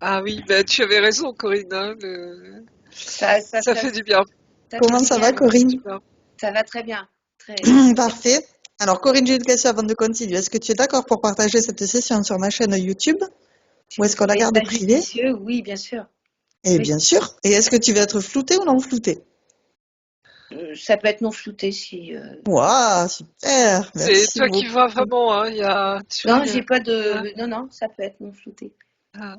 S2: Ah oui, ben, tu avais raison, Corinne, hein, ça fait du bien,
S3: ça
S1: Comment
S3: fait
S1: ça
S3: bien.
S1: va, Corinne?
S3: Ça va très bien. Très.
S1: Parfait. Alors, Corinne, j'ai une question avant de continuer. Est-ce que tu es d'accord pour partager cette session sur ma chaîne YouTube
S3: Si
S1: ou
S3: vous
S1: est-ce qu'on la
S3: trouvez
S1: garde
S3: ça
S1: privée?
S3: judicieux, oui, bien sûr.
S1: Eh
S3: Oui.
S1: bien sûr. Et est-ce que tu veux être floutée ou non floutée?
S3: Ça peut être non flouté si.
S1: Waouh, super.
S2: C'est
S1: Merci
S2: toi qui
S1: beaucoup.
S2: vois vraiment, hein, tu vois,
S3: Non, j'ai pas
S2: ah,
S3: de. Non, non, ça peut être non flouté.
S2: ah,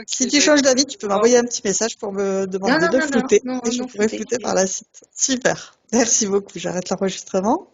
S1: Si
S2: ok,
S1: tu
S2: bah
S1: changes
S2: écoute,
S1: d'avis, tu peux m'envoyer un petit message pour me
S3: Non,
S1: demander
S3: non,
S1: de
S3: non, non,
S1: flouter
S3: non,
S1: et je
S3: non
S1: pourrai
S3: flouté.
S1: flouter par la suite. Super. Merci beaucoup. J'arrête l'enregistrement.